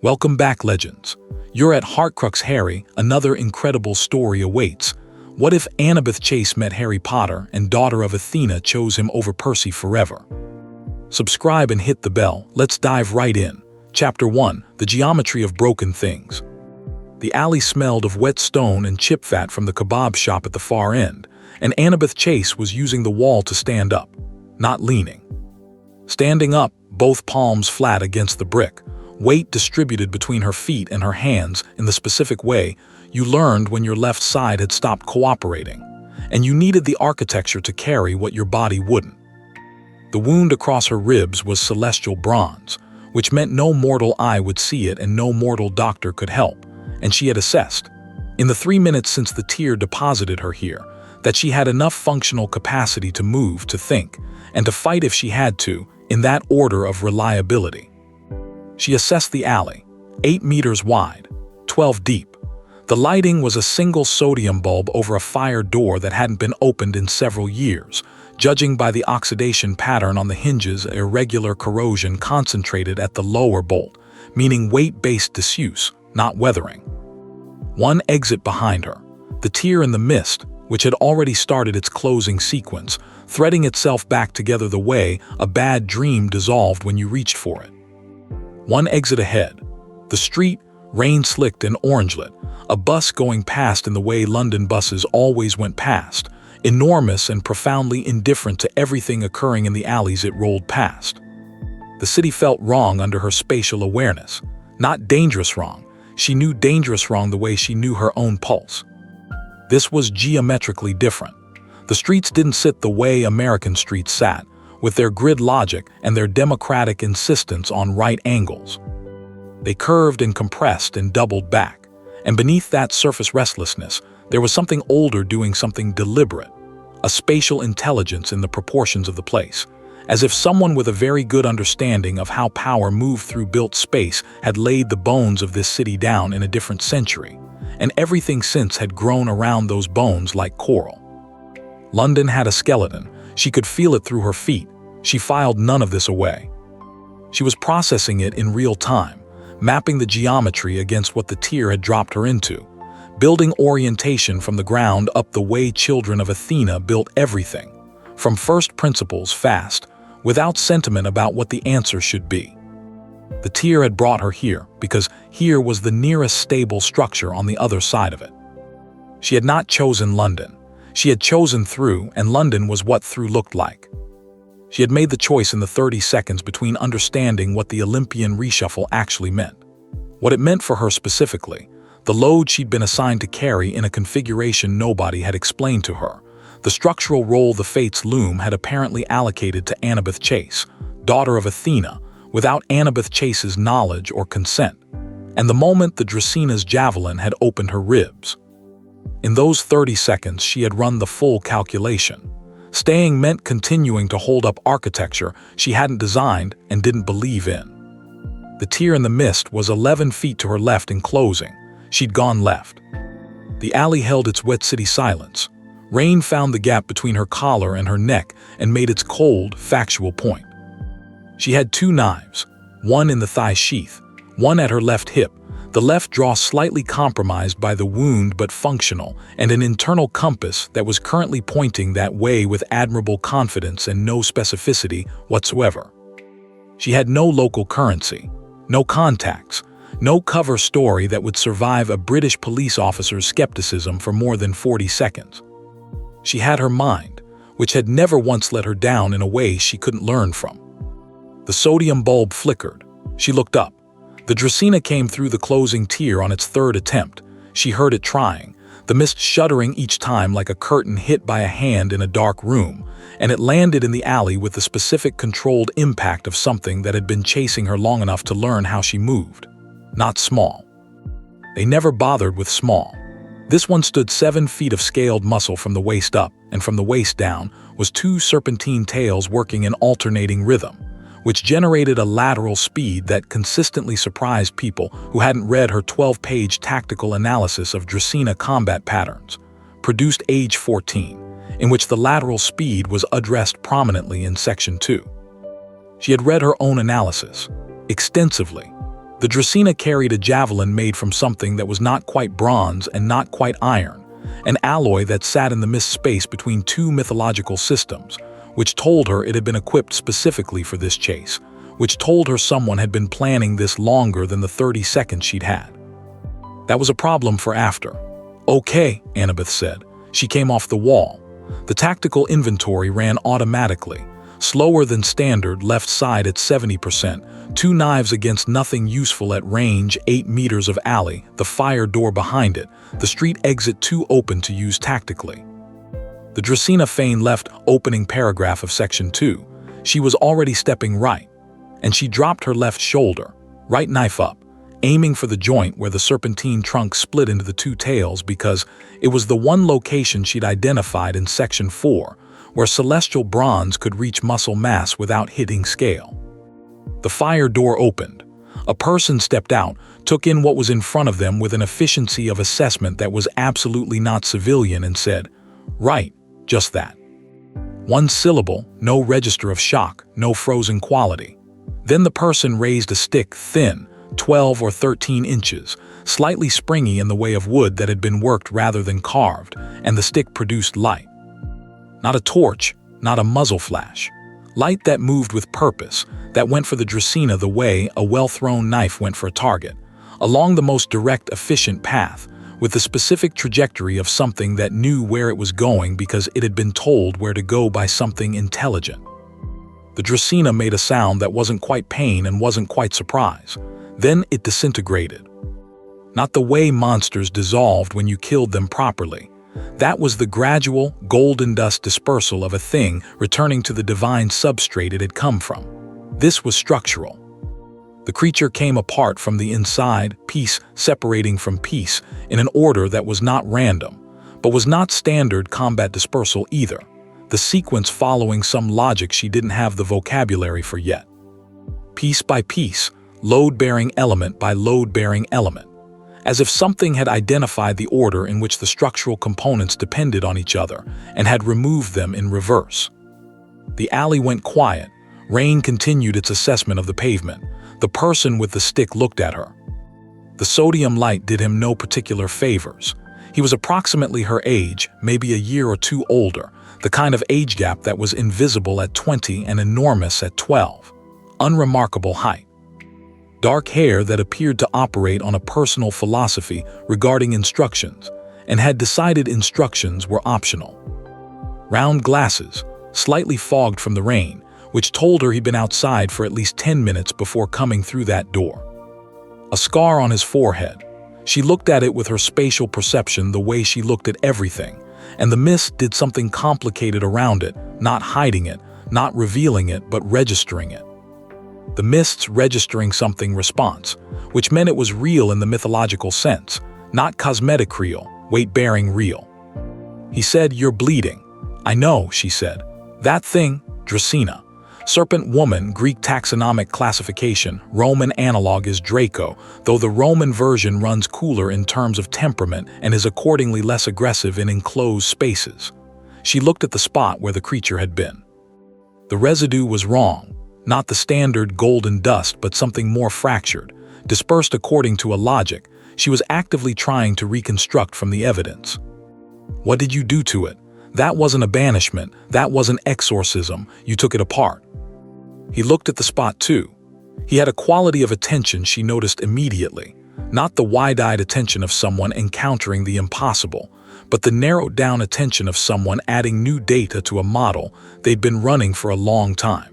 Welcome back, legends. You're at Horcrux Harry. Another incredible story awaits. What if Annabeth Chase met Harry Potter and daughter of Athena chose him over Percy forever? Subscribe and hit the bell. Let's dive right in. Chapter 1. The Geometry of Broken Things. The alley smelled of wet stone and chip fat from the kebab shop at the far end, and Annabeth Chase was using the wall to stand up, not leaning. Standing up, both palms flat against the brick, weight distributed between her feet and her hands in the specific way you learned when your left side had stopped cooperating, and you needed the architecture to carry what your body wouldn't. The wound across her ribs was celestial bronze, which meant no mortal eye would see it and no mortal doctor could help, and she had assessed, in the 3 minutes since the tear deposited her here, that she had enough functional capacity to move, to think, and to fight if she had to, in that order of reliability. She assessed the alley, 8 meters wide, 12 deep. The lighting was a single sodium bulb over a fire door that hadn't been opened in several years, judging by the oxidation pattern on the hinges, irregular corrosion concentrated at the lower bolt, meaning weight-based disuse, not weathering. One exit behind her, the tear in the mist, which had already started its closing sequence, threading itself back together the way a bad dream dissolved when you reached for it. One exit ahead, the street, rain-slicked and orange-lit, a bus going past in the way London buses always went past, enormous and profoundly indifferent to everything occurring in the alleys it rolled past. The city felt wrong under her spatial awareness, not dangerous wrong. She knew dangerous wrong the way she knew her own pulse. This was geometrically different. The streets didn't sit the way American streets sat, with their grid logic and their democratic insistence on right angles. They curved and compressed and doubled back, and beneath that surface restlessness, there was something older doing something deliberate, a spatial intelligence in the proportions of the place, as if someone with a very good understanding of how power moved through built space had laid the bones of this city down in a different century, and everything since had grown around those bones like coral. London had a skeleton. She could feel it through her feet. She filed none of this away. She was processing it in real time, mapping the geometry against what the tear had dropped her into, building orientation from the ground up the way children of Athena built everything, from first principles fast, without sentiment about what the answer should be. The tear had brought her here because here was the nearest stable structure on the other side of it. She had not chosen London. She had chosen through, and London was what through looked like. She had made the choice in the 30 seconds between understanding what the Olympian reshuffle actually meant, what it meant for her specifically, the load she'd been assigned to carry in a configuration nobody had explained to her, the structural role the fates loom had apparently allocated to Annabeth Chase, daughter of Athena, without Annabeth Chase's knowledge or consent, and the moment the Dracina's javelin had opened her ribs. In those 30 seconds, she had run the full calculation. Staying meant continuing to hold up architecture she hadn't designed and didn't believe in. The tear in the mist was 11 feet to her left in closing. She'd gone left. The alley held its wet city silence. Rain found the gap between her collar and her neck and made its cold, factual point. She had 2 knives, one in the thigh sheath, one at her left hip, the left jaw slightly compromised by the wound but functional, and an internal compass that was currently pointing that way with admirable confidence and no specificity whatsoever. She had no local currency, no contacts, no cover story that would survive a British police officer's skepticism for more than 40 seconds. She had her mind, which had never once let her down in a way she couldn't learn from. The sodium bulb flickered. She looked up. The Dracina came through the closing tear on its 3rd attempt. She heard it trying, the mist shuddering each time like a curtain hit by a hand in a dark room, and it landed in the alley with the specific controlled impact of something that had been chasing her long enough to learn how she moved. Not small. They never bothered with small. This one stood 7 feet of scaled muscle from the waist up, and from the waist down was 2 serpentine tails working in alternating rhythm, which generated a lateral speed that consistently surprised people who hadn't read her 12-page tactical analysis of Dracina combat patterns, produced age 14, in which the lateral speed was addressed prominently in Section 2. She had read her own analysis, extensively, The Dracena carried a javelin made from something that was not quite bronze and not quite iron, an alloy that sat in the mist space between two mythological systems, which told her it had been equipped specifically for this chase, which told her someone had been planning this longer than the 30 seconds she'd had. That was a problem for after. "Okay," Annabeth said. She came off the wall. The tactical inventory ran automatically, slower than standard, left side at 70%, 2 knives against nothing useful at range, 8 meters of alley, the fire door behind it, the street exit 2 open to use tactically. The Dracena feigned left opening paragraph of section 2. She was already stepping right, and she dropped her left shoulder, right knife up, aiming for the joint where the serpentine trunk split into the 2 tails, because it was the one location she'd identified in section 4, where celestial bronze could reach muscle mass without hitting scale. The fire door opened. A person stepped out, took in what was in front of them with an efficiency of assessment that was absolutely not civilian, and said, "Right, just that." 1 syllable, no register of shock, no frozen quality. Then the person raised a stick, thin, 12 or 13 inches, slightly springy in the way of wood that had been worked rather than carved, and the stick produced light. Not a torch, not a muzzle flash. Light that moved with purpose, that went for the Dracena the way a well-thrown knife went for a target, along the most direct, efficient path, with the specific trajectory of something that knew where it was going because it had been told where to go by something intelligent. The Dracena made a sound that wasn't quite pain and wasn't quite surprise. Then it disintegrated. Not the way monsters dissolved when you killed them properly. That was the gradual, golden dust dispersal of a thing returning to the divine substrate it had come from. This was structural. The creature came apart from the inside, piece separating from piece, in an order that was not random, but was not standard combat dispersal either, the sequence following some logic she didn't have the vocabulary for yet. Piece by piece, load-bearing element by load-bearing element, as if something had identified the order in which the structural components depended on each other and had removed them in reverse. The alley went quiet. Rain continued its assessment of the pavement. The person with the stick looked at her. The sodium light did him no particular favors. He was approximately her age, maybe a year or 2 older, the kind of age gap that was invisible at 20 and enormous at 12. Unremarkable height. Dark hair that appeared to operate on a personal philosophy regarding instructions, and had decided instructions were optional. Round glasses, slightly fogged from the rain, which told her he'd been outside for at least 10 minutes before coming through that door. A scar on his forehead. She looked at it with her spatial perception the way she looked at everything, and the mist did something complicated around it, not hiding it, not revealing it, but registering it. The mist's registering something response, which meant it was real in the mythological sense, not cosmetic real, weight-bearing real. He said, "You're bleeding." "I know," she said. "That thing, Dracena. Serpent woman, Greek taxonomic classification, Roman analog is Draco, though the Roman version runs cooler in terms of temperament and is accordingly less aggressive in enclosed spaces." She looked at the spot where the creature had been. The residue was wrong. Not the standard golden dust, but something more fractured, dispersed according to a logic she was actively trying to reconstruct from the evidence. "What did you do to it? That wasn't a banishment, that wasn't exorcism, you took it apart." He looked at the spot too. He had a quality of attention she noticed immediately, not the wide-eyed attention of someone encountering the impossible, but the narrowed-down attention of someone adding new data to a model they'd been running for a long time.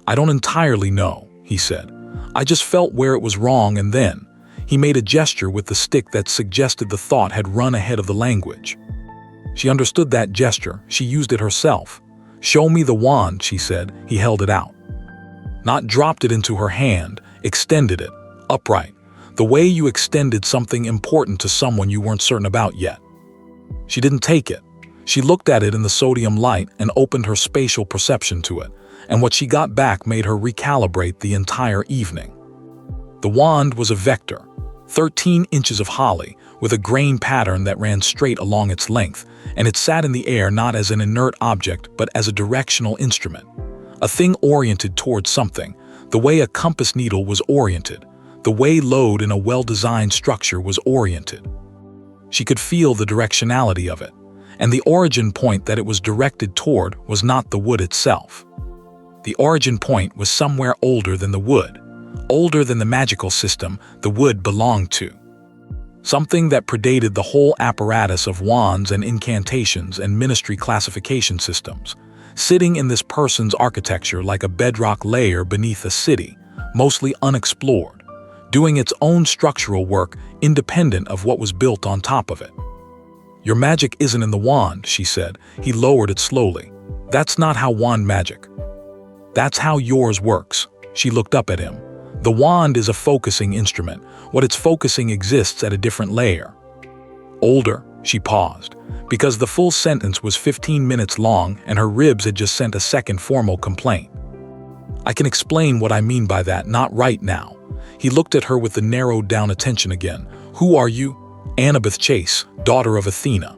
"I don't entirely know," he said. "I just felt where it was wrong, and then..." He made a gesture with the stick that suggested the thought had run ahead of the language. She understood that gesture. She used it herself. "Show me the wand," she said. He held it out. Not dropped it into her hand, extended it, upright, the way you extended something important to someone you weren't certain about yet. She didn't take it. She looked at it in the sodium light and opened her spatial perception to it, and what she got back made her recalibrate the entire evening. The wand was a vector, 13 inches of holly, with a grain pattern that ran straight along its length, and it sat in the air not as an inert object but as a directional instrument. A thing oriented towards something, the way a compass needle was oriented, the way load in a well-designed structure was oriented. She could feel the directionality of it, and the origin point that it was directed toward was not the wood itself. The origin point was somewhere older than the wood, older than the magical system the wood belonged to. Something that predated the whole apparatus of wands and incantations and ministry classification systems, sitting in this person's architecture like a bedrock layer beneath a city, mostly unexplored, doing its own structural work independent of what was built on top of it. "Your magic isn't in the wand," she said. He lowered it slowly. "That's not how wand magic. That's how yours works." She looked up at him. "The wand is a focusing instrument. What it's focusing exists at a different layer." "Older," she paused, because the full sentence was 15 minutes long and her ribs had just sent a second formal complaint. "I can explain what I mean by that, not right now." He looked at her with the narrowed-down attention again. "Who are you?" "Annabeth Chase, daughter of Athena."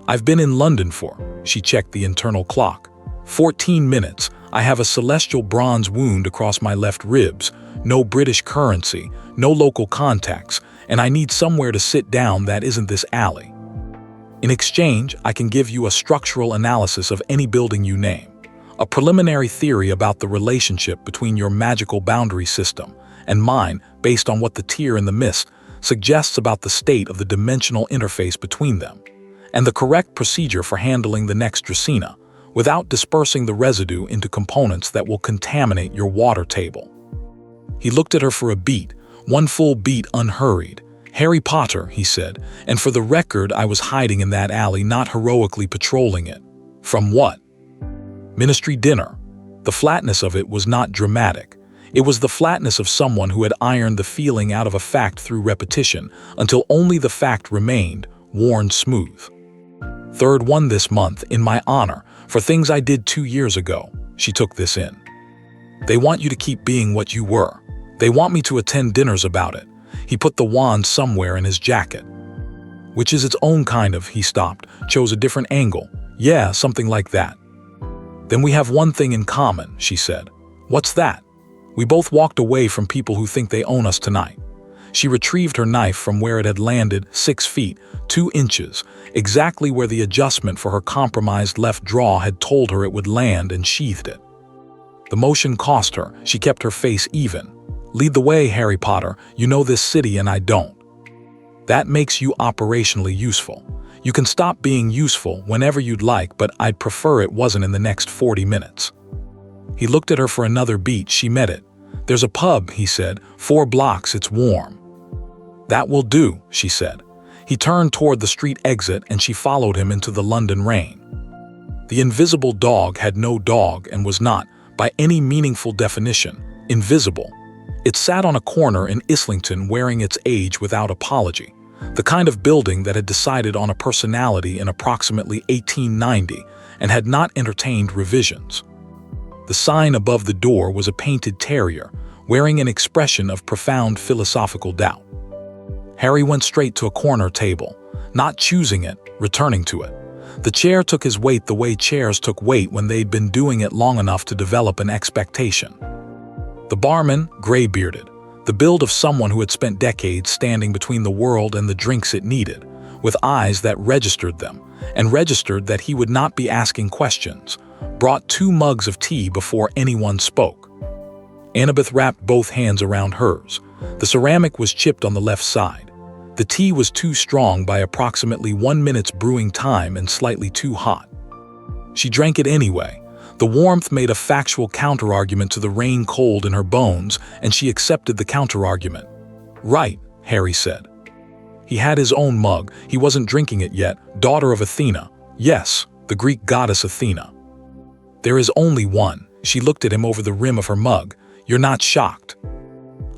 "I've been in London for," she checked the internal clock, 14 minutes. "I have a celestial bronze wound across my left ribs, no British currency, no local contacts, and I need somewhere to sit down that isn't this alley. In exchange, I can give you a structural analysis of any building you name, a preliminary theory about the relationship between your magical boundary system and mine based on what the tear in the mist suggests about the state of the dimensional interface between them, and the correct procedure for handling the next Dresina without dispersing the residue into components that will contaminate your water table." He looked at her for a beat, one full beat unhurried. "Harry Potter," he said, "and for the record, I was hiding in that alley, not heroically patrolling it." "From what?" "Ministry dinner." The flatness of it was not dramatic. It was the flatness of someone who had ironed the feeling out of a fact through repetition until only the fact remained, worn smooth. "Third one this month, in my honor, for things I did 2 years ago." She took this in. "They want you to keep being what you were. They want me to attend dinners about it." He put the wand somewhere in his jacket. "Which is its own kind of," he stopped, chose a different angle. "Yeah, something like that." "Then we have one thing in common," she said. "What's that?" "We both walked away from people who think they own us tonight." She retrieved her knife from where it had landed, 6 feet, 2 inches, exactly where the adjustment for her compromised left jaw had told her it would land, and sheathed it. The motion cost her. She kept her face even. "Lead the way, Harry Potter. You know this city and I don't. That makes you operationally useful. You can stop being useful whenever you'd like, but I'd prefer it wasn't in the next 40 minutes. He looked at her for another beat. She met it. "There's a pub," he said. 4 blocks, it's warm." "That will do," she said. He turned toward the street exit and she followed him into the London rain. The invisible dog had no dog and was not, by any meaningful definition, invisible. It sat on a corner in Islington wearing its age without apology, the kind of building that had decided on a personality in approximately 1890 and had not entertained revisions. The sign above the door was a painted terrier, wearing an expression of profound philosophical doubt. Harry went straight to a corner table, not choosing it, returning to it. The chair took his weight the way chairs took weight when they'd been doing it long enough to develop an expectation. The barman, gray-bearded, the build of someone who had spent decades standing between the world and the drinks it needed, with eyes that registered them, and registered that he would not be asking questions, brought 2 mugs of tea before anyone spoke. Annabeth wrapped both hands around hers. The ceramic was chipped on the left side. The tea was too strong by approximately 1 minute's brewing time and slightly too hot. She drank it anyway. The warmth made a factual counterargument to the rain cold in her bones, and she accepted the counterargument. "Right," Harry said. He had his own mug. He wasn't drinking it yet. "Daughter of Athena." "Yes, the Greek goddess Athena." "There is only one." She looked at him over the rim of her mug. "You're not shocked.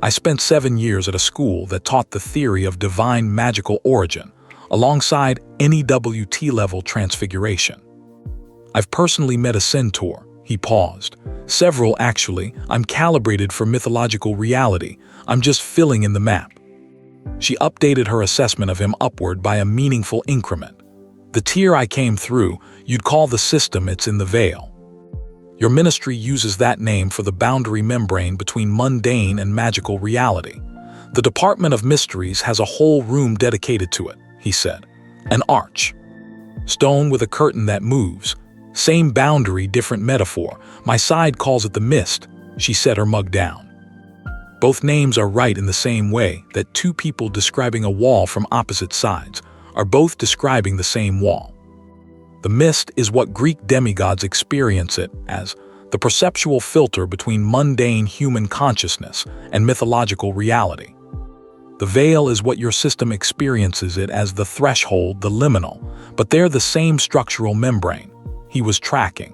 I spent 7 years at a school that taught the theory of divine magical origin, alongside NEWT-level transfiguration. I've personally met a centaur." He paused. "Several, actually. I'm calibrated for mythological reality. I'm just filling in the map." She updated her assessment of him upward by a meaningful increment. "The tier I came through, you'd call the system it's in the veil. Your ministry uses that name for the boundary membrane between mundane and magical reality. The Department of Mysteries has a whole room dedicated to it, he said. An arch. Stone with a curtain that moves. Same boundary, different metaphor. My side calls it the mist. She set her mug down. Both names are right in the same way that two people describing a wall from opposite sides are both describing the same wall. The mist is what Greek demigods experience it as, the perceptual filter between mundane human consciousness and mythological reality. The veil is what your system experiences it as, the threshold, the liminal, but they're the same structural membrane. He was tracking.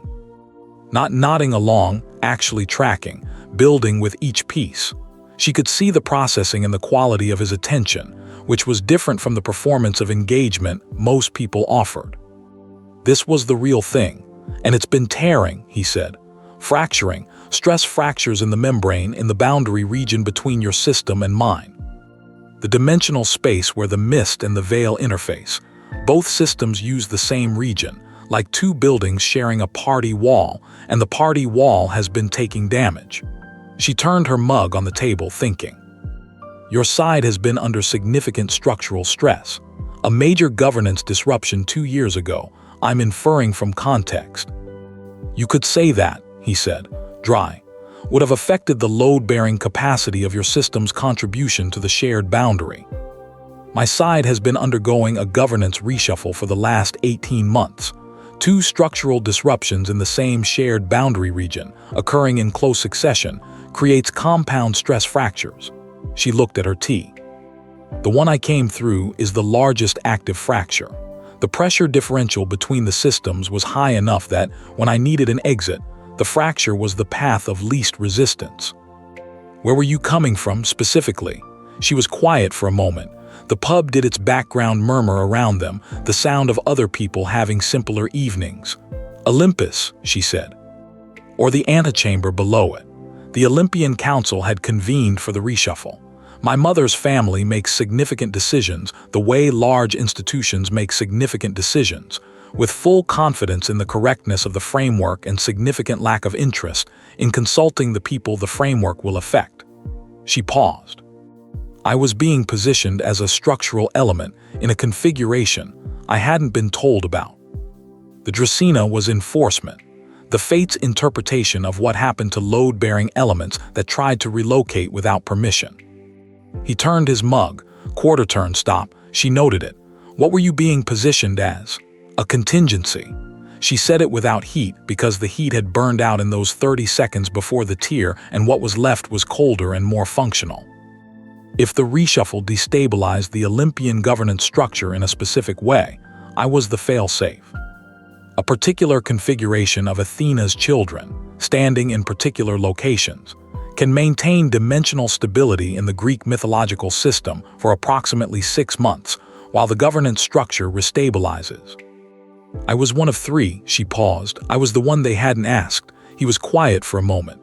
Not nodding along, actually tracking, building with each piece. She could see the processing and the quality of his attention, which was different from the performance of engagement most people offered. This was the real thing, and it's been tearing, he said. Fracturing, stress fractures in the membrane in the boundary region between your system and mine. The dimensional space where the mist and the veil interface. Both systems use the same region, like two buildings sharing a party wall, and the party wall has been taking damage. She turned her mug on the table, thinking. Your side has been under significant structural stress. A major governance disruption 2 years ago. I'm inferring from context. You could say that, he said, dry, would have affected the load-bearing capacity of your system's contribution to the shared boundary. My side has been undergoing a governance reshuffle for the last 18 months. 2 structural disruptions in the same shared boundary region, occurring in close succession, creates compound stress fractures. She looked at her tea. The one I came through is the largest active fracture. The pressure differential between the systems was high enough that, when I needed an exit, the fracture was the path of least resistance. Where were you coming from, specifically? She was quiet for a moment. The pub did its background murmur around them, the sound of other people having simpler evenings. Olympus, she said. Or the antechamber below it. The Olympian Council had convened for the reshuffle. My mother's family makes significant decisions the way large institutions make significant decisions, with full confidence in the correctness of the framework and significant lack of interest in consulting the people the framework will affect. She paused. I was being positioned as a structural element in a configuration I hadn't been told about. The Dracena was enforcement, the fate's interpretation of what happened to load-bearing elements that tried to relocate without permission. He turned his mug, quarter-turn stop, she noted it. What were you being positioned as? A contingency. She said it without heat because the heat had burned out in those 30 seconds before the tear, and what was left was colder and more functional. If the reshuffle destabilized the Olympian governance structure in a specific way, I was the fail-safe. A particular configuration of Athena's children, standing in particular locations, can maintain dimensional stability in the Greek mythological system for approximately 6 months, while the governance structure restabilizes. I was one of 3, she paused. I was the one they hadn't asked. He was quiet for a moment.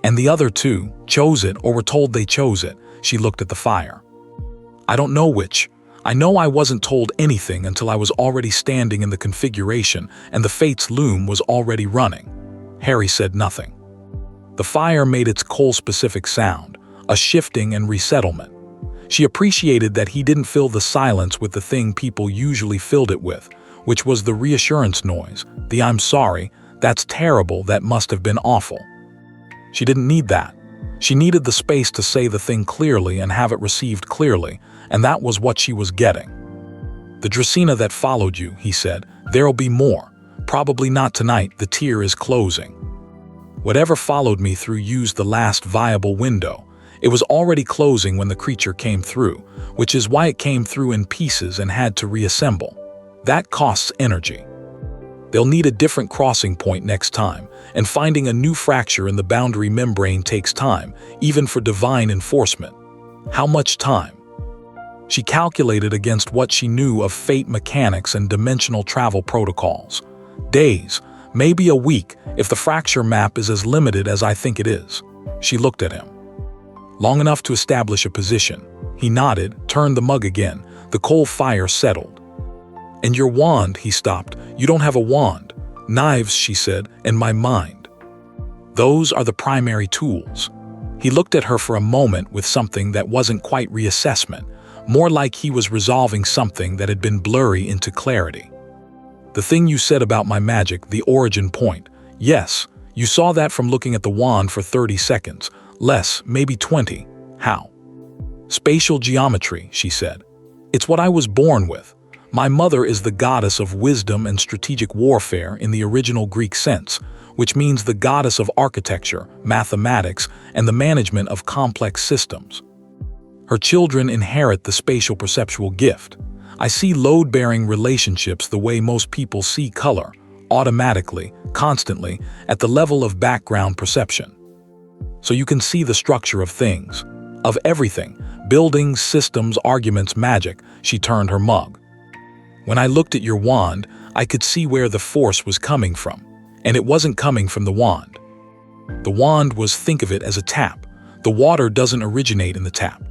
And the other 2 chose it or were told they chose it. She looked at the fire. I don't know which. I know I wasn't told anything until I was already standing in the configuration and the fate's loom was already running. Harry said nothing. The fire made its coal-specific sound, a shifting and resettlement. She appreciated that he didn't fill the silence with the thing people usually filled it with, which was the reassurance noise, the "I'm sorry, that's terrible, that must have been awful." She didn't need that. She needed the space to say the thing clearly and have it received clearly, and that was what she was getting. "The Dracena that followed you," he said. "There'll be more. Probably not tonight, the tier is closing. Whatever followed me through used the last viable window. It was already closing when the creature came through, which is why it came through in pieces and had to reassemble. That costs energy. They'll need a different crossing point next time, and finding a new fracture in the boundary membrane takes time, even for divine enforcement. How much time? She calculated against what she knew of fate mechanics and dimensional travel protocols. Days, maybe a week, if the fracture map is as limited as I think it is. She looked at him. Long enough to establish a position. He nodded, turned the mug again. The coal fire settled. "And your wand," he stopped. "You don't have a wand." "Knives," she said, "and my mind. Those are the primary tools." He looked at her for a moment with something that wasn't quite reassessment, more like he was resolving something that had been blurry into clarity. The thing you said about my magic, the origin point. Yes, you saw that from looking at the wand for 30 seconds. Less, maybe 20. How? Spatial geometry, she said. It's what I was born with. My mother is the goddess of wisdom and strategic warfare in the original Greek sense, which means the goddess of architecture, mathematics, and the management of complex systems. Her children inherit the spatial perceptual gift. I see load-bearing relationships the way most people see color, automatically, constantly, at the level of background perception. So you can see the structure of things, of everything, buildings, systems, arguments, magic. She turned her mug. When I looked at your wand, I could see where the force was coming from, and it wasn't coming from the wand. The wand was, think of it as a tap. The water doesn't originate in the tap.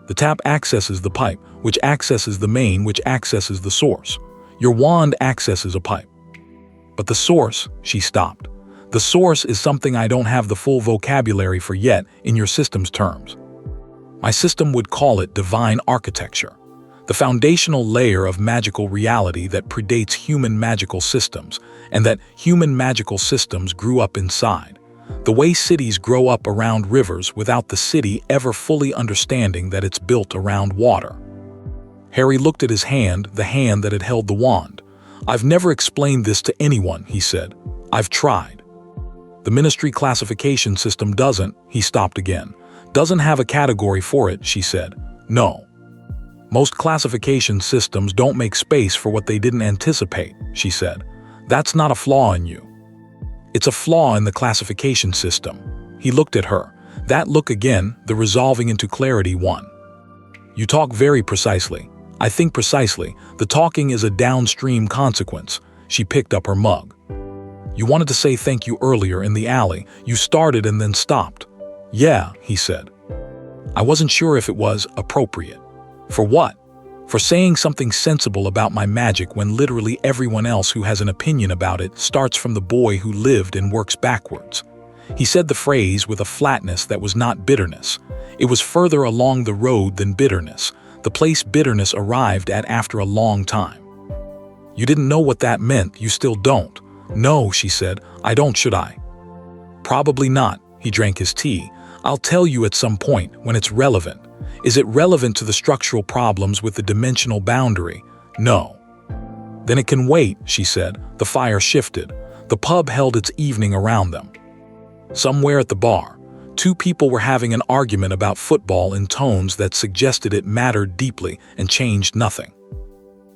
The tap accesses the pipe, which accesses the main, which accesses the source. Your wand accesses a pipe. But the source, she stopped. The source is something I don't have the full vocabulary for yet in your system's terms. My system would call it divine architecture, the foundational layer of magical reality that predates human magical systems, and that human magical systems grew up inside. The way cities grow up around rivers without the city ever fully understanding that it's built around water. Harry looked at his hand, the hand that had held the wand. I've never explained this to anyone, he said. I've tried. The ministry classification system doesn't, he stopped again. Doesn't have a category for it, she said. No. Most classification systems don't make space for what they didn't anticipate, she said. That's not a flaw in you. It's a flaw in the classification system. He looked at her. That look again, the resolving into clarity one. You talk very precisely. I think precisely. The talking is a downstream consequence. She picked up her mug. You wanted to say thank you earlier in the alley. You started and then stopped. Yeah, he said. I wasn't sure if it was appropriate. For what? For saying something sensible about my magic when literally everyone else who has an opinion about it starts from the boy who lived and works backwards. He said the phrase with a flatness that was not bitterness. It was further along the road than bitterness, the place bitterness arrived at after a long time. You didn't know what that meant, you still don't. No, she said, I don't, should I? Probably not, he drank his tea. I'll tell you at some point when it's relevant. Is it relevant to the structural problems with the dimensional boundary? No. Then it can wait, she said. The fire shifted. The pub held its evening around them. Somewhere at the bar, two people were having an argument about football in tones that suggested it mattered deeply and changed nothing.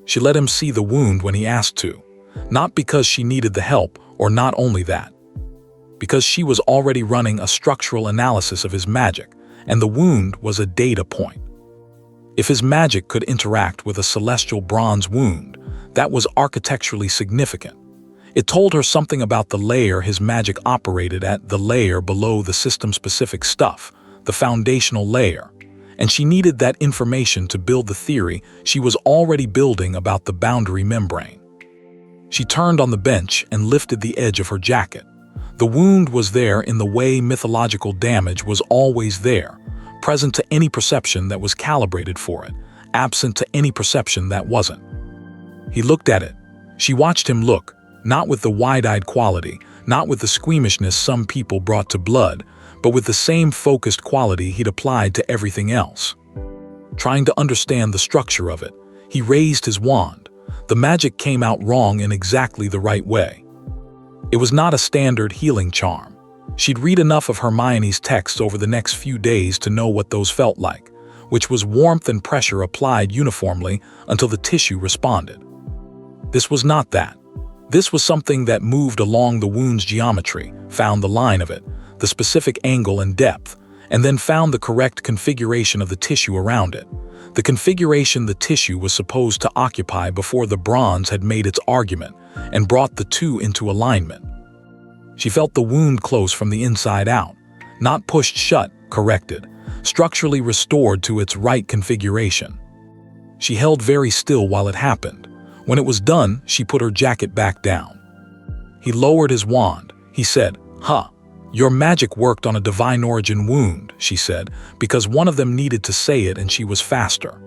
She let him see the wound when he asked to, not because she needed the help, or not only that, because she was already running a structural analysis of his magic, and the wound was a data point. If his magic could interact with a celestial bronze wound, that was architecturally significant. It told her something about the layer his magic operated at, the layer below the system-specific stuff, the foundational layer, and she needed that information to build the theory she was already building about the boundary membrane. She turned on the bench and lifted the edge of her jacket. The wound was there in the way mythological damage was always there, present to any perception that was calibrated for it, absent to any perception that wasn't. He looked at it. She watched him look, not with the wide-eyed quality, not with the squeamishness some people brought to blood, but with the same focused quality he'd applied to everything else. Trying to understand the structure of it, he raised his wand. The magic came out wrong in exactly the right way. It was not a standard healing charm. She'd read enough of Hermione's texts over the next few days to know what those felt like, which was warmth and pressure applied uniformly until the tissue responded. This was not that. This was something that moved along the wound's geometry, found the line of it, the specific angle and depth, and then found the correct configuration of the tissue around it, the configuration the tissue was supposed to occupy before the bronze had made its argument and brought the two into alignment. She felt the wound close from the inside out, not pushed shut, corrected, structurally restored to its right configuration. She held very still while it happened. When it was done, she put her jacket back down. He lowered his wand. He said, Your magic worked on a divine origin wound, she said, because one of them needed to say it and she was faster.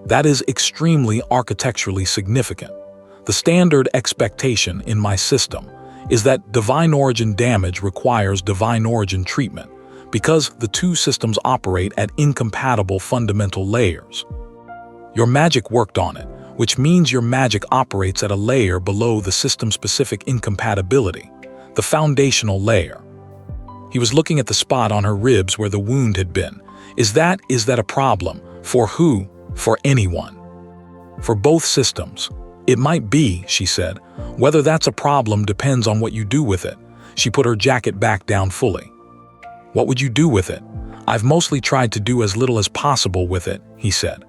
That is extremely architecturally significant. The standard expectation in my system is that divine origin damage requires divine origin treatment, because the two systems operate at incompatible fundamental layers. Your magic worked on it, which means your magic operates at a layer below the system-specific incompatibility, the foundational layer. He was looking at the spot on her ribs where the wound had been. Is that a problem? For who? For anyone. For both systems. It might be, she said. Whether that's a problem depends on what you do with it. She put her jacket back down fully. What would you do with it? I've mostly tried to do as little as possible with it, he said.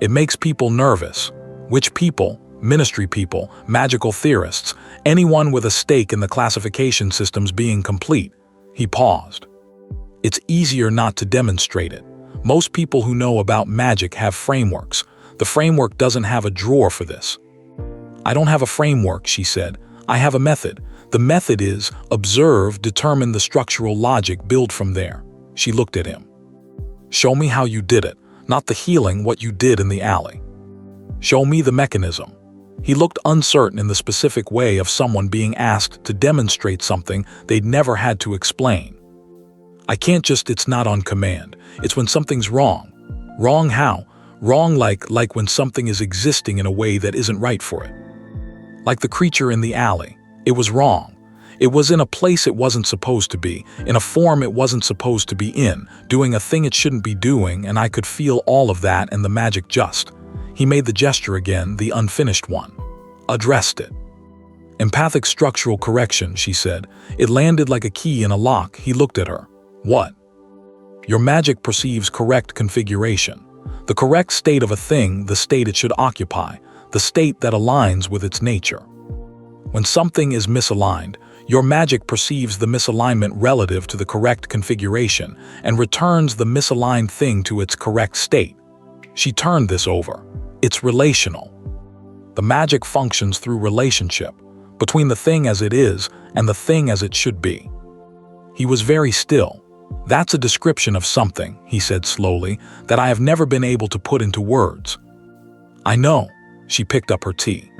It makes people nervous. Which people? Ministry people, magical theorists, anyone with a stake in the classification systems being complete. He paused. It's easier not to demonstrate it. Most people who know about magic have frameworks. The framework doesn't have a drawer for this. I don't have a framework, she said. I have a method. The method is observe, determine the structural logic, build from there. She looked at him. Show me how you did it, not the healing, what you did in the alley. Show me the mechanism. He looked uncertain in the specific way of someone being asked to demonstrate something they'd never had to explain. I can't just, it's not on command. It's when something's wrong. Wrong how? Wrong like when something is existing in a way that isn't right for it. Like the creature in the alley. It was wrong. It was in a place it wasn't supposed to be, in a form it wasn't supposed to be in, doing a thing it shouldn't be doing, and I could feel all of that and the magic just. He made the gesture again, the unfinished one. Addressed it. Empathic structural correction, she said. It landed like a key in a lock. He looked at her. What? Your magic perceives correct configuration. The correct state of a thing, the state it should occupy, the state that aligns with its nature. When something is misaligned, your magic perceives the misalignment relative to the correct configuration and returns the misaligned thing to its correct state. She turned this over. It's relational. The magic functions through relationship, between the thing as it is and the thing as it should be. He was very still. That's a description of something, he said slowly, that I have never been able to put into words. I know. She picked up her tea.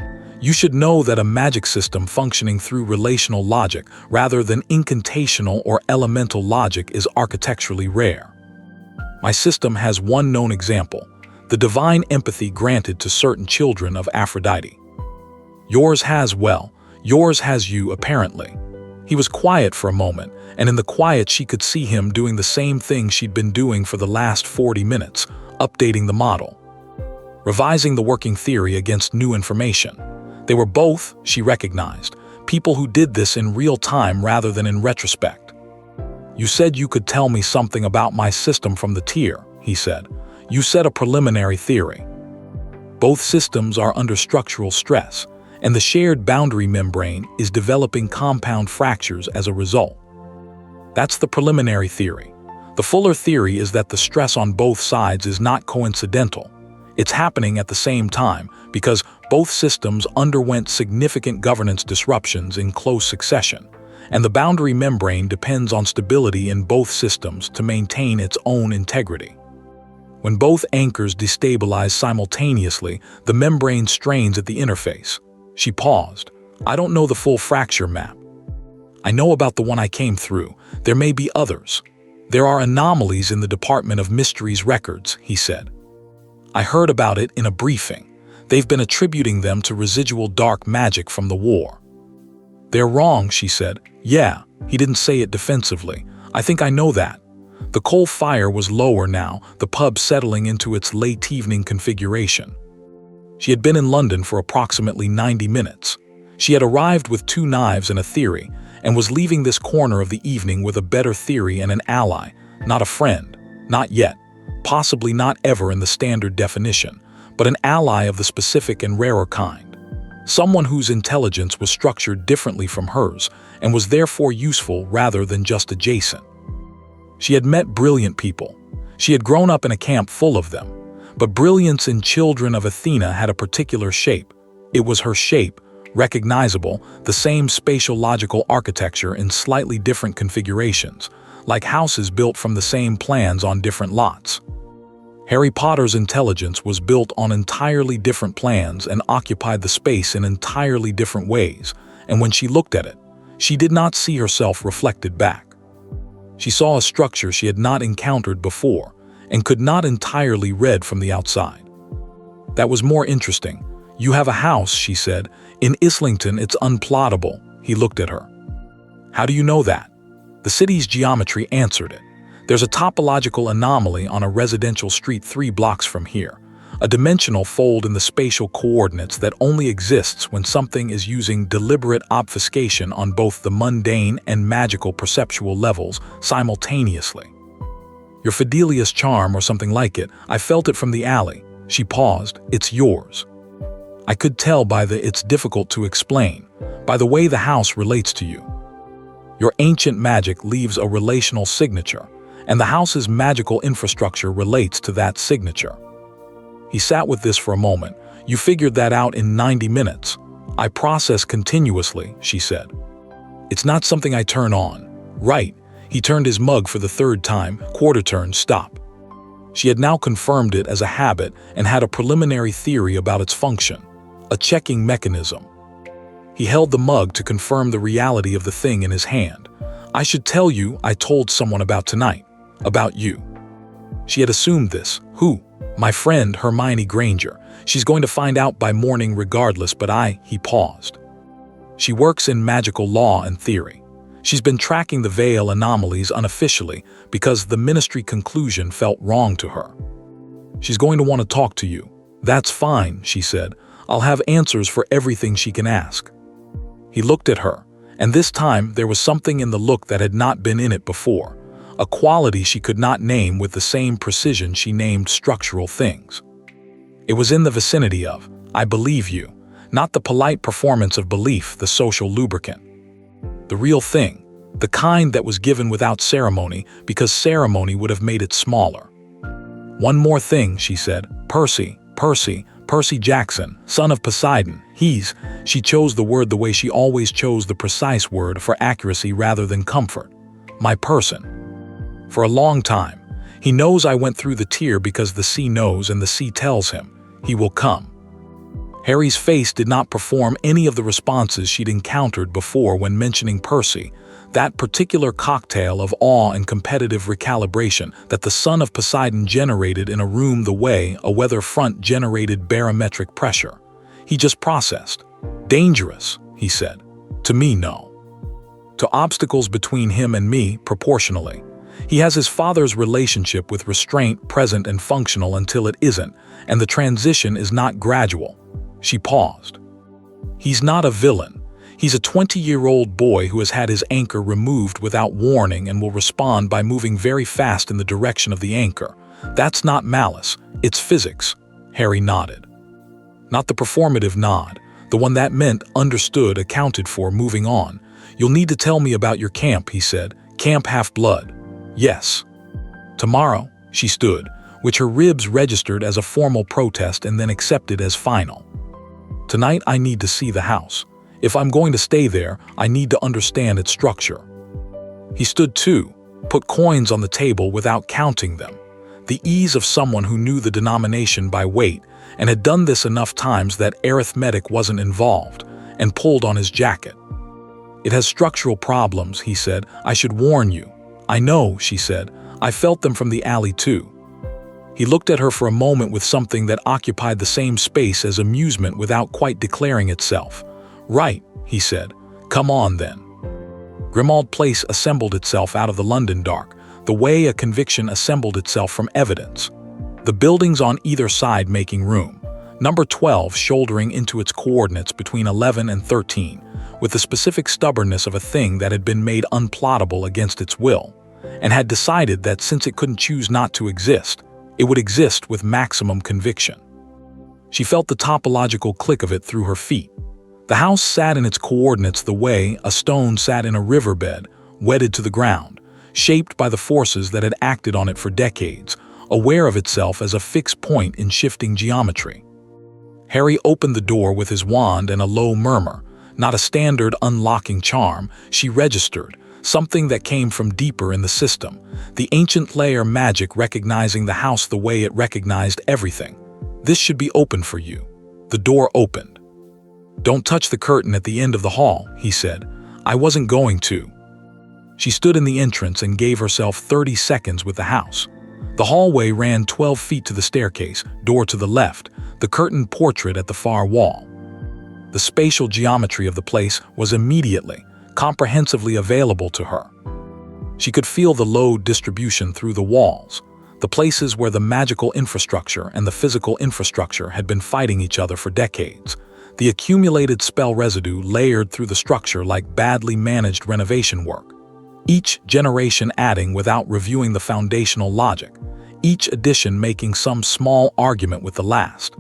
You should know that a magic system functioning through relational logic rather than incantational or elemental logic is architecturally rare. My system has one known example, the divine empathy granted to certain children of Aphrodite. Yours has you apparently. He was quiet for a moment, and in the quiet she could see him doing the same thing she'd been doing for the last 40 minutes, updating the model, revising the working theory against new information. They were both, she recognized, people who did this in real time rather than in retrospect. You said you could tell me something about my system from the tier, he said. You said a preliminary theory. Both systems are under structural stress, and the shared boundary membrane is developing compound fractures as a result. That's the preliminary theory. The fuller theory is that the stress on both sides is not coincidental. It's happening at the same time because both systems underwent significant governance disruptions in close succession, and the boundary membrane depends on stability in both systems to maintain its own integrity. When both anchors destabilize simultaneously, the membrane strains at the interface. She paused. I don't know the full fracture map. I know about the one I came through. There may be others. There are anomalies in the Department of Mysteries records, he said. I heard about it in a briefing. They've been attributing them to residual dark magic from the war. They're wrong, she said. Yeah, he didn't say it defensively. I think I know that. The coal fire was lower now, the pub settling into its late evening configuration. She had been in London for approximately 90 minutes. She had arrived with 2 knives and a theory, and was leaving this corner of the evening with a better theory and an ally, not a friend, not yet, possibly not ever in the standard definition, but an ally of the specific and rarer kind. Someone whose intelligence was structured differently from hers and was therefore useful rather than just adjacent. She had met brilliant people. She had grown up in a camp full of them. But brilliance in children of Athena had a particular shape. It was her shape, Recognizable, the same spatial-logical architecture in slightly different configurations, like houses built from the same plans on different lots. Harry Potter's intelligence was built on entirely different plans and occupied the space in entirely different ways, and when she looked at it, she did not see herself reflected back. She saw a structure she had not encountered before and could not entirely read from the outside. That was more interesting. "You have a house," she said. "In Islington, it's unplottable." He looked at her. "How do you know that?" The city's geometry answered it. "There's a topological anomaly on a residential street 3 blocks from here, a dimensional fold in the spatial coordinates that only exists when something is using deliberate obfuscation on both the mundane and magical perceptual levels simultaneously. Your Fidelius charm or something like it, I felt it from the alley." She paused. "It's yours." "I could tell by the it's difficult to explain, by the way the house relates to you. Your ancient magic leaves a relational signature, and the house's magical infrastructure relates to that signature." He sat with this for a moment. "You figured that out in 90 minutes. I process continuously," she said. "It's not something I turn on." "Right." He turned his mug for the 3rd time. "Quarter turn, stop." She had now confirmed it as a habit and had a preliminary theory about its function, a checking mechanism. He held the mug to confirm the reality of the thing in his hand. "I should tell you I told someone about tonight. About you." She had assumed this. "Who?" "My friend, Hermione Granger. She's going to find out by morning regardless, but He paused. "She works in magical law and theory. She's been tracking the veil anomalies unofficially because the ministry conclusion felt wrong to her. She's going to want to talk to you." "That's fine," she said. "I'll have answers for everything she can ask." He looked at her, and this time there was something in the look that had not been in it before, a quality she could not name with the same precision she named structural things. It was in the vicinity of, "I believe you," not the polite performance of belief, the social lubricant. The real thing, the kind that was given without ceremony because ceremony would have made it smaller. "One more thing," she said. Percy Jackson, son of Poseidon. She chose the word the way she always chose the precise word for accuracy rather than comfort. "My person. For a long time. He knows I went through the tear because the sea knows and the sea tells him. He will come." Harry's face did not perform any of the responses she'd encountered before when mentioning Percy, that particular cocktail of awe and competitive recalibration that the son of Poseidon generated in a room the way a weather front generated barometric pressure. He just processed. "Dangerous," he said. "To me, no. To obstacles between him and me, proportionally. He has his father's relationship with restraint present and functional until it isn't, and the transition is not gradual." She paused. "He's not a villain. He's a 20-year-old boy who has had his anchor removed without warning and will respond by moving very fast in the direction of the anchor. That's not malice, it's physics." Harry nodded. Not the performative nod, the one that meant understood, accounted for, moving on. "You'll need to tell me about your camp," he said. "Camp Half-Blood." "Yes." "Tomorrow," she stood, which her ribs registered as a formal protest and then accepted as final. "Tonight I need to see the house. If I'm going to stay there, I need to understand its structure." He stood too, put coins on the table without counting them, the ease of someone who knew the denomination by weight and had done this enough times that arithmetic wasn't involved, and pulled on his jacket. "It has structural problems," he said. "I should warn you." "I know," she said. "I felt them from the alley too." He looked at her for a moment with something that occupied the same space as amusement without quite declaring itself. "Right," he said. "Come on then." Grimmauld Place assembled itself out of the London dark, the way a conviction assembled itself from evidence. The buildings on either side making room. Number 12 shouldering into its coordinates between 11 and 13, with the specific stubbornness of a thing that had been made unplottable against its will, and had decided that since it couldn't choose not to exist, it would exist with maximum conviction. She felt the topological click of it through her feet. The house sat in its coordinates the way a stone sat in a riverbed, wedded to the ground, shaped by the forces that had acted on it for decades, aware of itself as a fixed point in shifting geometry. Harry opened the door with his wand and a low murmur, not a standard unlocking charm. She registered something that came from deeper in the system, the ancient layer magic recognizing the house the way it recognized everything. This should be open for you. The door opened. "Don't touch the curtain at the end of the hall," he said. "I wasn't going to." She stood in the entrance and gave herself 30 seconds with the house. The hallway ran 12 feet to the staircase, door to the left, the curtain portrait at the far wall. The spatial geometry of the place was immediately, comprehensively available to her. She could feel the load distribution through the walls, the places where the magical infrastructure and the physical infrastructure had been fighting each other for decades. The accumulated spell residue layered through the structure like badly managed renovation work. Each generation adding without reviewing the foundational logic, each addition making some small argument with the last.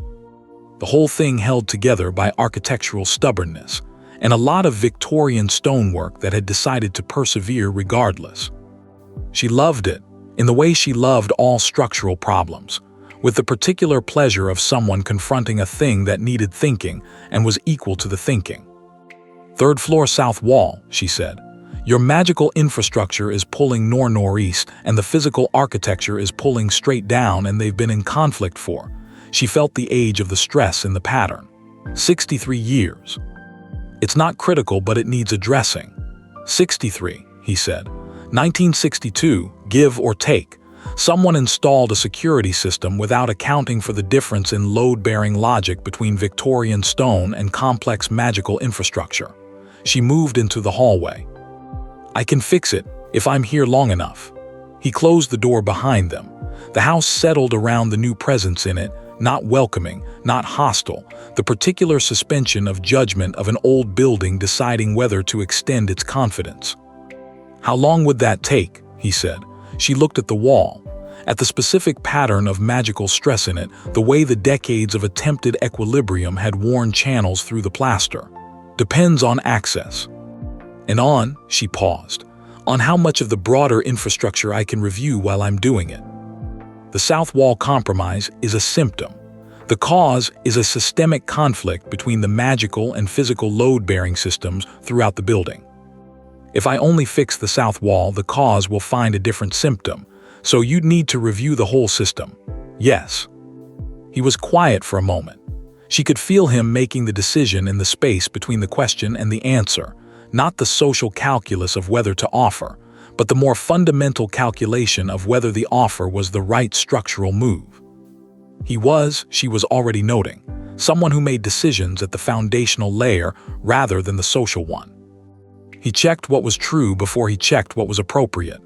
The whole thing held together by architectural stubbornness, and a lot of Victorian stonework that had decided to persevere regardless. She loved it, in the way she loved all structural problems, with the particular pleasure of someone confronting a thing that needed thinking and was equal to the thinking. "Third floor south wall," she said. "Your magical infrastructure is pulling northeast, and the physical architecture is pulling straight down, and they've been in conflict for." She felt the age of the stress in the pattern. 63 years. "It's not critical, but it needs addressing." 63, he said. 1962, give or take. Someone installed a security system without accounting for the difference in load-bearing logic between Victorian stone and complex magical infrastructure. She moved into the hallway. "I can fix it, if I'm here long enough." He closed the door behind them. The house settled around the new presence in it, not welcoming, not hostile, the particular suspension of judgment of an old building deciding whether to extend its confidence. "How long would that take?" he said. She looked at the wall, at the specific pattern of magical stress in it, the way the decades of attempted equilibrium had worn channels through the plaster. "Depends on access." And on, she paused, "on how much of the broader infrastructure I can review while I'm doing it." The south wall compromise is a symptom. The cause is a systemic conflict between the magical and physical load-bearing systems throughout the building. "If I only fix the south wall, the cause will find a different symptom, so you'd need to review the whole system." "Yes." He was quiet for a moment. She could feel him making the decision in the space between the question and the answer, not the social calculus of whether to offer, but the more fundamental calculation of whether the offer was the right structural move. He was, she was already noting, someone who made decisions at the foundational layer rather than the social one. He checked what was true before he checked what was appropriate.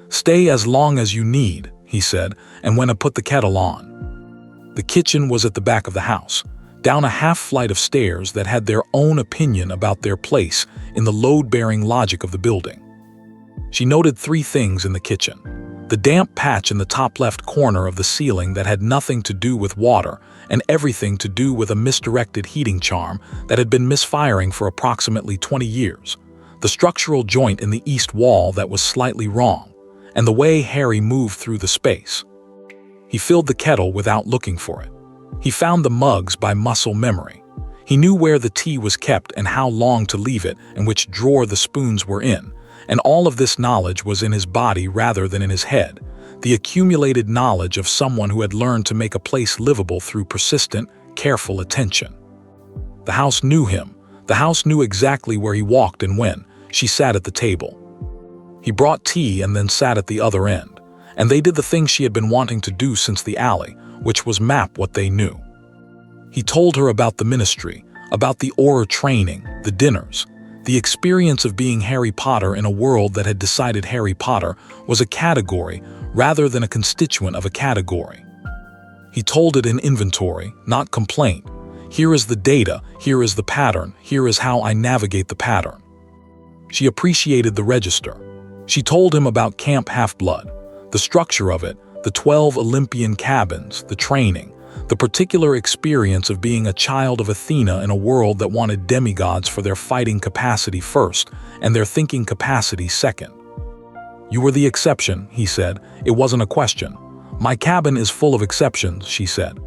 "Stay as long as you need," he said, and went to put the kettle on. The kitchen was at the back of the house, down a half flight of stairs that had their own opinion about their place in the load-bearing logic of the building. She noted 3 things in the kitchen. The damp patch in the top left corner of the ceiling that had nothing to do with water and everything to do with a misdirected heating charm that had been misfiring for approximately 20 years. The structural joint in the east wall that was slightly wrong, and the way Harry moved through the space. He filled the kettle without looking for it. He found the mugs by muscle memory. He knew where the tea was kept and how long to leave it and which drawer the spoons were in, and all of this knowledge was in his body rather than in his head, the accumulated knowledge of someone who had learned to make a place livable through persistent, careful attention. The house knew him. The house knew exactly where he walked and when. She sat at the table. He brought tea and then sat at the other end, and they did the thing she had been wanting to do since the alley, which was map what they knew. He told her about the ministry, about the Auror training, the dinners, the experience of being Harry Potter in a world that had decided Harry Potter was a category rather than a constituent of a category. He told it in inventory, not complaint. Here is the data, here is the pattern, here is how I navigate the pattern. She appreciated the register. She told him about Camp Half-Blood, the structure of it, the 12 Olympian cabins, the training, the particular experience of being a child of Athena in a world that wanted demigods for their fighting capacity first and their thinking capacity second. "You were the exception," he said. "It wasn't a question." "My cabin is full of exceptions," she said.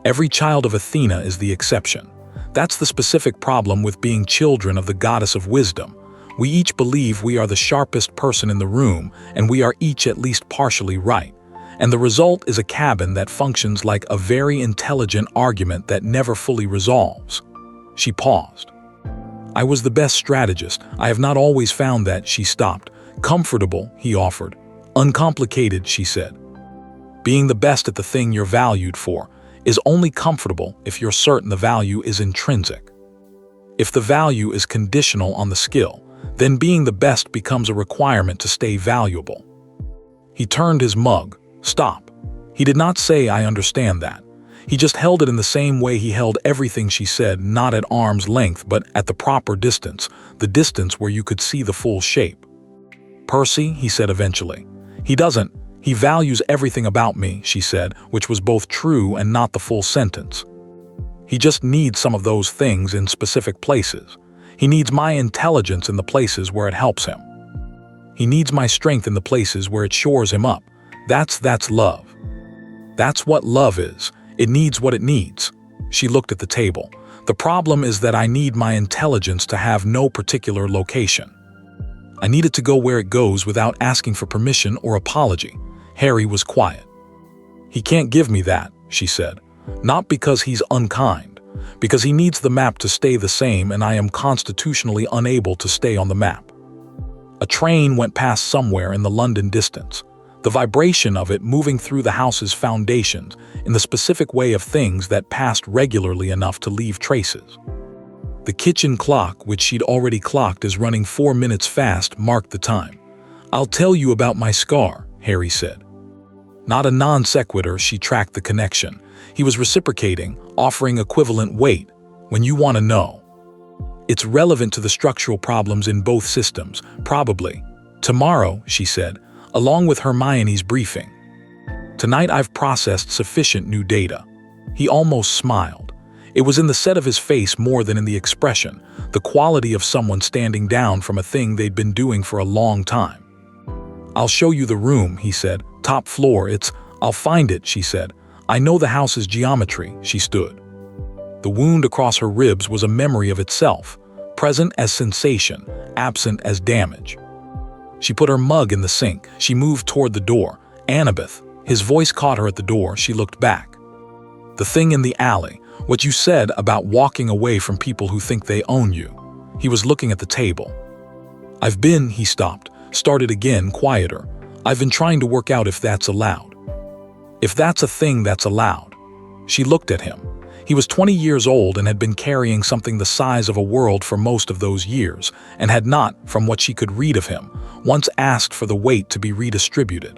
"Every child of Athena is the exception. That's the specific problem with being children of the goddess of wisdom. We each believe we are the sharpest person in the room, and we are each at least partially right. And the result is a cabin that functions like a very intelligent argument that never fully resolves. She paused. I was the best strategist. I have not always found that, she stopped. Comfortable, he offered. Uncomplicated, she said. Being the best at the thing you're valued for is only comfortable if you're certain the value is intrinsic. If the value is conditional on the skill, then being the best becomes a requirement to stay valuable. He turned his mug. Stop. He did not say, I understand that. He just held it in the same way he held everything she said, not at arm's length, but at the proper distance, the distance where you could see the full shape. Percy, he said eventually. He values everything about me, she said, which was both true and not the full sentence. He just needs some of those things in specific places. He needs my intelligence in the places where it helps him. He needs my strength in the places where it shores him up. That's love. That's what love is. It needs what it needs. She looked at the table. The problem is that I need my intelligence to have no particular location. I need it to go where it goes without asking for permission or apology. Harry was quiet. He can't give me that, she said. Not because he's unkind, because he needs the map to stay the same and I am constitutionally unable to stay on the map. A train went past somewhere in the London distance. The vibration of it moving through the house's foundations in the specific way of things that passed regularly enough to leave traces. The kitchen clock, which she'd already clocked as running 4 minutes fast, marked the time. I'll tell you about my scar, Harry said. Not a non sequitur, she tracked the connection. He was reciprocating, offering equivalent weight. When you want to know. It's relevant to the structural problems in both systems, probably. Tomorrow, she said, along with Hermione's briefing. Tonight I've processed sufficient new data. He almost smiled. It was in the set of his face more than in the expression, the quality of someone standing down from a thing they'd been doing for a long time. I'll show you the room, he said. Top floor, I'll find it, she said. I know the house's geometry, she stood. The wound across her ribs was a memory of itself, present as sensation, absent as damage. She put her mug in the sink. She moved toward the door. Annabeth. His voice caught her at the door. She looked back. The thing in the alley. What you said about walking away from people who think they own you. He was looking at the table. He stopped. Started again, quieter. I've been trying to work out if that's allowed. If that's a thing that's allowed. She looked at him. He was 20 years old and had been carrying something the size of a world for most of those years, and had not, from what she could read of him, once asked for the weight to be redistributed.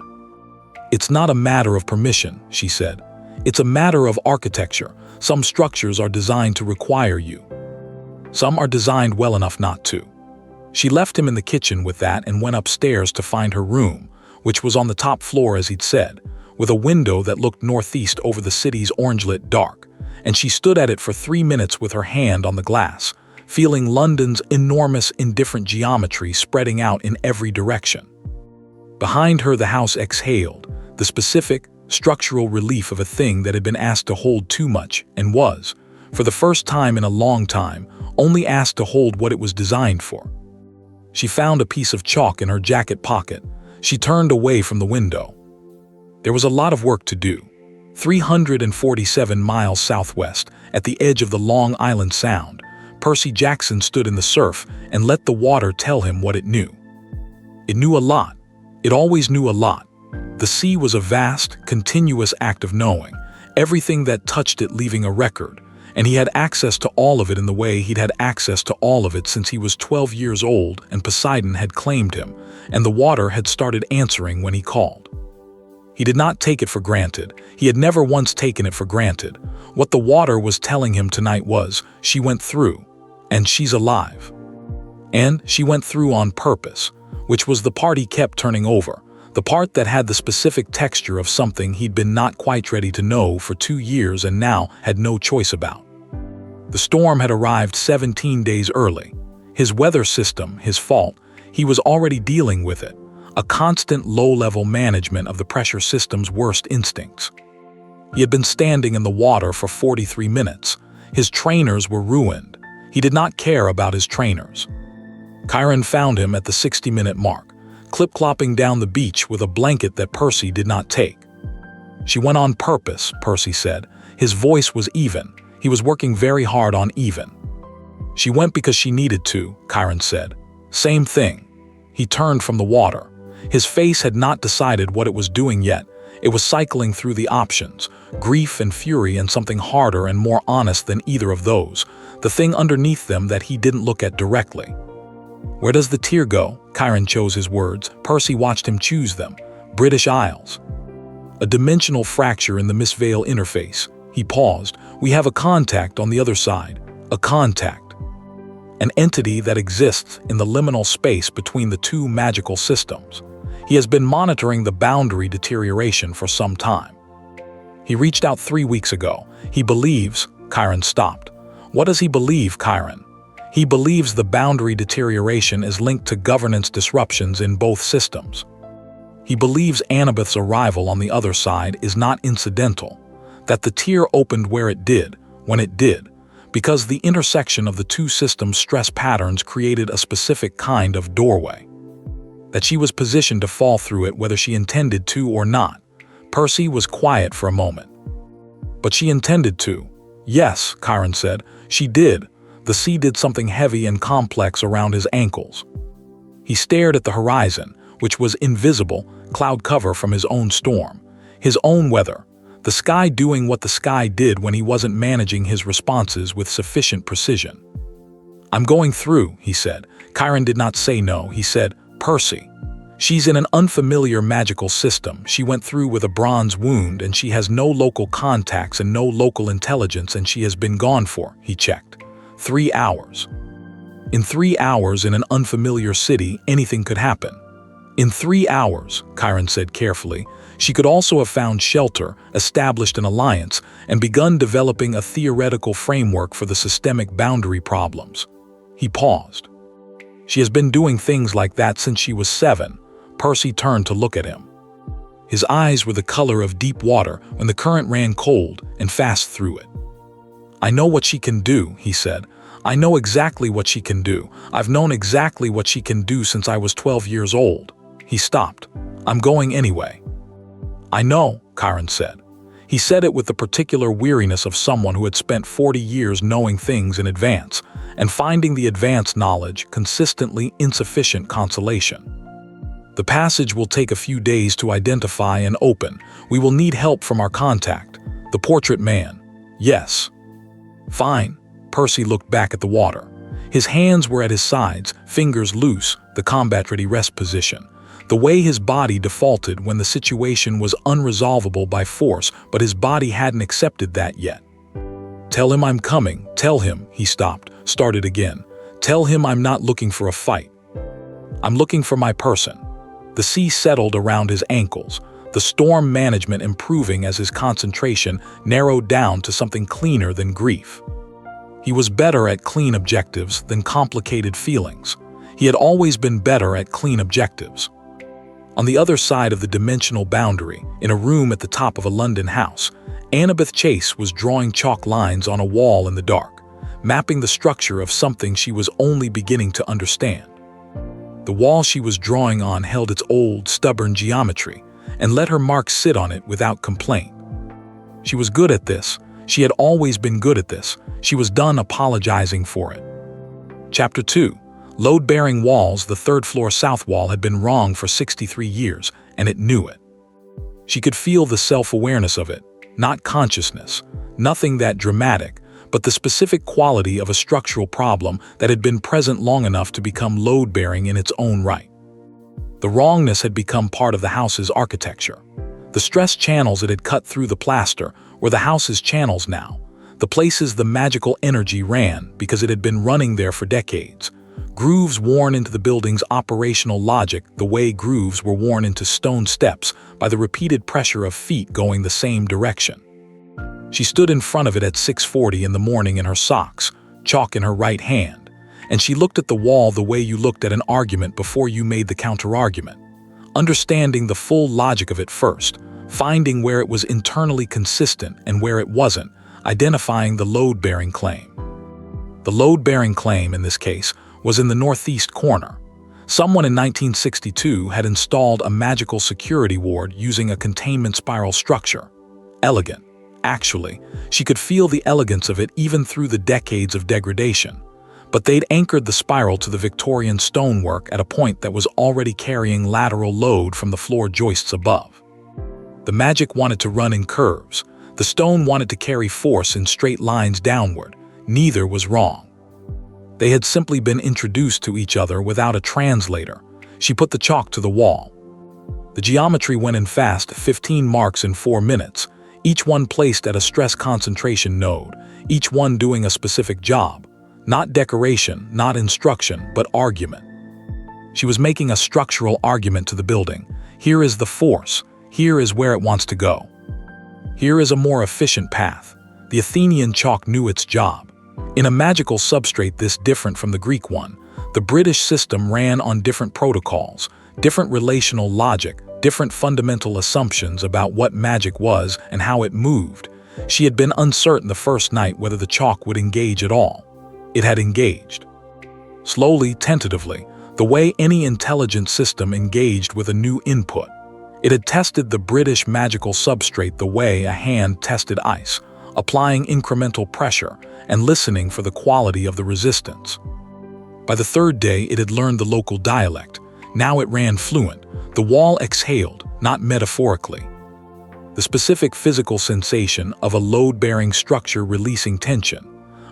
It's not a matter of permission, she said. It's a matter of architecture. Some structures are designed to require you. Some are designed well enough not to. She left him in the kitchen with that and went upstairs to find her room, which was on the top floor as he'd said, with a window that looked northeast over the city's orange-lit dark. And she stood at it for 3 minutes with her hand on the glass, feeling London's enormous indifferent geometry spreading out in every direction. Behind her the house exhaled, the specific, structural relief of a thing that had been asked to hold too much and was, for the first time in a long time, only asked to hold what it was designed for. She found a piece of chalk in her jacket pocket. She turned away from the window. There was a lot of work to do. 347 miles southwest, at the edge of the Long Island Sound, Percy Jackson stood in the surf and let the water tell him what it knew. It knew a lot. It always knew a lot. The sea was a vast, continuous act of knowing, everything that touched it leaving a record, and he had access to all of it in the way he'd had access to all of it since he was 12 years old and Poseidon had claimed him, and the water had started answering when he called. He did not take it for granted. He had never once taken it for granted. What the water was telling him tonight was, she went through, and she's alive. And she went through on purpose, which was the part he kept turning over, the part that had the specific texture of something he'd been not quite ready to know for 2 years and now had no choice about. The storm had arrived 17 days early. His weather system, his fault, he was already dealing with it. A constant low-level management of the pressure system's worst instincts. He had been standing in the water for 43 minutes. His trainers were ruined. He did not care about his trainers. Chiron found him at the 60-minute mark, clip-clopping down the beach with a blanket that Percy did not take. "She went on purpose," Percy said. His voice was even. He was working very hard on even. "She went because she needed to," Chiron said. "Same thing." He turned from the water. His face had not decided what it was doing yet. It was cycling through the options, grief and fury and something harder and more honest than either of those, the thing underneath them that he didn't look at directly. "Where does the tear go?" Chiron chose his words. Percy watched him choose them. "British Isles." "A dimensional fracture in the Miss Vale interface." He paused. "We have a contact on the other side. A contact. An entity that exists in the liminal space between the two magical systems. He has been monitoring the boundary deterioration for some time. He reached out 3 weeks ago. He believes..." Chiron stopped. "What does he believe, Chiron?" "He believes the boundary deterioration is linked to governance disruptions in both systems. He believes Annabeth's arrival on the other side is not incidental, that the tear opened where it did, when it did, because the intersection of the two systems' stress patterns created a specific kind of doorway. That she was positioned to fall through it whether she intended to or not." Percy was quiet for a moment. "But she intended to." "Yes," Chiron said, "she did." The sea did something heavy and complex around his ankles. He stared at the horizon, which was invisible, cloud cover from his own storm, his own weather, the sky doing what the sky did when he wasn't managing his responses with sufficient precision. "I'm going through," he said. Chiron did not say no. He said, "Percy. She's in an unfamiliar magical system. She went through with a bronze wound and she has no local contacts and no local intelligence and she has been gone for," he checked, 3 hours. "In 3 hours in an unfamiliar city, anything could happen." "In 3 hours," Chiron said carefully, "she could also have found shelter, established an alliance, and begun developing a theoretical framework for the systemic boundary problems." He paused. "She has been doing things like that since she was 7. Percy turned to look at him. His eyes were the color of deep water when the current ran cold and fast through it. "I know what she can do," he said. "I know exactly what she can do. I've known exactly what she can do since I was 12 years old." He stopped. "I'm going anyway." "I know," Chiron said. He said it with the particular weariness of someone who had spent 40 years knowing things in advance, and finding the advanced knowledge consistently insufficient consolation. "The passage will take a few days to identify and open. We will need help from our contact, the portrait man." "Yes." "Fine." Percy looked back at the water. His hands were at his sides, fingers loose, the combat-ready rest position. The way his body defaulted when the situation was unresolvable by force, but his body hadn't accepted that yet. "Tell him I'm coming. Tell him," he stopped, started again. "Tell him I'm not looking for a fight. I'm looking for my person." The sea settled around his ankles, the storm management improving as his concentration narrowed down to something cleaner than grief. He was better at clean objectives than complicated feelings. He had always been better at clean objectives. On the other side of the dimensional boundary, in a room at the top of a London house, Annabeth Chase was drawing chalk lines on a wall in the dark, mapping the structure of something she was only beginning to understand. The wall she was drawing on held its old, stubborn geometry, and let her marks sit on it without complaint. She was good at this. She had always been good at this. She was done apologizing for it. Chapter 2. Load-bearing walls. The third-floor south wall had been wrong for 63 years, and it knew it. She could feel the self-awareness of it, not consciousness, nothing that dramatic, but the specific quality of a structural problem that had been present long enough to become load-bearing in its own right. The wrongness had become part of the house's architecture. The stress channels it had cut through the plaster were the house's channels now, the places the magical energy ran because it had been running there for decades. Grooves worn into the building's operational logic the way grooves were worn into stone steps by the repeated pressure of feet going the same direction. She stood in front of it at 6:40 in the morning in her socks, chalk in her right hand, and she looked at the wall the way you looked at an argument before you made the counter-argument, understanding the full logic of it first, finding where it was internally consistent and where it wasn't, identifying the load-bearing claim. The load-bearing claim, in this case, was in the northeast corner. Someone in 1962 had installed a magical security ward using a containment spiral structure. Elegant. Actually, she could feel the elegance of it even through the decades of degradation. But they'd anchored the spiral to the Victorian stonework at a point that was already carrying lateral load from the floor joists above. The magic wanted to run in curves. The stone wanted to carry force in straight lines downward. Neither was wrong. They had simply been introduced to each other without a translator. She put the chalk to the wall. The geometry went in fast, 15 marks in 4 minutes, each one placed at a stress concentration node, each one doing a specific job. Not decoration, not instruction, but argument. She was making a structural argument to the building. Here is the force. Here is where it wants to go. Here is a more efficient path. The Athenian chalk knew its job. In a magical substrate this different from the Greek one, the British system ran on different protocols, different relational logic, different fundamental assumptions about what magic was and how it moved. She had been uncertain the first night whether the chalk would engage at all. It had engaged. Slowly, tentatively, the way any intelligent system engaged with a new input. It had tested the British magical substrate the way a hand tested ice, applying incremental pressure and listening for the quality of the resistance. By the third day, it had learned the local dialect. Now it ran fluent. The wall exhaled, not metaphorically. The specific physical sensation of a load-bearing structure releasing tension,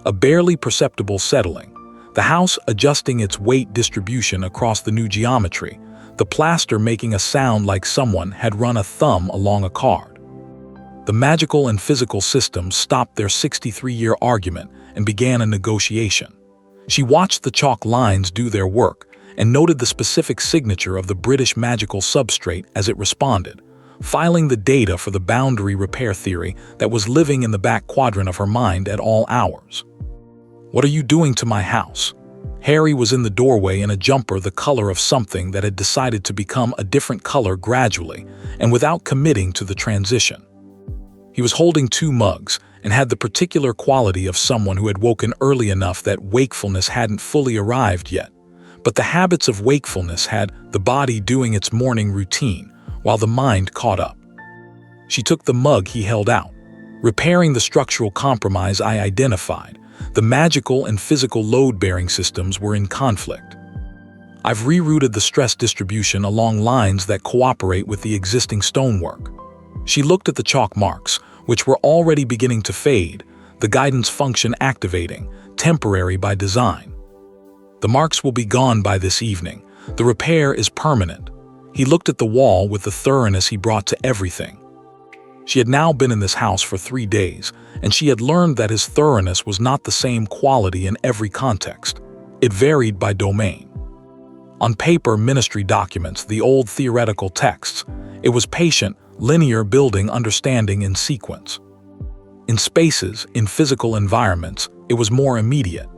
a barely perceptible settling, the house adjusting its weight distribution across the new geometry, the plaster making a sound like someone had run a thumb along a card. The magical and physical systems stopped their 63-year argument and began a negotiation. She watched the chalk lines do their work and noted the specific signature of the British magical substrate as it responded, filing the data for the boundary repair theory that was living in the back quadrant of her mind at all hours. "What are you doing to my house?" Harry was in the doorway in a jumper the color of something that had decided to become a different color gradually and without committing to the transition. He was holding 2 mugs and had the particular quality of someone who had woken early enough that wakefulness hadn't fully arrived yet. But the habits of wakefulness had the body doing its morning routine while the mind caught up. She took the mug he held out. "Repairing the structural compromise I identified. The magical and physical load-bearing systems were in conflict. I've rerouted the stress distribution along lines that cooperate with the existing stonework." She looked at the chalk marks, which were already beginning to fade, the guidance function activating, temporary by design. "The marks will be gone by this evening. The repair is permanent." He looked at the wall with the thoroughness he brought to everything. She had now been in this house for 3 days, and she had learned that his thoroughness was not the same quality in every context. It varied by domain. On paper, ministry documents, the old theoretical texts, it was patient, linear building understanding in sequence. In spaces, in physical environments, it was more immediate.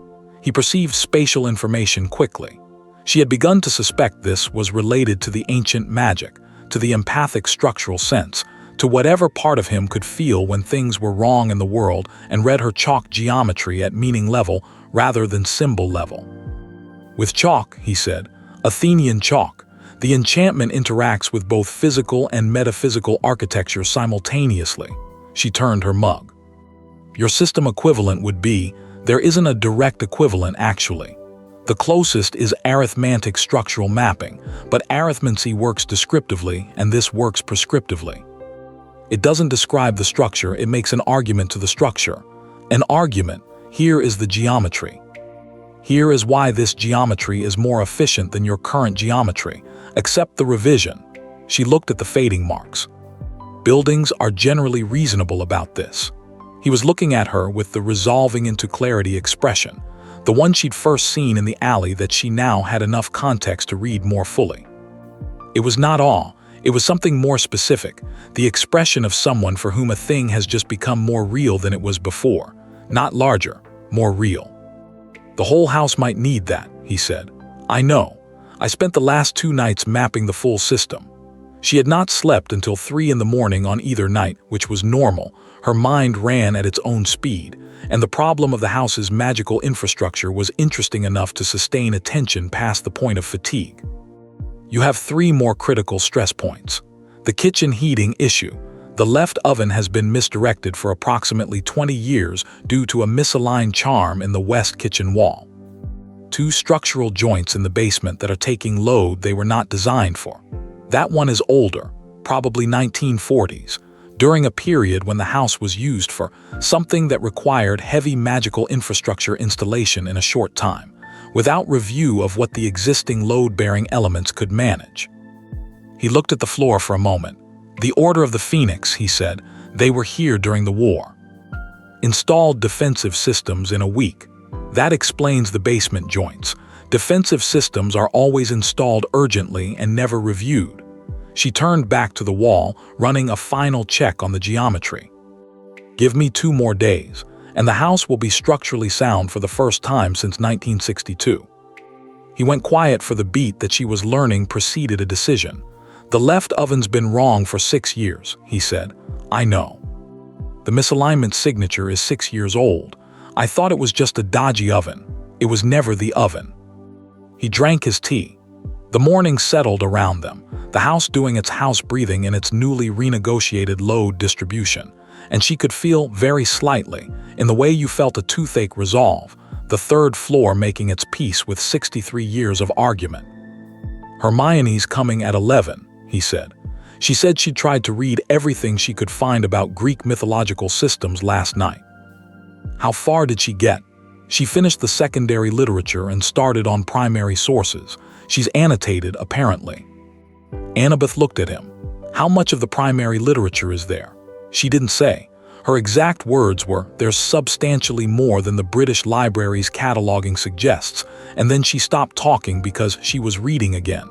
He perceived spatial information quickly. She had begun to suspect this was related to the ancient magic, to the empathic structural sense, to whatever part of him could feel when things were wrong in the world and read her chalk geometry at meaning level rather than symbol level. "With chalk," he said, "Athenian chalk, the enchantment interacts with both physical and metaphysical architecture simultaneously." She turned her mug. "Your system equivalent would be, there isn't a direct equivalent actually. The closest is arithmetic structural mapping, but arithmancy works descriptively and this works prescriptively. It doesn't describe the structure, it makes an argument to the structure. An argument, here is the geometry. Here is why this geometry is more efficient than your current geometry. Accept the revision." She looked at the fading marks. "Buildings are generally reasonable about this." He was looking at her with the resolving into clarity expression, the one she'd first seen in the alley that she now had enough context to read more fully. It was not awe, it was something more specific, the expression of someone for whom a thing has just become more real than it was before, not larger, more real. "The whole house might need that," he said. "I know. I spent the last 2 nights mapping the full system." She had not slept until 3 in the morning on either night, which was normal. Her mind ran at its own speed, and the problem of the house's magical infrastructure was interesting enough to sustain attention past the point of fatigue. You have 3 more critical stress points. The kitchen heating issue. The left oven has been misdirected for approximately 20 years due to a misaligned charm in the west kitchen wall. 2 structural joints in the basement that are taking load they were not designed for. That one is older, probably 1940s, during a period when the house was used for something that required heavy magical infrastructure installation in a short time, without review of what the existing load-bearing elements could manage. He looked at the floor for a moment. The Order of the Phoenix, he said, they were here during the war. Installed defensive systems in a week. That explains the basement joints. Defensive systems are always installed urgently and never reviewed. She turned back to the wall, running a final check on the geometry. Give me 2 more days, and the house will be structurally sound for the first time since 1962. He went quiet for the beat that she was learning preceded a decision. The left oven's been wrong for 6 years, he said. I know. The misalignment signature is 6 years old. I thought it was just a dodgy oven. It was never the oven. He drank his tea. The morning settled around them, the house doing its house breathing in its newly renegotiated load distribution, and she could feel very slightly, in the way you felt a toothache resolve, the 3rd floor making its peace with 63 years of argument. Hermione's coming at 11, he said. She said she'd tried to read everything she could find about Greek mythological systems last night. How far did she get? She finished the secondary literature and started on primary sources. She's annotated, apparently. Annabeth looked at him. How much of the primary literature is there? She didn't say. Her exact words were, there's substantially more than the British Library's cataloging suggests, and then she stopped talking because she was reading again.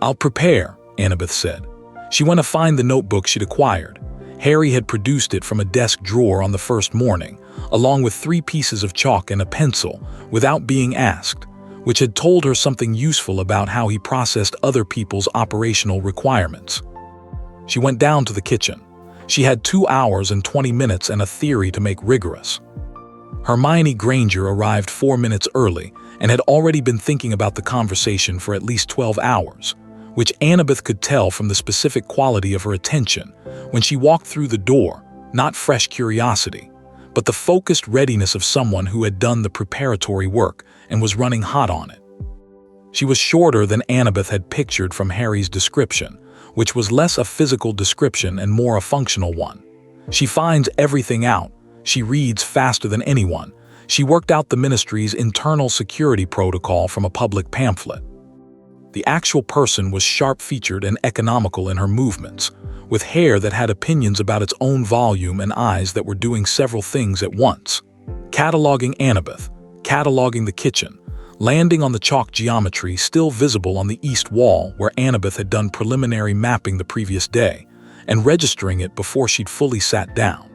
I'll prepare, Annabeth said. She went to find the notebook she'd acquired. Harry had produced it from a desk drawer on the first morning, along with 3 pieces of chalk and a pencil, without being asked, which had told her something useful about how he processed other people's operational requirements. She went down to the kitchen. She had 2 hours and 20 minutes and a theory to make rigorous. Hermione Granger arrived 4 minutes early and had already been thinking about the conversation for at least 12 hours, which Annabeth could tell from the specific quality of her attention when she walked through the door, not fresh curiosity, but the focused readiness of someone who had done the preparatory work and was running hot on it. She was shorter than Annabeth had pictured from Harry's description, which was less a physical description and more a functional one. She finds everything out. She reads faster than anyone. She worked out the ministry's internal security protocol from a public pamphlet. The actual person was sharp-featured and economical in her movements, with hair that had opinions about its own volume and eyes that were doing several things at once. Cataloging Annabeth, cataloging the kitchen, landing on the chalk geometry still visible on the east wall where Annabeth had done preliminary mapping the previous day, and registering it before she'd fully sat down.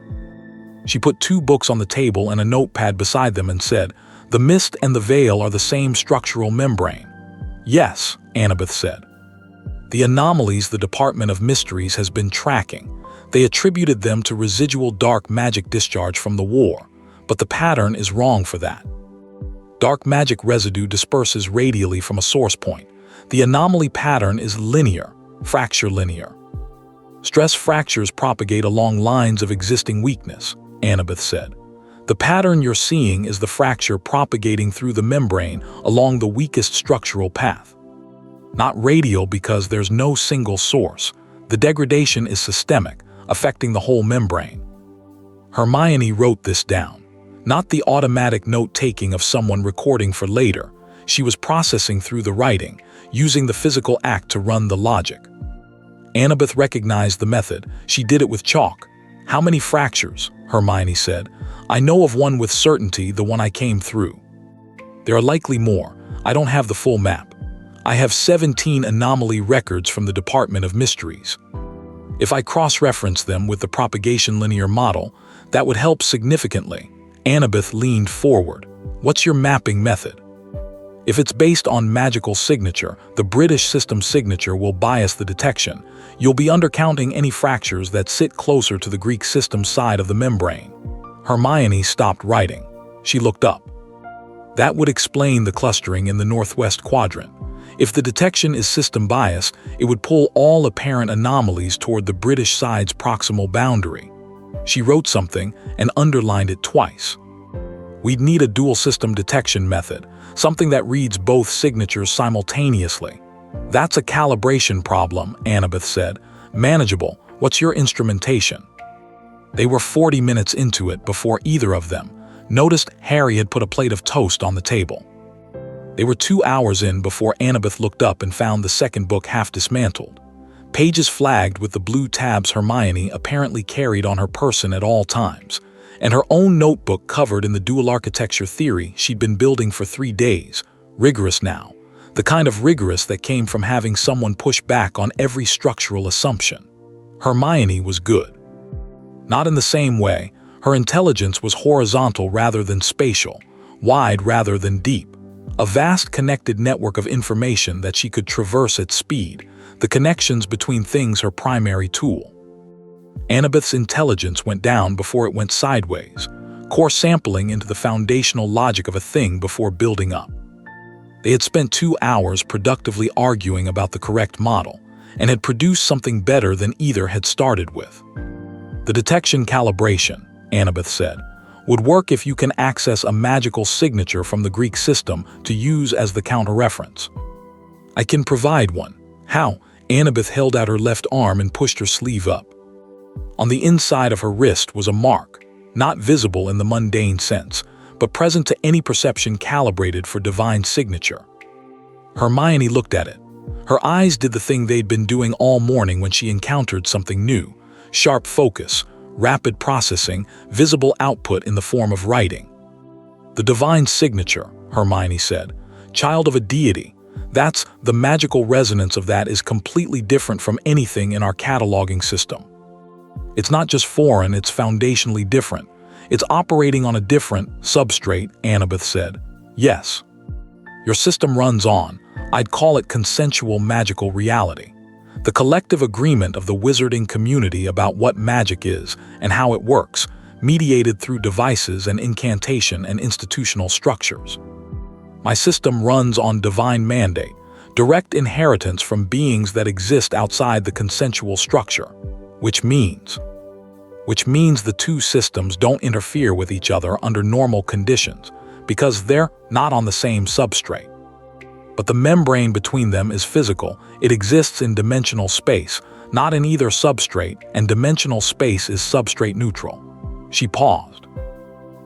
She put 2 books on the table and a notepad beside them and said, "The mist and the veil are the same structural membrane." "Yes," Annabeth said. "The anomalies the Department of Mysteries has been tracking. They attributed them to residual dark magic discharge from the war, but the pattern is wrong for that. Dark magic residue disperses radially from a source point. The anomaly pattern is linear, fracture linear. Stress fractures propagate along lines of existing weakness," Annabeth said. "The pattern you're seeing is the fracture propagating through the membrane along the weakest structural path. Not radial because there's no single source. The degradation is systemic, affecting the whole membrane." Hermione wrote this down. Not the automatic note-taking of someone recording for later. She was processing through the writing, using the physical act to run the logic. Annabeth recognized the method. She did it with chalk. "How many fractures?" Hermione said. "I know of one with certainty, the one I came through. There are likely more. I don't have the full map. I have 17 anomaly records from the Department of Mysteries. If I cross-reference them with the propagation linear model, that would help significantly." Annabeth leaned forward. "What's your mapping method?" If it's based on magical signature, the British system signature will bias the detection. You'll be undercounting any fractures that sit closer to the Greek system side of the membrane. Hermione stopped writing. She looked up. That would explain the clustering in the northwest quadrant. If the detection is system biased, it would pull all apparent anomalies toward the British side's proximal boundary. She wrote something and underlined it twice. We'd need a dual system detection method, something that reads both signatures simultaneously. That's a calibration problem, Annabeth said. Manageable. What's your instrumentation? They were 40 minutes into it before either of them noticed Harry had put a plate of toast on the table. They were 2 hours in before Annabeth looked up and found the second book half dismantled. Pages flagged with the blue tabs Hermione apparently carried on her person at all times, and her own notebook covered in the dual architecture theory she'd been building for 3 days, rigorous now, the kind of rigorous that came from having someone push back on every structural assumption. Hermione was good. Not in the same way, her intelligence was horizontal rather than spatial, wide rather than deep, a vast connected network of information that she could traverse at speed, the connections between things her primary tool. Annabeth's intelligence went down before it went sideways, core sampling into the foundational logic of a thing before building up. They had spent 2 hours productively arguing about the correct model, and had produced something better than either had started with. The detection calibration, Annabeth said, would work if you can access a magical signature from the Greek system to use as the counter-reference. I can provide one. How? Annabeth held out her left arm and pushed her sleeve up. On the inside of her wrist was a mark, not visible in the mundane sense, but present to any perception calibrated for divine signature. Hermione looked at it. Her eyes did the thing they'd been doing all morning when she encountered something new: sharp focus, rapid processing, visible output in the form of writing. The divine signature, Hermione said, child of a deity. That's the magical resonance of that is completely different from anything in our cataloging system. It's not just foreign, it's foundationally different. It's operating on a different substrate, Annabeth said. Yes. Your system runs on, I'd call it consensual magical reality. The collective agreement of the wizarding community about what magic is and how it works, mediated through devices and incantation and institutional structures. My system runs on divine mandate, direct inheritance from beings that exist outside the consensual structure, which means the two systems don't interfere with each other under normal conditions because they're not on the same substrate. But the membrane between them is physical. It exists in dimensional space, not in either substrate, and dimensional space is substrate neutral. She paused.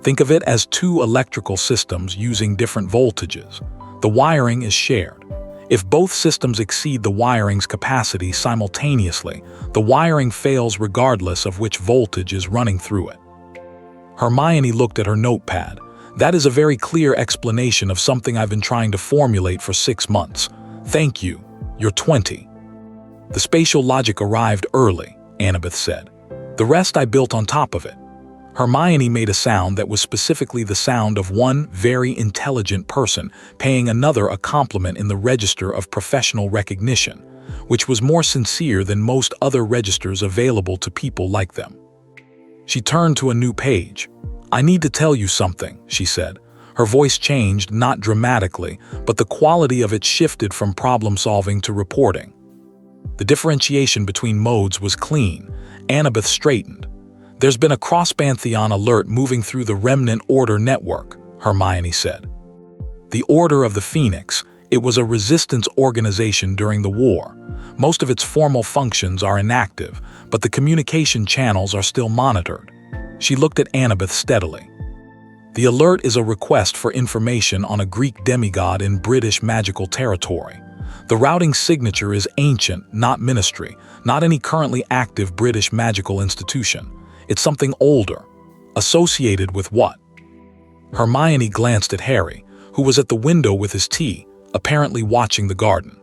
Think of it as two electrical systems using different voltages. The wiring is shared. If both systems exceed the wiring's capacity simultaneously, the wiring fails regardless of which voltage is running through it. Hermione looked at her notepad. That is a very clear explanation of something I've been trying to formulate for 6 months. Thank you. You're 20. The spatial logic arrived early, Annabeth said. The rest I built on top of it. Hermione made a sound that was specifically the sound of one very intelligent person paying another a compliment in the register of professional recognition, which was more sincere than most other registers available to people like them. She turned to a new page. I need to tell you something, she said. Her voice changed, not dramatically, but the quality of it shifted from problem-solving to reporting. The differentiation between modes was clean. Annabeth straightened. There's been a cross-pantheon alert moving through the Remnant Order network, Hermione said. The Order of the Phoenix, it was a resistance organization during the war. Most of its formal functions are inactive, but the communication channels are still monitored. She looked at Annabeth steadily. The alert is a request for information on a Greek demigod in British magical territory. The routing signature is ancient, not ministry, not any currently active British magical institution. It's something older. Associated with what? Hermione glanced at Harry, who was at the window with his tea, apparently watching the garden.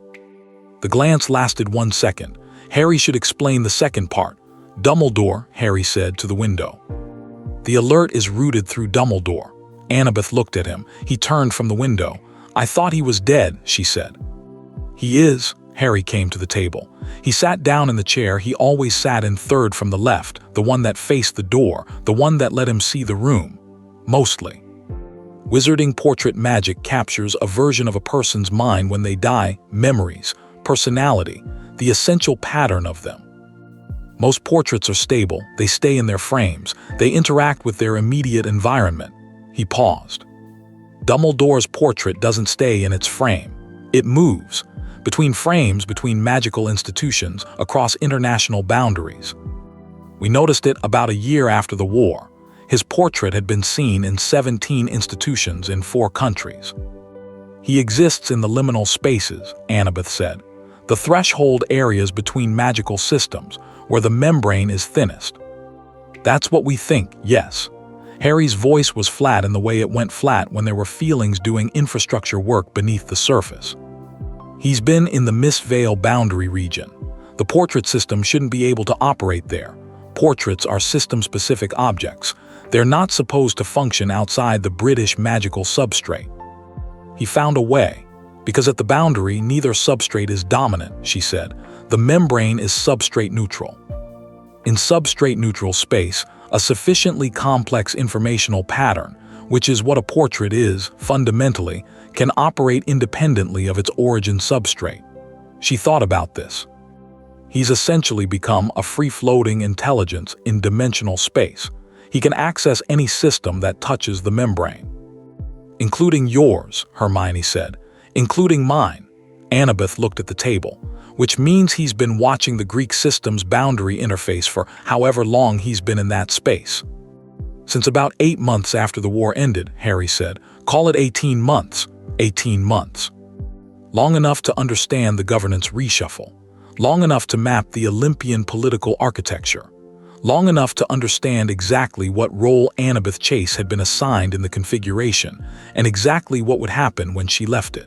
The glance lasted 1 second. Harry should explain the second part. Dumbledore, Harry said to the window. The alert is routed through Dumbledore. Annabeth looked at him. He turned from the window. "I thought he was dead," she said. "He is." Harry came to the table. He sat down in the chair he always sat in, third from the left, the one that faced the door, the one that let him see the room. Mostly. Wizarding portrait magic captures a version of a person's mind when they die, memories, personality, the essential pattern of them. Most portraits are stable, they stay in their frames, they interact with their immediate environment. He paused. Dumbledore's portrait doesn't stay in its frame. It moves. Between frames, between magical institutions, across international boundaries. We noticed it about a year after the war. His portrait had been seen in 17 institutions in 4 countries. He exists in the liminal spaces, Annabeth said, the threshold areas between magical systems, where the membrane is thinnest. That's what we think, yes. Harry's voice was flat in the way it went flat when there were feelings doing infrastructure work beneath the surface. He's been in the Mist Vale boundary region. The portrait system shouldn't be able to operate there. Portraits are system-specific objects. They're not supposed to function outside the British magical substrate. He found a way. Because at the boundary, neither substrate is dominant, she said. The membrane is substrate neutral. In substrate neutral space, a sufficiently complex informational pattern, which is what a portrait is, fundamentally, can operate independently of its origin substrate. She thought about this. He's essentially become a free-floating intelligence in dimensional space. He can access any system that touches the membrane. Including yours, Hermione said. Including mine. Annabeth looked at the table, which means he's been watching the Greek system's boundary interface for however long he's been in that space. Since about 8 months after the war ended, Harry said. Call it 18 months. 18 months. Long enough to understand the governance reshuffle. Long enough to map the Olympian political architecture. Long enough to understand exactly what role Annabeth Chase had been assigned in the configuration, and exactly what would happen when she left it.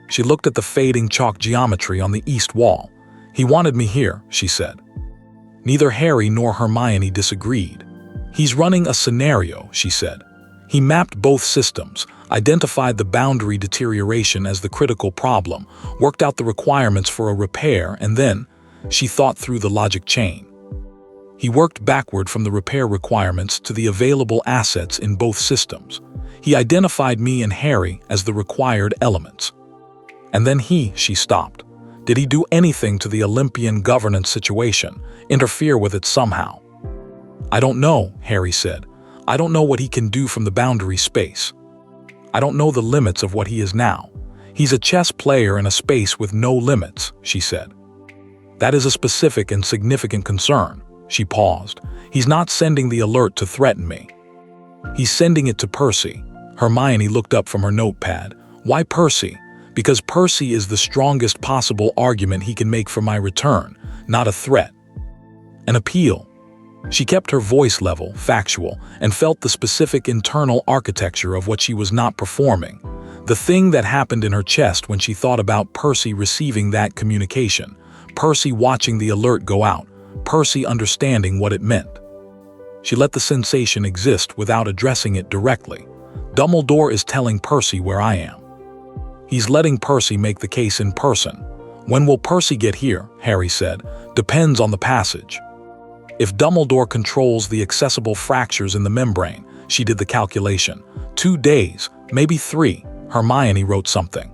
She looked at the fading chalk geometry on the east wall. He wanted me here, she said. Neither Harry nor Hermione disagreed. He's running a scenario, she said. He mapped both systems, identified the boundary deterioration as the critical problem, worked out the requirements for a repair, and then, she thought through the logic chain. He worked backward from the repair requirements to the available assets in both systems. He identified me and Harry as the required elements. And then she stopped. Did he do anything to the Olympian governance situation, interfere with it somehow? I don't know, Harry said. I don't know what he can do from the boundary space. I don't know the limits of what he is now. He's a chess player in a space with no limits, she said. That is a specific and significant concern. She paused. He's not sending the alert to threaten me. He's sending it to Percy. Hermione looked up from her notepad. Why Percy? Because Percy is the strongest possible argument he can make for my return, not a threat. An appeal. She kept her voice level, factual, and felt the specific internal architecture of what she was not performing. The thing that happened in her chest when she thought about Percy receiving that communication, Percy watching the alert go out, Percy understanding what it meant. She let the sensation exist without addressing it directly. Dumbledore is telling Percy where I am. He's letting Percy make the case in person. When will Percy get here? Harry said. Depends on the passage. If Dumbledore controls the accessible fractures in the membrane, she did the calculation. 2 days, maybe 3. Hermione wrote something.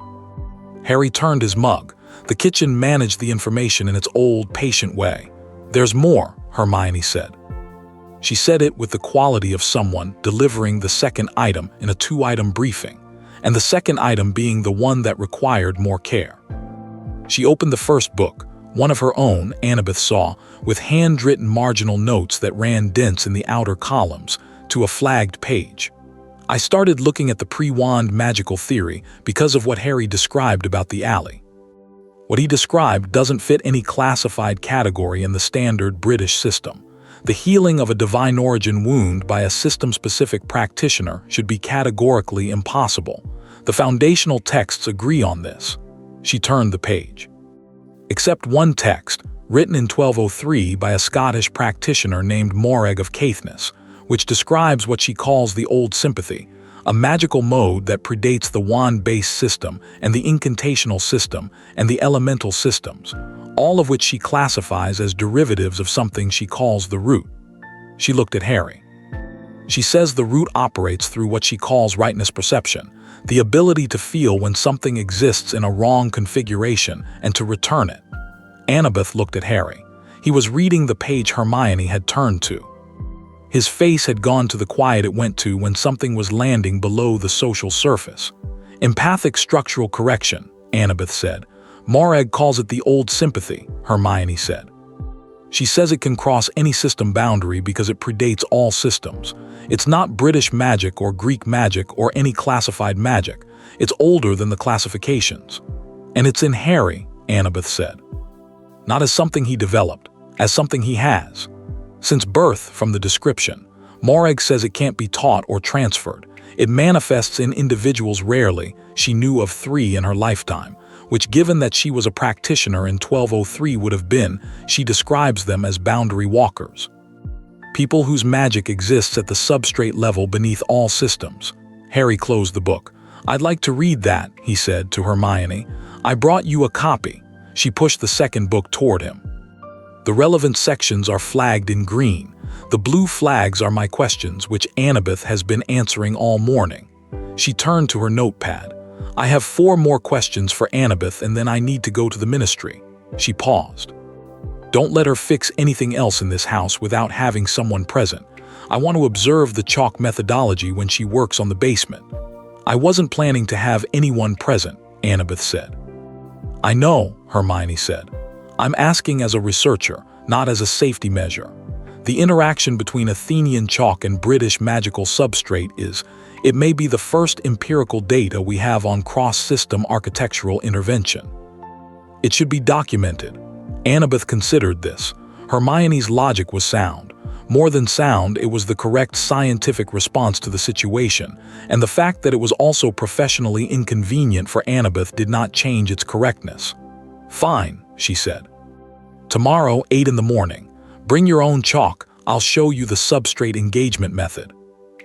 Harry turned his mug. The kitchen managed the information in its old, patient way. There's more, Hermione said. She said it with the quality of someone delivering the second item in a 2-item briefing, and the second item being the one that required more care. She opened the first book, one of her own, Annabeth saw, with hand-written marginal notes that ran dense in the outer columns, to a flagged page. I started looking at the pre-wand magical theory because of what Harry described about the alley. What he described doesn't fit any classified category in the standard British system. The healing of a divine origin wound by a system-specific practitioner should be categorically impossible. The foundational texts agree on this. She turned the page. Except one text, written in 1203 by a Scottish practitioner named Morag of Caithness, which describes what she calls the old sympathy, a magical mode that predates the wand-based system and the incantational system and the elemental systems, all of which she classifies as derivatives of something she calls the root. She looked at Harry. She says the root operates through what she calls rightness perception, the ability to feel when something exists in a wrong configuration and to return it. Annabeth looked at Harry. He was reading the page Hermione had turned to. His face had gone to the quiet it went to when something was landing below the social surface. Empathic structural correction, Annabeth said. Morag calls it the old sympathy, Hermione said. She says it can cross any system boundary because it predates all systems. It's not British magic or Greek magic or any classified magic. It's older than the classifications. And it's in Harry, Annabeth said. Not as something he developed, as something he has. Since birth, from the description, Morag says it can't be taught or transferred. It manifests in individuals rarely. She knew of 3 in her lifetime, which, given that she was a practitioner in 1203 would have been, she describes them as boundary walkers. People whose magic exists at the substrate level beneath all systems. Harry closed the book. "I'd like to read that," he said to Hermione. "I brought you a copy." She pushed the second book toward him. The relevant sections are flagged in green. The blue flags are my questions, which Annabeth has been answering all morning. She turned to her notepad. "I have 4 more questions for Annabeth and then I need to go to the ministry." She paused. "Don't let her fix anything else in this house without having someone present. I want to observe the chalk methodology when she works on the basement." "I wasn't planning to have anyone present," Annabeth said. "I know," Hermione said. "I'm asking as a researcher, not as a safety measure. The interaction between Athenian chalk and British magical substrate it may be the first empirical data we have on cross-system architectural intervention. It should be documented." Annabeth considered this. Hermione's logic was sound. More than sound, it was the correct scientific response to the situation, and the fact that it was also professionally inconvenient for Annabeth did not change its correctness. "Fine," she said. "Tomorrow, 8 in the morning. Bring your own chalk. I'll show you the substrate engagement method."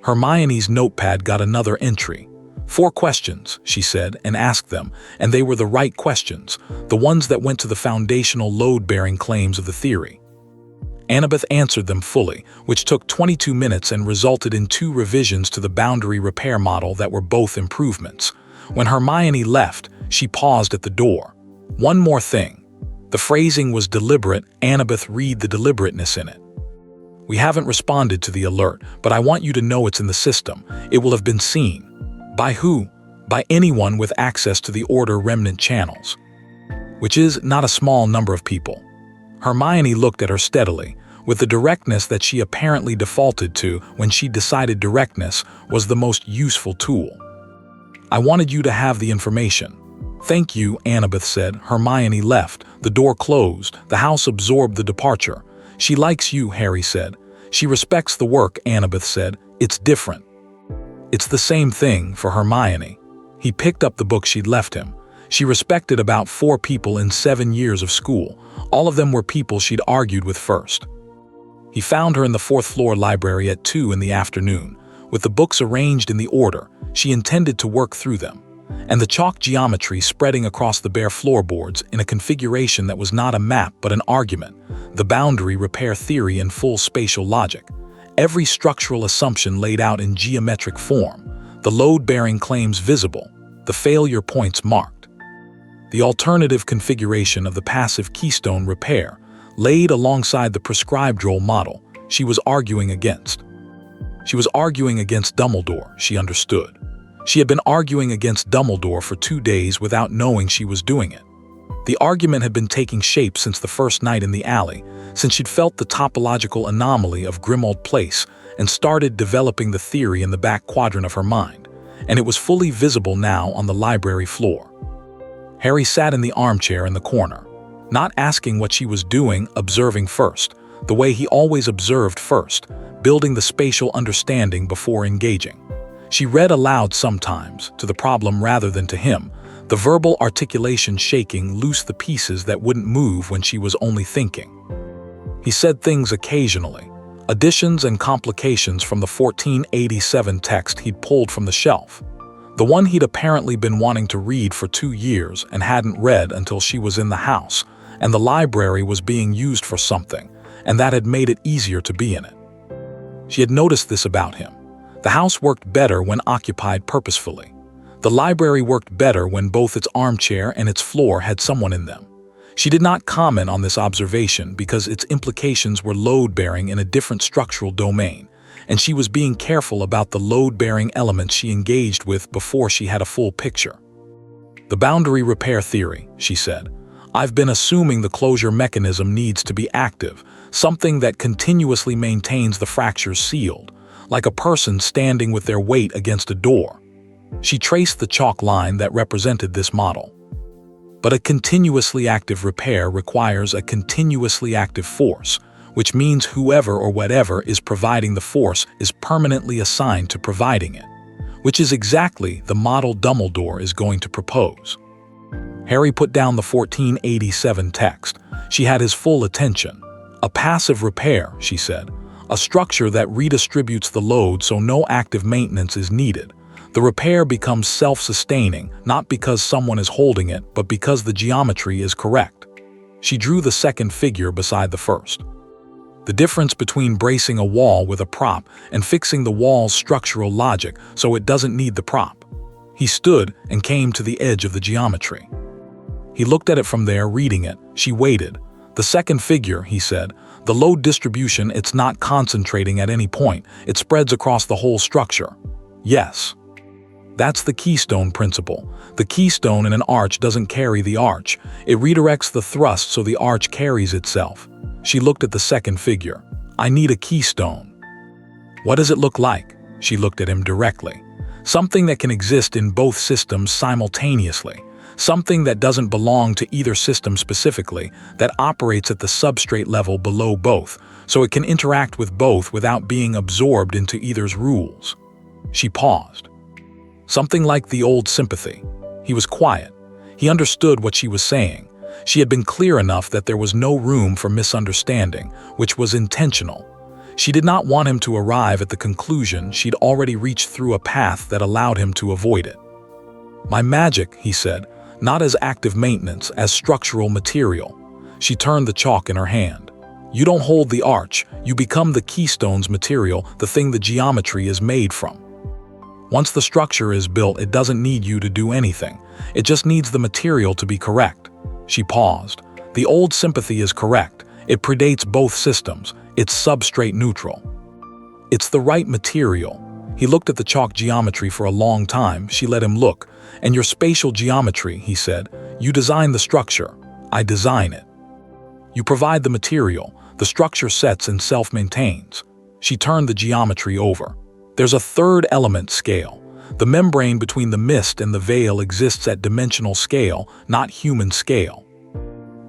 Hermione's notepad got another entry. 4 questions, she said, and asked them, and they were the right questions, the ones that went to the foundational load-bearing claims of the theory. Annabeth answered them fully, which took 22 minutes and resulted in 2 revisions to the boundary repair model that were both improvements. When Hermione left, she paused at the door. "One more thing." The phrasing was deliberate. Annabeth read the deliberateness in it. "We haven't responded to the alert, but I want you to know it's in the system. It will have been seen." "By who?" "By anyone with access to the Order remnant channels." "Which is not a small number of people." Hermione looked at her steadily, with the directness that she apparently defaulted to when she decided directness was the most useful tool. "I wanted you to have the information." "Thank you," Annabeth said. Hermione left. The door closed. The house absorbed the departure. "She likes you," Harry said. "She respects the work," Annabeth said. "It's different." "It's the same thing for Hermione." He picked up the book she'd left him. She respected about 4 people in 7 years of school. All of them were people she'd argued with first. He found her in the 4th-floor library at 2 in the afternoon. With the books arranged in the order, she intended to work through them, and the chalk geometry spreading across the bare floorboards in a configuration that was not a map but an argument, the boundary repair theory in full spatial logic. Every structural assumption laid out in geometric form, the load-bearing claims visible, the failure points marked. The alternative configuration of the passive keystone repair, laid alongside the prescribed role model, she was arguing against. She was arguing against Dumbledore, she understood. She had been arguing against Dumbledore for 2 days without knowing she was doing it. The argument had been taking shape since the first night in the alley, since she'd felt the topological anomaly of Grimmauld Place and started developing the theory in the back quadrant of her mind, and it was fully visible now on the library floor. Harry sat in the armchair in the corner, not asking what she was doing, observing first, the way he always observed first, building the spatial understanding before engaging. She read aloud sometimes, to the problem rather than to him, the verbal articulation shaking loose the pieces that wouldn't move when she was only thinking. He said things occasionally. Additions and complications from the 1487 text he'd pulled from the shelf. The one he'd apparently been wanting to read for 2 years and hadn't read until she was in the house, and the library was being used for something, and that had made it easier to be in it. She had noticed this about him. The house worked better when occupied purposefully. The library worked better when both its armchair and its floor had someone in them. She did not comment on this observation because its implications were load-bearing in a different structural domain, and she was being careful about the load-bearing elements she engaged with before she had a full picture. The boundary repair theory, she said. I've been assuming the closure mechanism needs to be active, something that continuously maintains the fractures sealed, like a person standing with their weight against a door. She traced the chalk line that represented this model. But a continuously active repair requires a continuously active force, which means whoever or whatever is providing the force is permanently assigned to providing it, which is exactly the model Dumbledore is going to propose. Harry put down the 1487 text. She had his full attention. A passive repair, she said, a structure that redistributes the load so no active maintenance is needed. The repair becomes self-sustaining, not because someone is holding it, but because the geometry is correct. She drew the second figure beside the first. The difference between bracing a wall with a prop and fixing the wall's structural logic so it doesn't need the prop. He stood and came to the edge of the geometry. He looked at it from there, reading it. She waited. The second figure, he said, the load distribution, it's not concentrating at any point. It spreads across the whole structure. Yes. That's the keystone principle. The keystone in an arch doesn't carry the arch. It redirects the thrust so the arch carries itself. She looked at the second figure. I need a keystone. What does it look like? She looked at him directly. Something that can exist in both systems simultaneously. Something that doesn't belong to either system specifically, that operates at the substrate level below both, so it can interact with both without being absorbed into either's rules. She paused. Something like the old sympathy. He was quiet. He understood what she was saying. She had been clear enough that there was no room for misunderstanding, which was intentional. She did not want him to arrive at the conclusion she'd already reached through a path that allowed him to avoid it. My magic, he said, not as active maintenance, as structural material. She turned the chalk in her hand. You don't hold the arch, you become the keystone's material, the thing the geometry is made from. Once the structure is built, it doesn't need you to do anything. It just needs the material to be correct. She paused. The old sympathy is correct. It predates both systems. It's substrate neutral. It's the right material. He looked at the chalk geometry for a long time. She let him look. And your spatial geometry, he said. You design the structure. I design it. You provide the material. The structure sets and self-maintains. She turned the geometry over. There's a third element, scale. The membrane between the mist and the veil exists at dimensional scale, not human scale.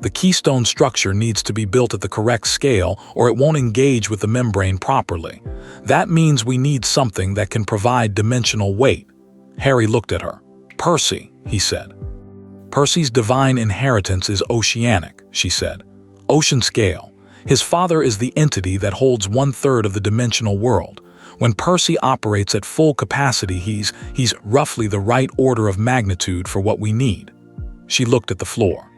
The keystone structure needs to be built at the correct scale or it won't engage with the membrane properly. That means we need something that can provide dimensional weight. Harry looked at her. Percy, he said. Percy's divine inheritance is oceanic, she said. Ocean scale. His father is the entity that holds 1/3 of the dimensional world. When Percy operates at full capacity, he's roughly the right order of magnitude for what we need. She looked at the floor.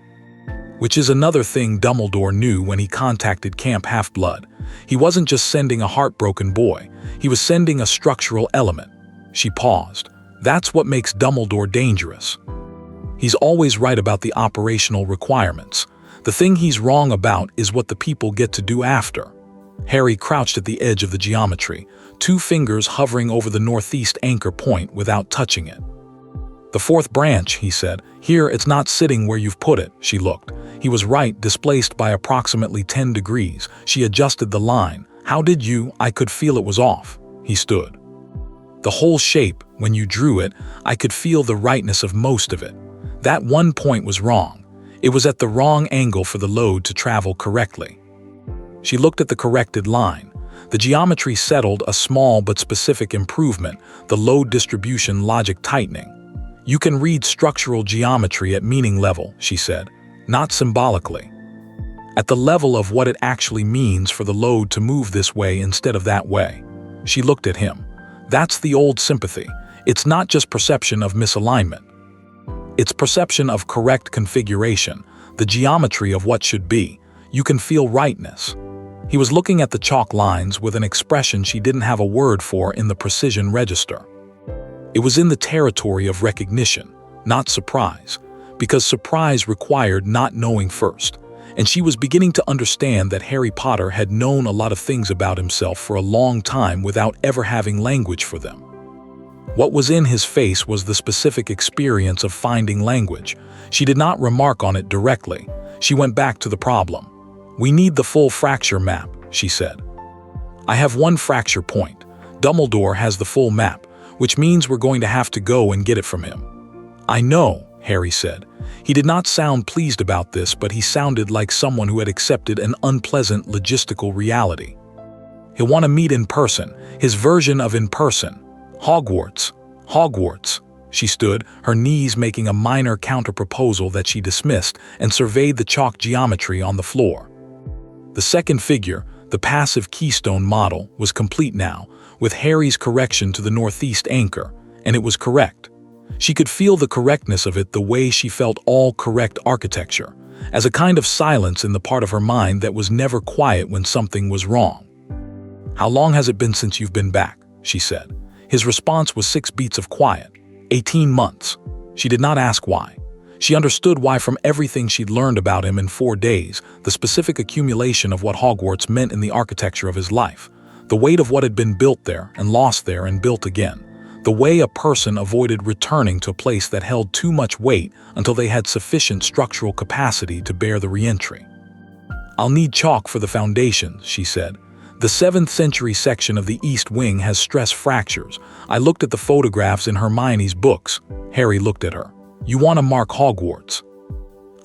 Which is another thing Dumbledore knew when he contacted Camp Half-Blood. He wasn't just sending a heartbroken boy. He was sending a structural element. She paused. That's what makes Dumbledore dangerous. He's always right about the operational requirements. The thing he's wrong about is what the people get to do after. Harry crouched at the edge of the geometry, 2 fingers hovering over the northeast anchor point without touching it. The fourth branch, he said. Here, it's not sitting where you've put it. She looked. He was right, displaced by approximately 10 degrees. She adjusted the line. How did you? I could feel it was off. He stood. The whole shape, when you drew it, I could feel the rightness of most of it. That one point was wrong. It was at the wrong angle for the load to travel correctly. She looked at the corrected line. The geometry settled, a small but specific improvement, the load distribution logic tightening. You can read structural geometry at meaning level, she said, not symbolically. at the level of what it actually means for the load to move this way instead of that way. She looked at him. That's the old sympathy. It's not just perception of misalignment. It's perception of correct configuration, the geometry of what should be. You can feel rightness. He was looking at the chalk lines with an expression she didn't have a word for in the precision register. It was in the territory of recognition, not surprise, because surprise required not knowing first, and she was beginning to understand that Harry Potter had known a lot of things about himself for a long time without ever having language for them. What was in his face was the specific experience of finding language. She did not remark on it directly. She went back to the problem. "We need the full fracture map," she said. "I have one fracture point. Dumbledore has the full map, which means we're going to have to go and get it from him." "I know," Harry said. He did not sound pleased about this, but he sounded like someone who had accepted an unpleasant logistical reality. He'll want to meet in person, his version of in person. Hogwarts. Hogwarts. She stood, her knees making a minor counter-proposal that she dismissed, and surveyed the chalk geometry on the floor. The second figure, the passive keystone model, was complete now, with Harry's correction to the northeast anchor, and it was correct. She could feel the correctness of it the way she felt all correct architecture, as a kind of silence in the part of her mind that was never quiet when something was wrong. "How long has it been since you've been back?" she said. His response was 6 beats of quiet. 18 months. She did not ask why. She understood why from everything she'd learned about him in 4 days, the specific accumulation of what Hogwarts meant in the architecture of his life, the weight of what had been built there and lost there and built again, the way a person avoided returning to a place that held too much weight until they had sufficient structural capacity to bear the re-entry. "I'll need chalk for the foundations," she said. "The 7th century section of the East Wing has stress fractures. I looked at the photographs in Hermione's books." Harry looked at her. "You want to mark Hogwarts?"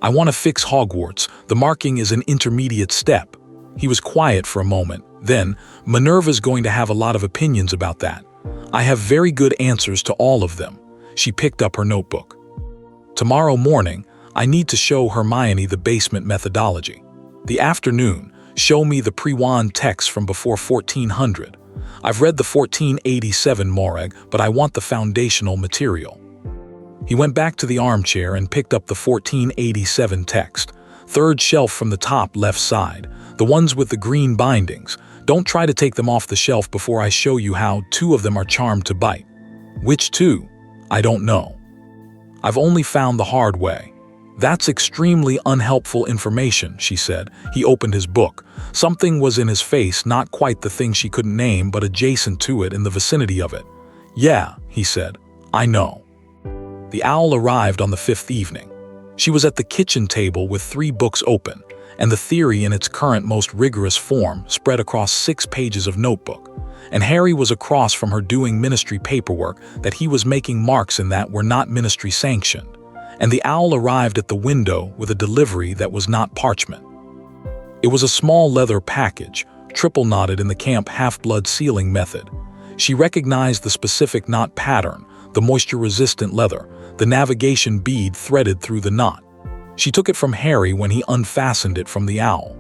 "I want to fix Hogwarts. The marking is an intermediate step." He was quiet for a moment. Then, "Minerva's going to have a lot of opinions about that. I have very good answers to all of them." She picked up her notebook. "Tomorrow morning, I need to show Hermione the basement methodology. The afternoon, show me the pre-wand texts from before 1400. I've read the 1487 Morag, but I want the foundational material." He went back to the armchair and picked up the 1487 text. "Third shelf from the top left side, the ones with the green bindings. Don't try to take them off the shelf before I show you how 2 of them are charmed to bite." "Which 2? "I don't know. I've only found the hard way." "That's extremely unhelpful information," she said. He opened his book. Something was in his face, not quite the thing she couldn't name, but adjacent to it, in the vicinity of it. "Yeah," he said. "I know." The owl arrived on the 5th evening. She was at the kitchen table with 3 books open, and the theory in its current most rigorous form spread across 6 pages of notebook. And Harry was across from her doing ministry paperwork that he was making marks in that were not ministry sanctioned. And the owl arrived at the window with a delivery that was not parchment. It was a small leather package, triple knotted in the camp half-blood sealing method. She recognized the specific knot pattern, the moisture-resistant leather, the navigation bead threaded through the knot. She took it from Harry when he unfastened it from the owl.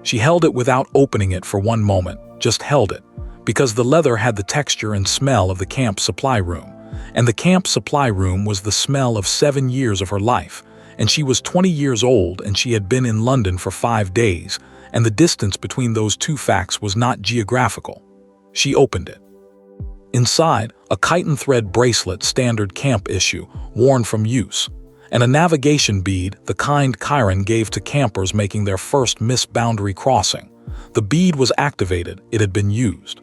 She held it without opening it for one moment, just held it, because the leather had the texture and smell of the camp supply room. And the camp supply room was the smell of 7 years of her life, and she was 20 years old and she had been in London for 5 days, and the distance between those 2 facts was not geographical. She opened it. Inside, a chitin thread bracelet, standard camp issue, worn from use, and a navigation bead, the kind Chiron gave to campers making their first miss-boundary crossing. The bead was activated, it had been used.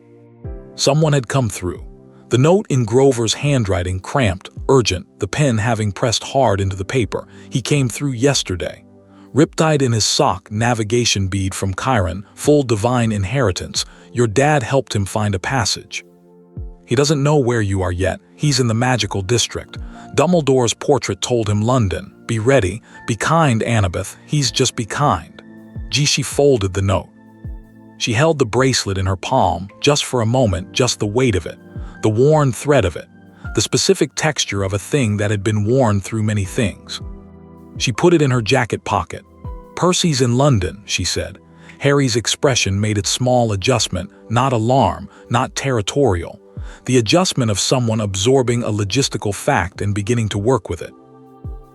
Someone had come through. The note in Grover's handwriting, cramped, urgent, the pen having pressed hard into the paper. "He came through yesterday." Riptide in his sock, navigation bead from Chiron, full divine inheritance. "Your dad helped him find a passage. He doesn't know where you are yet. He's in the magical district. Dumbledore's portrait told him London. Be ready. Be kind, Annabeth. He's just be kind." She folded the note. She held the bracelet in her palm, just for a moment, just the weight of it. The worn thread of it, the specific texture of a thing that had been worn through many things. She put it in her jacket pocket. "Percy's in London," she said. Harry's expression made its small adjustment, not alarm, not territorial. The adjustment of someone absorbing a logistical fact and beginning to work with it.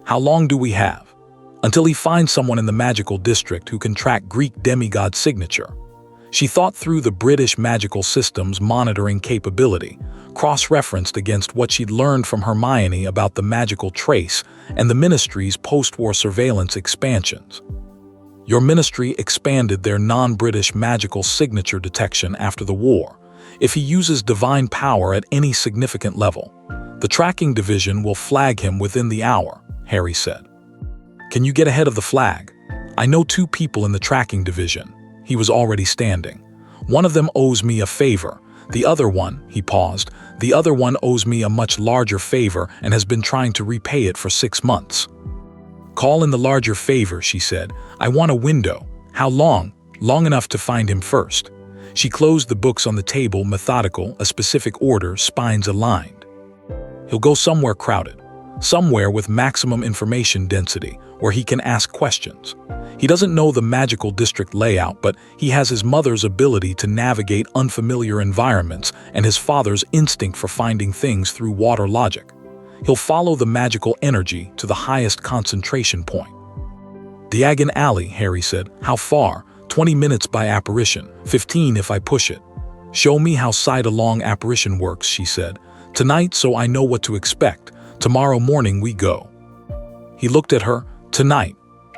"How long do we have?" "Until he finds someone in the magical district who can track Greek demigod signature." She thought through the British magical system's monitoring capability, cross-referenced against what she'd learned from Hermione about the magical trace and the ministry's post-war surveillance expansions. "Your ministry expanded their non-British magical signature detection after the war. If he uses divine power at any significant level, the tracking division will flag him within the hour," Harry said. "Can you get ahead of the flag? I know 2 people in the tracking division." He was already standing. "One of them owes me a favor. The other one," he paused, "the other one owes me a much larger favor and has been trying to repay it for 6 months." "Call in the larger favor," she said. "I want a window." "How long?" "Long enough to find him first." She closed the books on the table, methodical, a specific order, spines aligned. "He'll go somewhere crowded. Somewhere with maximum information density, where he can ask questions. He doesn't know the magical district layout, but he has his mother's ability to navigate unfamiliar environments and his father's instinct for finding things through water logic. He'll follow the magical energy to the highest concentration point." "Diagon Alley," Harry said. "How far?" 20 minutes by apparition, 15 if I push it." "Show me how side-along apparition works," she said. "Tonight, so I know what to expect. Tomorrow morning we go." He looked at her. "Tonight.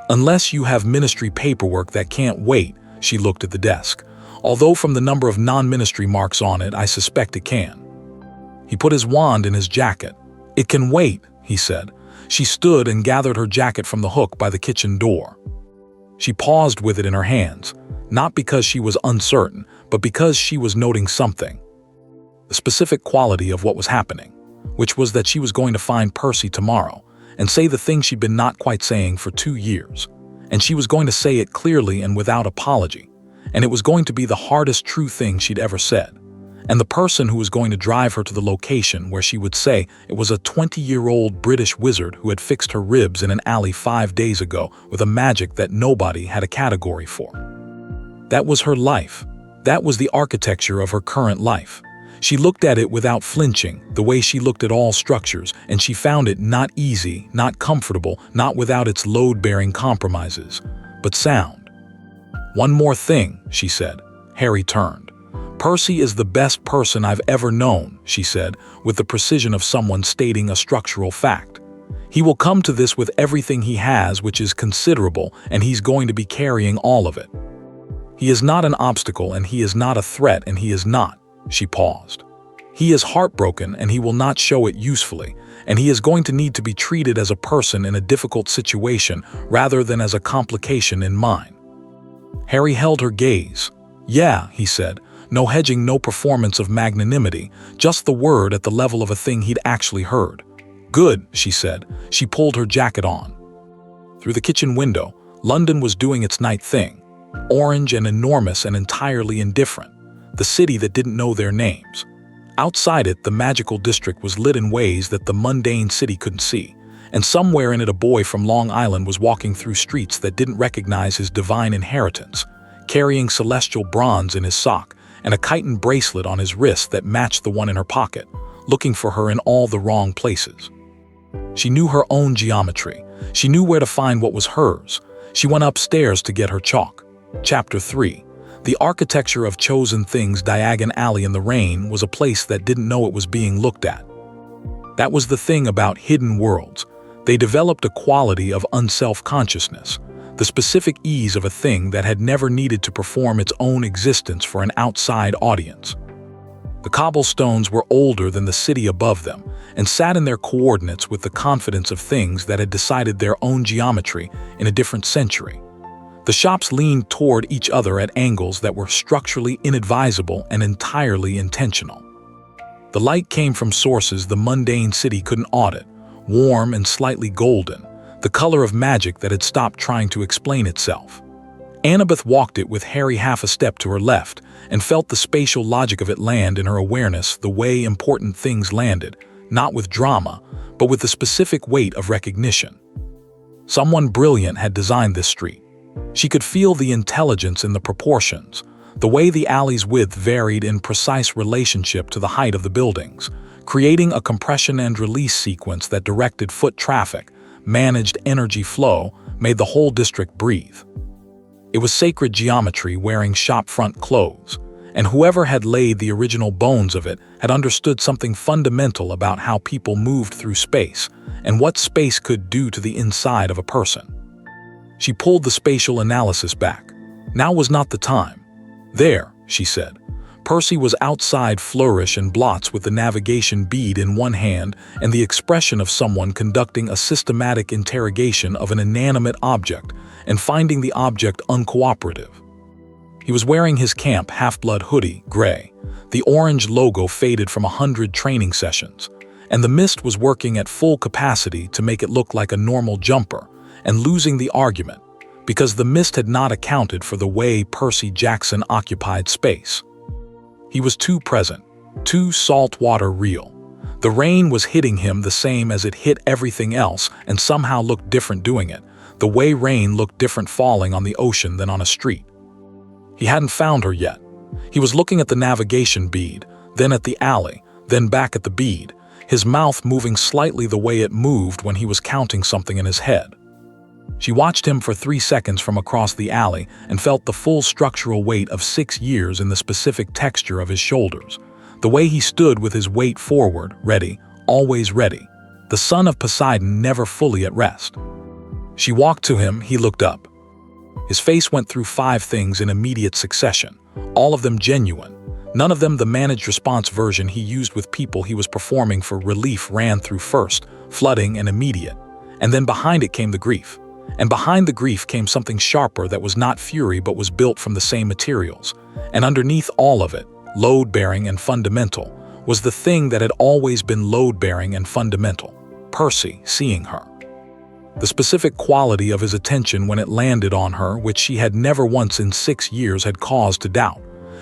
Unless you have ministry paperwork that can't wait." She looked at the desk. "Although from the number of non-ministry marks on it, I suspect it can." He put his wand in his jacket. "It can wait," he said. She stood and gathered her jacket from the hook by the kitchen door. She paused with it in her hands, not because she was uncertain, but because she was noting something. The specific quality of what was happening, which was that she was going to find Percy tomorrow and say the thing she'd been not quite saying for 2 years. And she was going to say it clearly and without apology. And it was going to be the hardest true thing she'd ever said. And the person who was going to drive her to the location where she would say it was a 20-year-old British wizard who had fixed her ribs in an alley 5 days ago with a magic that nobody had a category for. That was her life. That was the architecture of her current life. She looked at it without flinching, the way she looked at all structures, and she found it not easy, not comfortable, not without its load-bearing compromises, but sound. "One more thing," she said. Harry turned. "Percy is the best person I've ever known," she said, with the precision of someone stating a structural fact. "He will come to this with everything he has, which is considerable, and he's going to be carrying all of it. He is not an obstacle, and he is not a threat, and he is not." She paused. "He is heartbroken, and he will not show it usefully, and he is going to need to be treated as a person in a difficult situation rather than as a complication in mine." Harry held her gaze. "Yeah," he said. No hedging, no performance of magnanimity, just the word at the level of a thing he'd actually heard. "Good," she said. She pulled her jacket on. Through the kitchen window, London was doing its night thing. Orange and enormous and entirely indifferent. The city that didn't know their names. Outside it, the magical district was lit in ways that the mundane city couldn't see. And somewhere in it, a boy from Long Island was walking through streets that didn't recognize his divine inheritance, carrying celestial bronze in his sock and a chitin bracelet on his wrist that matched the one in her pocket, looking for her in all the wrong places. She knew her own geometry. She knew where to find what was hers. She went upstairs to get her chalk. Chapter 3. The architecture of chosen things. Diagon Alley in the rain was a place that didn't know it was being looked at. That was the thing about hidden worlds. They developed a quality of unself-consciousness, the specific ease of a thing that had never needed to perform its own existence for an outside audience. The cobblestones were older than the city above them and sat in their coordinates with the confidence of things that had decided their own geometry in a different century. The shops leaned toward each other at angles that were structurally inadvisable and entirely intentional. The light came from sources the mundane city couldn't audit, warm and slightly golden, the color of magic that had stopped trying to explain itself. Annabeth walked it with Harry half a step to her left and felt the spatial logic of it land in her awareness the way important things landed, not with drama, but with the specific weight of recognition. Someone brilliant had designed this street. She could feel the intelligence in the proportions, the way the alley's width varied in precise relationship to the height of the buildings, creating a compression and release sequence that directed foot traffic, managed energy flow, made the whole district breathe. It was sacred geometry wearing shop-front clothes, and whoever had laid the original bones of it had understood something fundamental about how people moved through space and what space could do to the inside of a person. She pulled the spatial analysis back. Now was not the time. There, she said. Percy was outside flourish and blots with the navigation bead in one hand and the expression of someone conducting a systematic interrogation of an inanimate object and finding the object uncooperative. He was wearing his camp half-blood hoodie, gray. The orange logo faded from 100 training sessions, and the mist was working at full capacity to make it look like a normal jumper, and losing the argument, because the mist had not accounted for the way Percy Jackson occupied space. He was too present, too saltwater real. The rain was hitting him the same as it hit everything else and somehow looked different doing it, the way rain looked different falling on the ocean than on a street. He hadn't found her yet. He was looking at the navigation bead, then at the alley, then back at the bead, his mouth moving slightly the way it moved when he was counting something in his head. She watched him for 3 seconds from across the alley and felt the full structural weight of 6 years in the specific texture of his shoulders, the way he stood with his weight forward, ready, always ready, the son of Poseidon never fully at rest. She walked to him, he looked up. His face went through 5 things in immediate succession, all of them genuine. None of them the managed response version he used with people he was performing for relief ran through first, flooding and immediate. And then behind it came the grief. And behind the grief came something sharper that was not fury but was built from the same materials. And underneath all of it, load-bearing and fundamental, was the thing that had always been load-bearing and fundamental: Percy seeing her. The specific quality of his attention when it landed on her, which she had never once in 6 years had cause to doubt.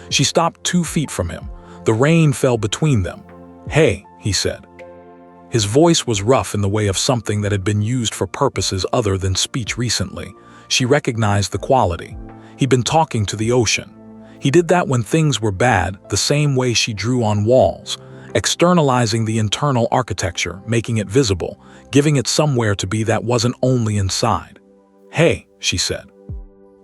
She stopped 2 feet from him. The rain fell between them. "Hey," he said. His voice was rough in the way of something that had been used for purposes other than speech recently. She recognized the quality. He'd been talking to the ocean. He did that when things were bad, the same way she drew on walls, externalizing the internal architecture, making it visible, giving it somewhere to be that wasn't only inside. "Hey," she said.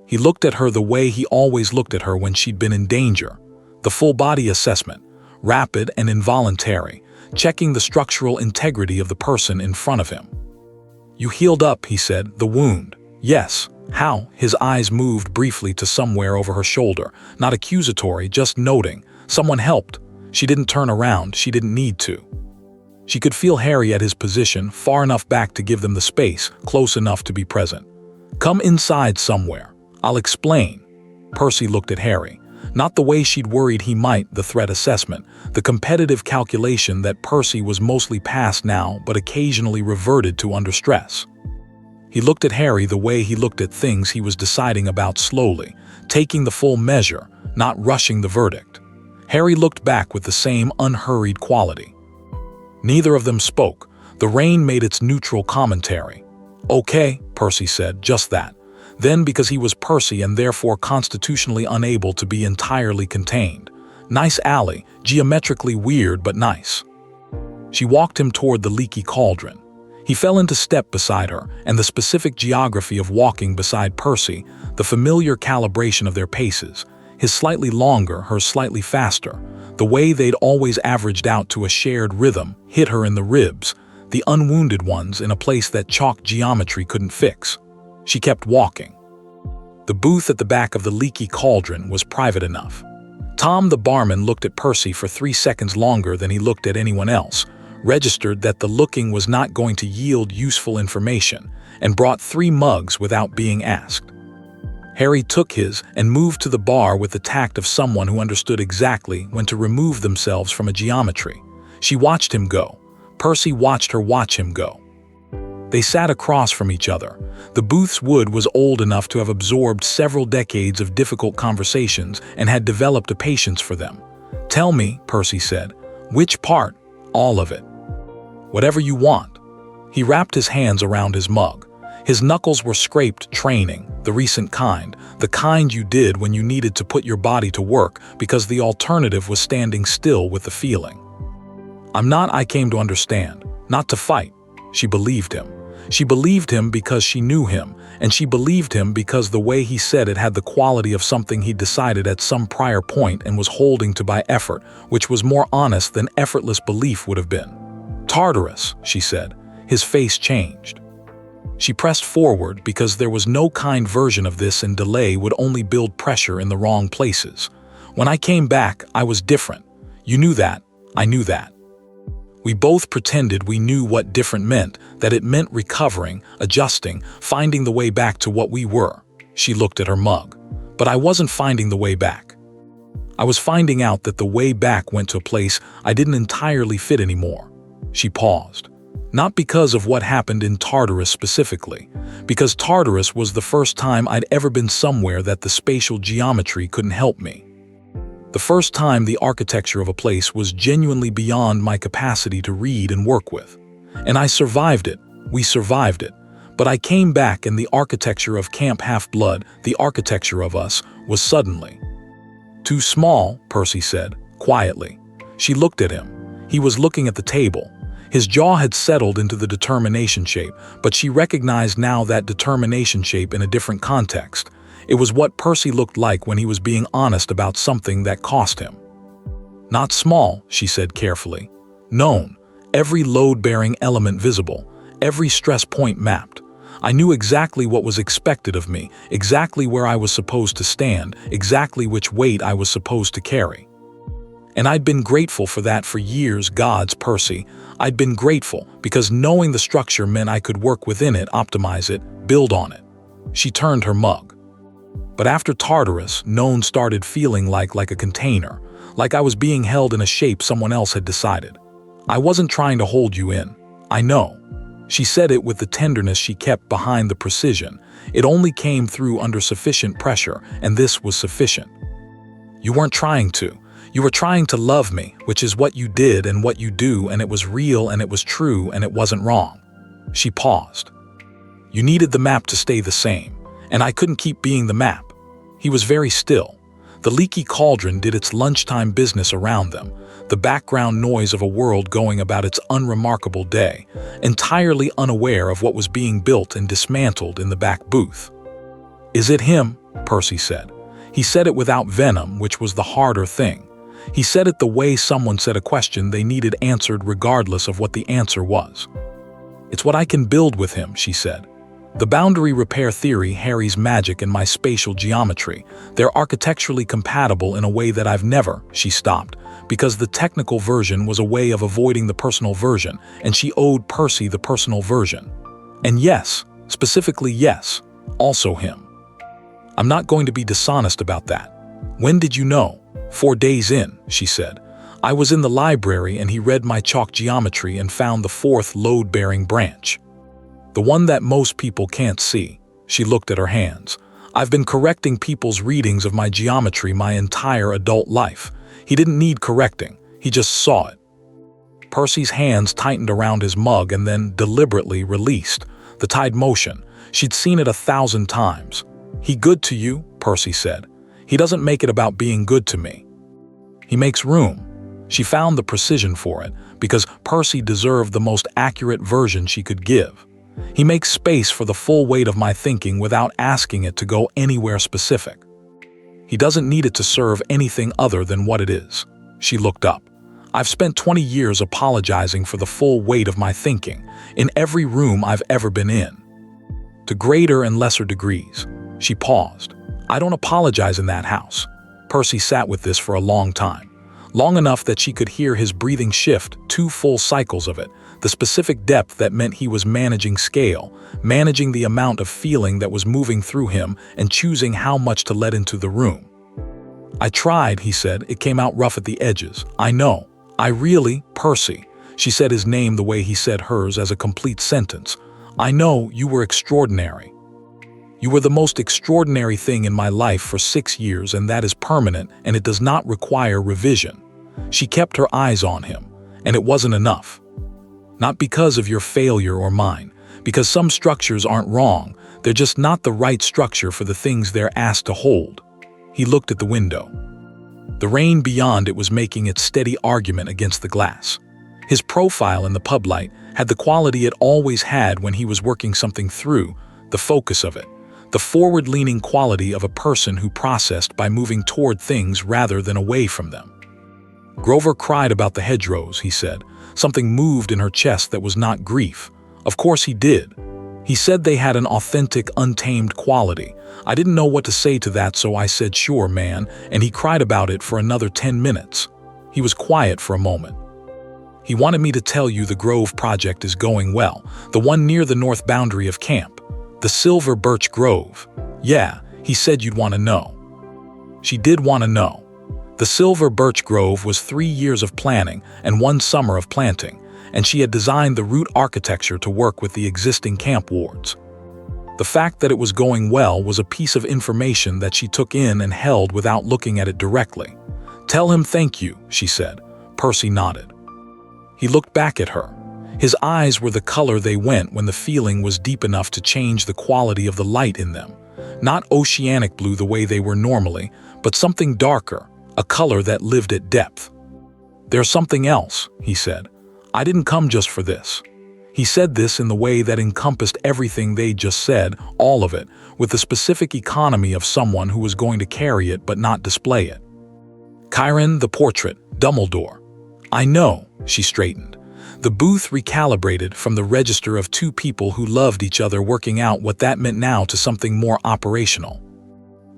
He looked at her the way he always looked at her when she'd been in danger. The full-body assessment, rapid and involuntary, checking the structural integrity of the person in front of him. "You healed up," he said, "the wound." "Yes." "How?" His eyes moved briefly to somewhere over her shoulder, not accusatory, just noting. "Someone helped." She didn't turn around, she didn't need to. She could feel Harry at his position, far enough back to give them the space, close enough to be present. "Come inside somewhere. I'll explain." Percy looked at Harry. Not the way she'd worried he might, the threat assessment, the competitive calculation that Percy was mostly past now but occasionally reverted to under stress. He looked at Harry the way he looked at things he was deciding about slowly, taking the full measure, not rushing the verdict. Harry looked back with the same unhurried quality. Neither of them spoke. The rain made its neutral commentary. "Okay," Percy said, just that. Then, because he was Percy and therefore constitutionally unable to be entirely contained. "Nice alley, geometrically weird but nice." She walked him toward the leaky cauldron. He fell into step beside her, and the specific geography of walking beside Percy, the familiar calibration of their paces, his slightly longer, her slightly faster, the way they'd always averaged out to a shared rhythm, hit her in the ribs, the unwounded ones in a place that chalk geometry couldn't fix. She kept walking. The booth at the back of the leaky cauldron was private enough. Tom the barman looked at Percy for 3 seconds longer than he looked at anyone else, registered that the looking was not going to yield useful information, and brought 3 mugs without being asked. Harry took his and moved to the bar with the tact of someone who understood exactly when to remove themselves from a geometry. She watched him go. Percy watched her watch him go. They sat across from each other. The booth's wood was old enough to have absorbed several decades of difficult conversations and had developed a patience for them. "Tell me," Percy said, "which part?" "All of it." "Whatever you want." He wrapped his hands around his mug. His knuckles were scraped training, the recent kind, the kind you did when you needed to put your body to work because the alternative was standing still with the feeling. I came to understand, not to fight. She believed him. She believed him because she knew him, and she believed him because the way he said it had the quality of something he'd decided at some prior point and was holding to by effort, which was more honest than effortless belief would have been. Tartarus, she said. His face changed. She pressed forward because there was no kind version of this, and delay would only build pressure in the wrong places. When I came back, I was different. You knew that. I knew that. We both pretended we knew what different meant, that it meant recovering, adjusting, finding the way back to what we were. She looked at her mug. But I wasn't finding the way back. I was finding out that the way back went to a place I didn't entirely fit anymore. She paused. Not because of what happened in Tartarus specifically, because Tartarus was the first time I'd ever been somewhere that the spatial geometry couldn't help me. The first time the architecture of a place was genuinely beyond my capacity to read and work with. And I survived it. We survived it. But I came back, and the architecture of Camp Half-Blood, the architecture of us, was suddenly too small, Percy said, quietly. She looked at him. He was looking at the table. His jaw had settled into the determination shape, but she recognized now that determination shape in a different context. It was what Percy looked like when he was being honest about something that cost him. Not small, she said carefully. Known. Every load-bearing element visible. Every stress point mapped. I knew exactly what was expected of me, exactly where I was supposed to stand, exactly which weight I was supposed to carry. And I'd been grateful for that for years, gods, Percy. I'd been grateful because knowing the structure meant I could work within it, optimize it, build on it. She turned her mug. But after Tartarus, known started feeling like a container, like I was being held in a shape someone else had decided. I wasn't trying to hold you in. I know. She said it with the tenderness she kept behind the precision. It only came through under sufficient pressure, and this was sufficient. You weren't trying to. You were trying to love me, which is what you did and what you do, and it was real and it was true and it wasn't wrong. She paused. You needed the map to stay the same, and I couldn't keep being the map. He was very still. The leaky cauldron did its lunchtime business around them, the background noise of a world going about its unremarkable day, entirely unaware of what was being built and dismantled in the back booth. Is it him? Percy said. He said it without venom, which was the harder thing. He said it the way someone said a question they needed answered regardless of what the answer was. It's what I can build with him, she said. The boundary repair theory, Harry's magic, and my spatial geometry, they're architecturally compatible in a way that I've never, she stopped, because the technical version was a way of avoiding the personal version, and she owed Percy the personal version. And yes, specifically yes, also him. I'm not going to be dishonest about that. When did you know? 4 days in, she said. I was in the library and he read my chalk geometry and found the 4th load-bearing branch. The one that most people can't see. She looked at her hands. I've been correcting people's readings of my geometry my entire adult life. He didn't need correcting. He just saw it. Percy's hands tightened around his mug and then deliberately released. The tide motion. She'd seen it 1,000 times. He good to you? Percy said. He doesn't make it about being good to me. He makes room. She found the precision for it, because Percy deserved the most accurate version she could give. He makes space for the full weight of my thinking without asking it to go anywhere specific. He doesn't need it to serve anything other than what it is. She looked up. I've spent 20 years apologizing for the full weight of my thinking, in every room I've ever been in. To greater and lesser degrees. She paused. I don't apologize in that house. Percy sat with this for a long time. Long enough that she could hear his breathing shift 2 full cycles of it, the specific depth that meant he was managing scale, managing the amount of feeling that was moving through him and choosing how much to let into the room. I tried, he said. It came out rough at the edges. I know. I really, Percy. She said his name the way he said hers as a complete sentence. I know you were extraordinary. You were the most extraordinary thing in my life for 6 years, and that is permanent, and it does not require revision. She kept her eyes on him, and it wasn't enough. Not because of your failure or mine, because some structures aren't wrong, they're just not the right structure for the things they're asked to hold. He looked at the window. The rain beyond it was making its steady argument against the glass. His profile in the pub light had the quality it always had when he was working something through, the focus of it, the forward-leaning quality of a person who processed by moving toward things rather than away from them. Grover cried about the hedgerows, he said. Something moved in her chest that was not grief. Of course he did. He said they had an authentic, untamed quality. I didn't know what to say to that, so I said, "Sure, man," and he cried about it for another 10 minutes. He was quiet for a moment. He wanted me to tell you the Grove project is going well, the one near the north boundary of camp. The Silver Birch Grove. Yeah, he said you'd want to know. She did want to know. The Silver Birch Grove was 3 years of planning and 1 summer of planting, and she had designed the route architecture to work with the existing camp wards. The fact that it was going well was a piece of information that she took in and held without looking at it directly. "Tell him thank you," she said. Percy nodded. He looked back at her. His eyes were the color they went when the feeling was deep enough to change the quality of the light in them. Not oceanic blue the way they were normally, but something darker, a color that lived at depth. "There's something else," he said. "I didn't come just for this." He said this in the way that encompassed everything they just said, all of it, with the specific economy of someone who was going to carry it but not display it. "Chiron, the portrait, Dumbledore." "I know," she straightened. The booth recalibrated from the register of 2 people who loved each other, working out what that meant now to something more operational.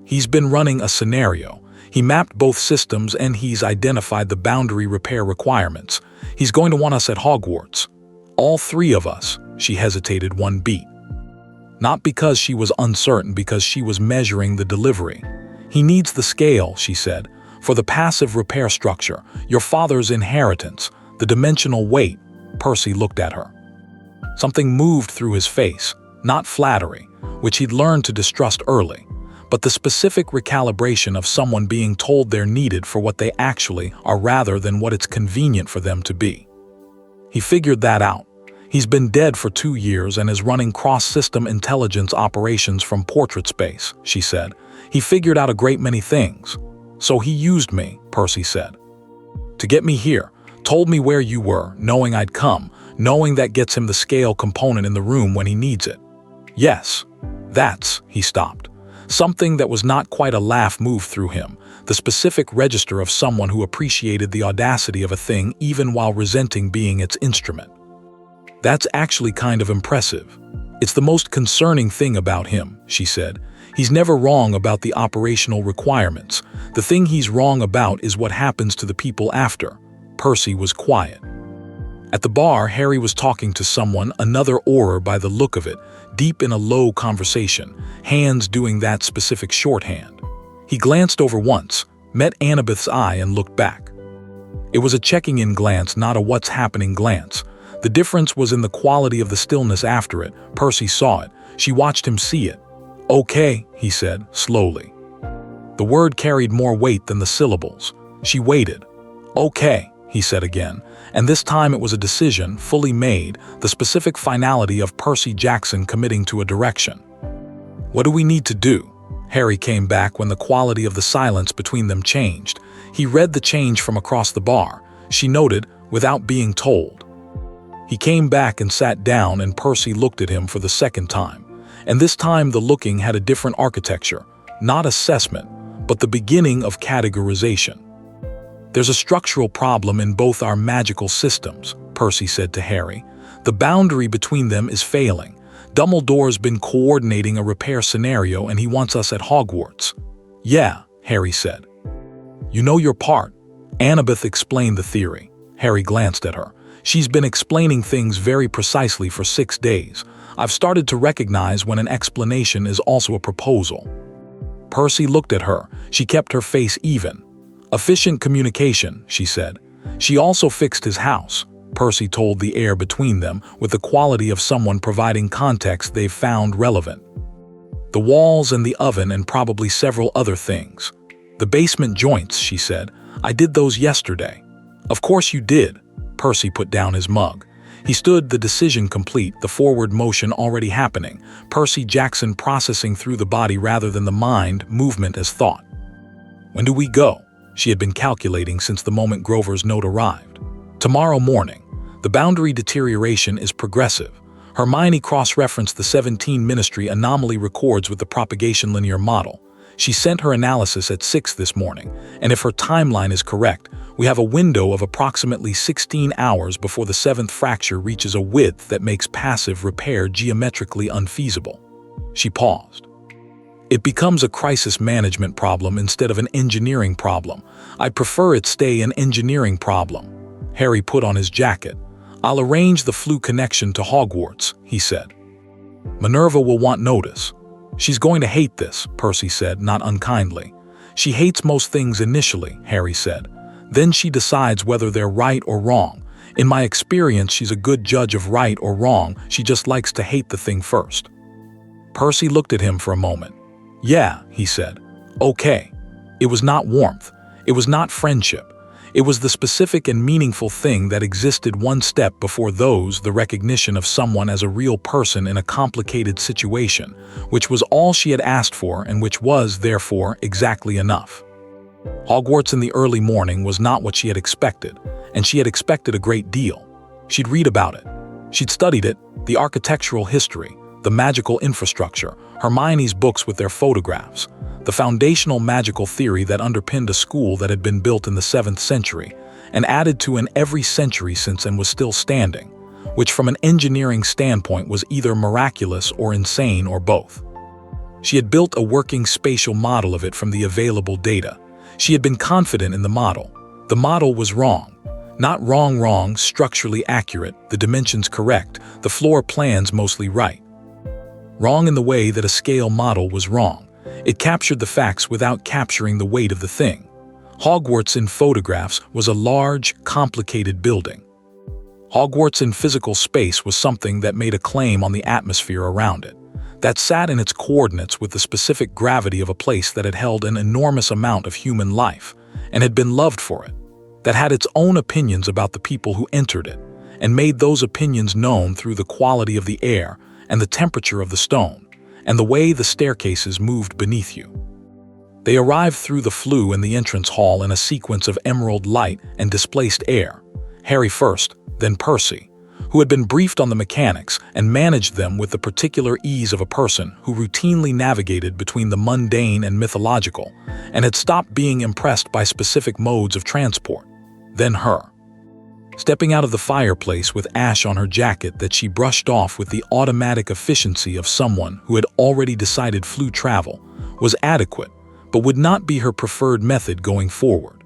"He's been running a scenario. He mapped both systems and he's identified the boundary repair requirements. He's going to want us at Hogwarts. All 3 of us." She hesitated 1 beat. Not because she was uncertain, because she was measuring the delivery. "He needs the scale," she said, "for the passive repair structure, your father's inheritance, the dimensional weight." Percy looked at her. Something moved through his face, not flattery, which he'd learned to distrust early, but the specific recalibration of someone being told they're needed for what they actually are rather than what it's convenient for them to be. He figured that out. He's been dead for 2 years and is running cross-system intelligence operations from portrait space, she said. "He figured out a great many things. So he used me," Percy said. "To get me here. Told me where you were, knowing I'd come, knowing that gets him the scale component in the room when he needs it." "Yes, that's," he stopped. Something that was not quite a laugh moved through him, the specific register of someone who appreciated the audacity of a thing even while resenting being its instrument. "That's actually kind of impressive. It's the most concerning thing about him," she said. "He's never wrong about the operational requirements. The thing he's wrong about is what happens to the people after." Percy was quiet. At the bar, Harry was talking to someone, another Auror by the look of it, deep in a low conversation, hands doing that specific shorthand. He glanced over once, met Annabeth's eye and looked back. It was a checking-in glance, not a what's happening glance. The difference was in the quality of the stillness after it. Percy saw it. She watched him see it. "Okay," he said, slowly. The word carried more weight than the syllables. She waited. "Okay," he said again, and this time it was a decision, fully made, the specific finality of Percy Jackson committing to a direction. "What do we need to do?" Harry came back when the quality of the silence between them changed. He read the change from across the bar, she noted, without being told. He came back and sat down, and Percy looked at him for the second time. And this time the looking had a different architecture, not assessment, but the beginning of categorization. "There's a structural problem in both our magical systems," Percy said to Harry. "The boundary between them is failing. Dumbledore's been coordinating a repair scenario and he wants us at Hogwarts." "Yeah," Harry said. "You know your part." Annabeth explained the theory. Harry glanced at her. "She's been explaining things very precisely for 6 days. I've started to recognize when an explanation is also a proposal." Percy looked at her. She kept her face even. "Efficient communication," she said. "She also fixed his house," Percy told the air between them with the quality of someone providing context they've found relevant. "The walls and the oven and probably several other things. The basement joints," she said. "I did those yesterday." "Of course you did." Percy put down his mug. He stood, the decision complete, the forward motion already happening, Percy Jackson processing through the body rather than the mind, movement as thought. When do we go? She had been calculating since the moment Grover's note arrived. Tomorrow morning. The boundary deterioration is progressive. Hermione cross-referenced the 17 Ministry anomaly records with the propagation linear model. She sent her analysis at 6 this morning, and if her timeline is correct, we have a window of approximately 16 hours before the 7th fracture reaches a width that makes passive repair geometrically unfeasible. She paused. It becomes a crisis management problem instead of an engineering problem. I'd prefer it stay an engineering problem. Harry put on his jacket. I'll arrange the flu connection to Hogwarts, he said. Minerva will want notice. She's going to hate this, Percy said, not unkindly. She hates most things initially, Harry said. Then she decides whether they're right or wrong. In my experience, she's a good judge of right or wrong. She just likes to hate the thing first. Percy looked at him for a moment. Yeah, he said. Okay. It was not warmth. It was not friendship. It was the specific and meaningful thing that existed one step before those, the recognition of someone as a real person in a complicated situation, which was all she had asked for and which was, therefore, exactly enough. Hogwarts in the early morning was not what she had expected, and she had expected a great deal. She'd read about it. She'd studied it, the architectural history, the magical infrastructure, Hermione's books with their photographs, the foundational magical theory that underpinned a school that had been built in the 7th century and added to in every century since and was still standing, which from an engineering standpoint was either miraculous or insane or both. She had built a working spatial model of it from the available data. She had been confident in the model. The model was wrong. Not wrong, structurally accurate, the dimensions correct, the floor plans mostly right. Wrong in the way that a scale model was wrong. It captured the facts without capturing the weight of the thing. Hogwarts in photographs was a large, complicated building. Hogwarts in physical space was something that made a claim on the atmosphere around it, that sat in its coordinates with the specific gravity of a place that had held an enormous amount of human life and had been loved for it, that had its own opinions about the people who entered it and made those opinions known through the quality of the air and the temperature of the stone, and the way the staircases moved beneath you. They arrived through the flue in the entrance hall in a sequence of emerald light and displaced air. Harry first, then Percy, who had been briefed on the mechanics and managed them with the particular ease of a person who routinely navigated between the mundane and mythological and had stopped being impressed by specific modes of transport. Then her. Stepping out of the fireplace with ash on her jacket that she brushed off with the automatic efficiency of someone who had already decided flue travel was adequate, but would not be her preferred method going forward.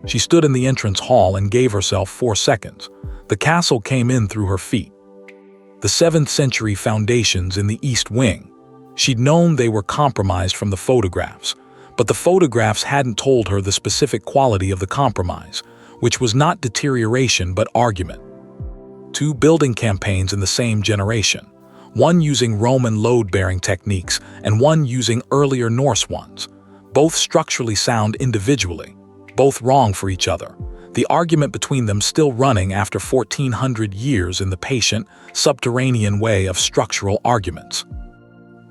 She stood in the entrance hall and gave herself 4 seconds. The castle came in through her feet. The 7th century foundations in the East Wing. She'd known they were compromised from the photographs, but the photographs hadn't told her the specific quality of the compromise, which was not deterioration but argument. 2 building campaigns in the same generation, one using Roman load-bearing techniques and one using earlier Norse ones, both structurally sound individually, both wrong for each other, the argument between them still running after 1400 years in the patient, subterranean way of structural arguments.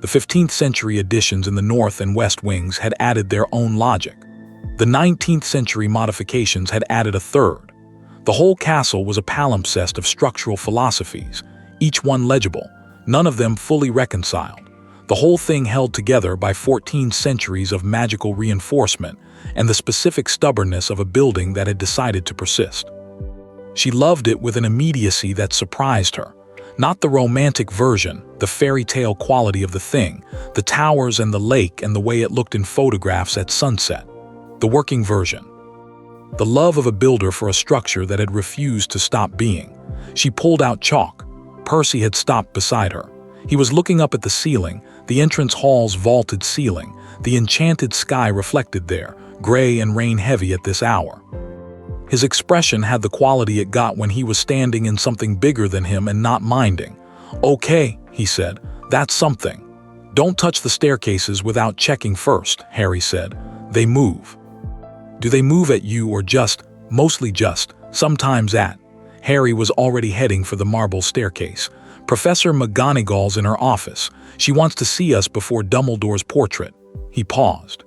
The 15th century additions in the North and West Wings had added their own logic. The 19th century modifications had added a third. The whole castle was a palimpsest of structural philosophies, each one legible, none of them fully reconciled. The whole thing held together by 14 centuries of magical reinforcement and the specific stubbornness of a building that had decided to persist. She loved it with an immediacy that surprised her. Not the romantic version, the fairy tale quality of the thing, the towers and the lake and the way it looked in photographs at sunset. The working version. The love of a builder for a structure that had refused to stop being. She pulled out chalk. Percy had stopped beside her. He was looking up at the ceiling, the entrance hall's vaulted ceiling, the enchanted sky reflected there, gray and rain-heavy at this hour. His expression had the quality it got when he was standing in something bigger than him and not minding. "Okay," he said, "that's something." "Don't touch the staircases without checking first," Harry said. "They move." "Do they move at you or just, mostly just, sometimes at?" Harry was already heading for the marble staircase. "Professor McGonagall's in her office. She wants to see us before Dumbledore's portrait." He paused.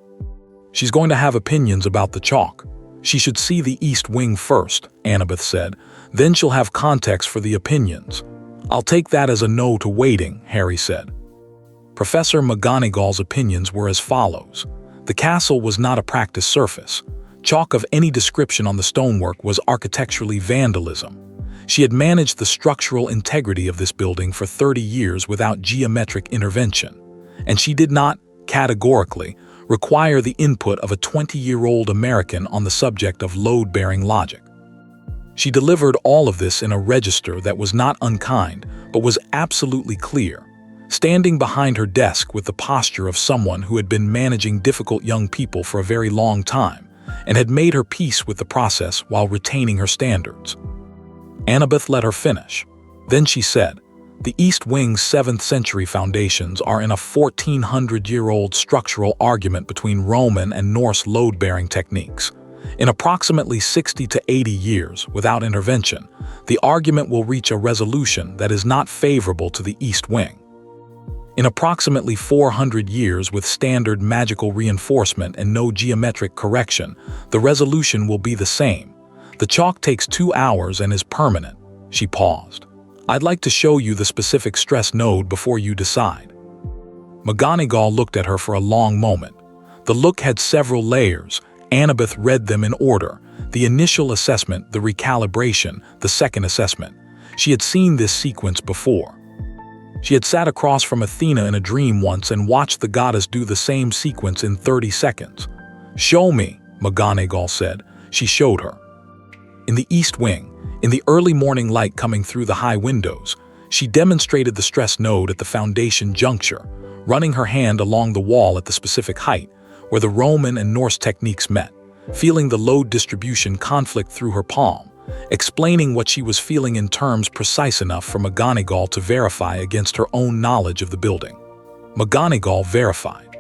"She's going to have opinions about the chalk. She should see the East Wing first," Annabeth said. "Then she'll have context for the opinions." "I'll take that as a no to waiting," Harry said. Professor McGonagall's opinions were as follows. The castle was not a practice surface. Chalk of any description on the stonework was architecturally vandalism. She had managed the structural integrity of this building for 30 years without geometric intervention, and she did not, categorically, require the input of a 20-year-old American on the subject of load-bearing logic. She delivered all of this in a register that was not unkind, but was absolutely clear, standing behind her desk with the posture of someone who had been managing difficult young people for a very long time, and had made her peace with the process while retaining her standards. Annabeth let her finish. Then she said, "The East Wing's 7th century foundations are in a 1400-year-old structural argument between Roman and Norse load-bearing techniques. In approximately 60 to 80 years, without intervention, the argument will reach a resolution that is not favorable to the East Wing. In approximately 400 years with standard magical reinforcement and no geometric correction, the resolution will be the same. The chalk takes 2 hours and is permanent." She paused. "I'd like to show you the specific stress node before you decide." McGonagall looked at her for a long moment. The look had several layers. Annabeth read them in order. The initial assessment, the recalibration, the second assessment. She had seen this sequence before. She had sat across from Athena in a dream once and watched the goddess do the same sequence in 30 seconds. "Show me," McGonagall said. She showed her. In the East Wing, in the early morning light coming through the high windows, she demonstrated the stress node at the foundation juncture, running her hand along the wall at the specific height, where the Roman and Norse techniques met, feeling the load distribution conflict through her palm, explaining what she was feeling in terms precise enough for McGonagall to verify against her own knowledge of the building. McGonagall verified.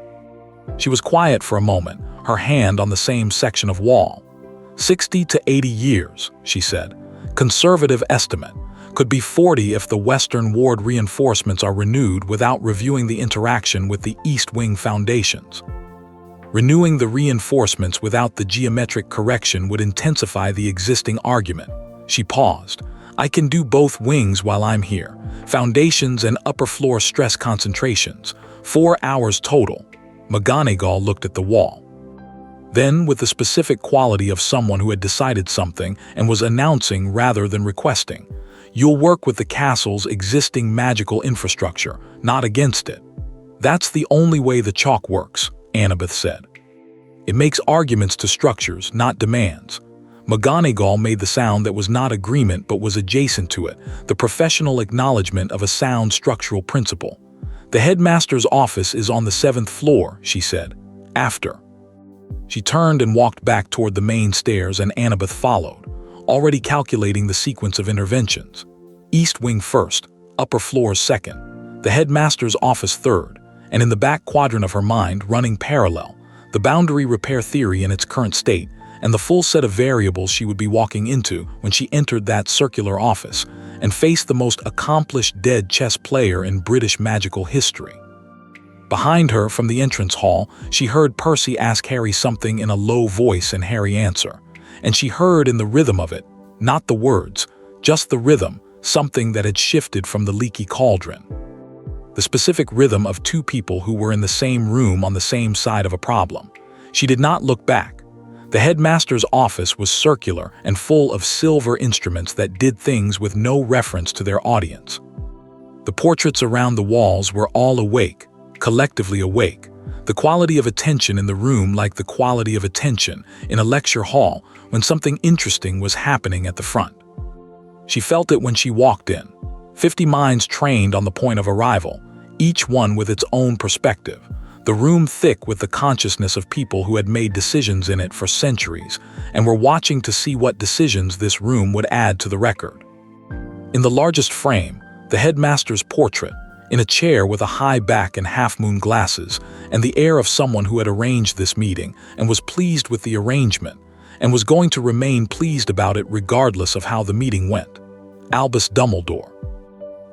She was quiet for a moment, her hand on the same section of wall. 60 to 80 years, she said. Conservative estimate. Could be 40 if the Western Ward reinforcements are renewed without reviewing the interaction with the East Wing foundations. Renewing the reinforcements without the geometric correction would intensify the existing argument. She paused. I can do both wings while I'm here. Foundations and upper floor stress concentrations. 4 hours total. McGonagall looked at the wall. Then, with the specific quality of someone who had decided something and was announcing rather than requesting, you'll work with the castle's existing magical infrastructure, not against it. That's the only way the chalk works, Annabeth said. It makes arguments to structures, not demands. McGonagall made the sound that was not agreement but was adjacent to it, the professional acknowledgement of a sound structural principle. The headmaster's office is on the 7th floor, she said. After. She turned and walked back toward the main stairs and Annabeth followed, already calculating the sequence of interventions. East Wing first, upper floors second, the headmaster's office third, and in the back quadrant of her mind, running parallel, the boundary repair theory in its current state, and the full set of variables she would be walking into when she entered that circular office and faced the most accomplished dead chess player in British magical history. Behind her, from the entrance hall, she heard Percy ask Harry something in a low voice and Harry answer. And she heard in the rhythm of it, not the words, just the rhythm, something that had shifted from the leaky cauldron. The specific rhythm of two people who were in the same room on the same side of a problem. She did not look back. The headmaster's office was circular and full of silver instruments that did things with no reference to their audience. The portraits around the walls were all awake, collectively awake, the quality of attention in the room like the quality of attention in a lecture hall when something interesting was happening at the front. She felt it when she walked in. 50 minds trained on the point of arrival, each one with its own perspective, the room thick with the consciousness of people who had made decisions in it for centuries and were watching to see what decisions this room would add to the record. In the largest frame, the headmaster's portrait, in a chair with a high back and half-moon glasses, and the air of someone who had arranged this meeting and was pleased with the arrangement, and was going to remain pleased about it regardless of how the meeting went. Albus Dumbledore.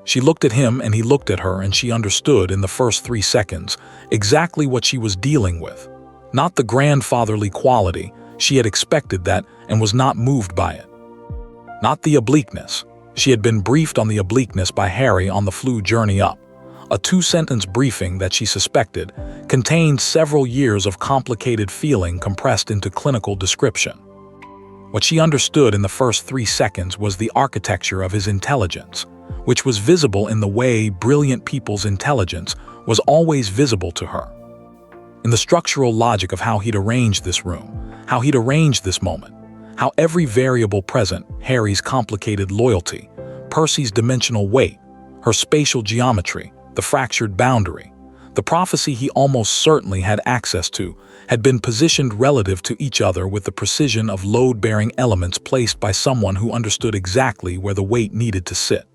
She looked at him and he looked at her, and she understood in the first 3 seconds exactly what she was dealing with. Not the grandfatherly quality, she had expected that and was not moved by it. Not the obliqueness. She had been briefed on the obliqueness by Harry on the flu journey up. A 2-sentence briefing that she suspected contained several years of complicated feeling compressed into clinical description. What she understood in the first 3 seconds was the architecture of his intelligence, which was visible in the way brilliant people's intelligence was always visible to her. In the structural logic of how he'd arranged this room, how he'd arranged this moment, how every variable present, Harry's complicated loyalty, Percy's dimensional weight, her spatial geometry, the fractured boundary, the prophecy he almost certainly had access to, had been positioned relative to each other with the precision of load-bearing elements placed by someone who understood exactly where the weight needed to sit.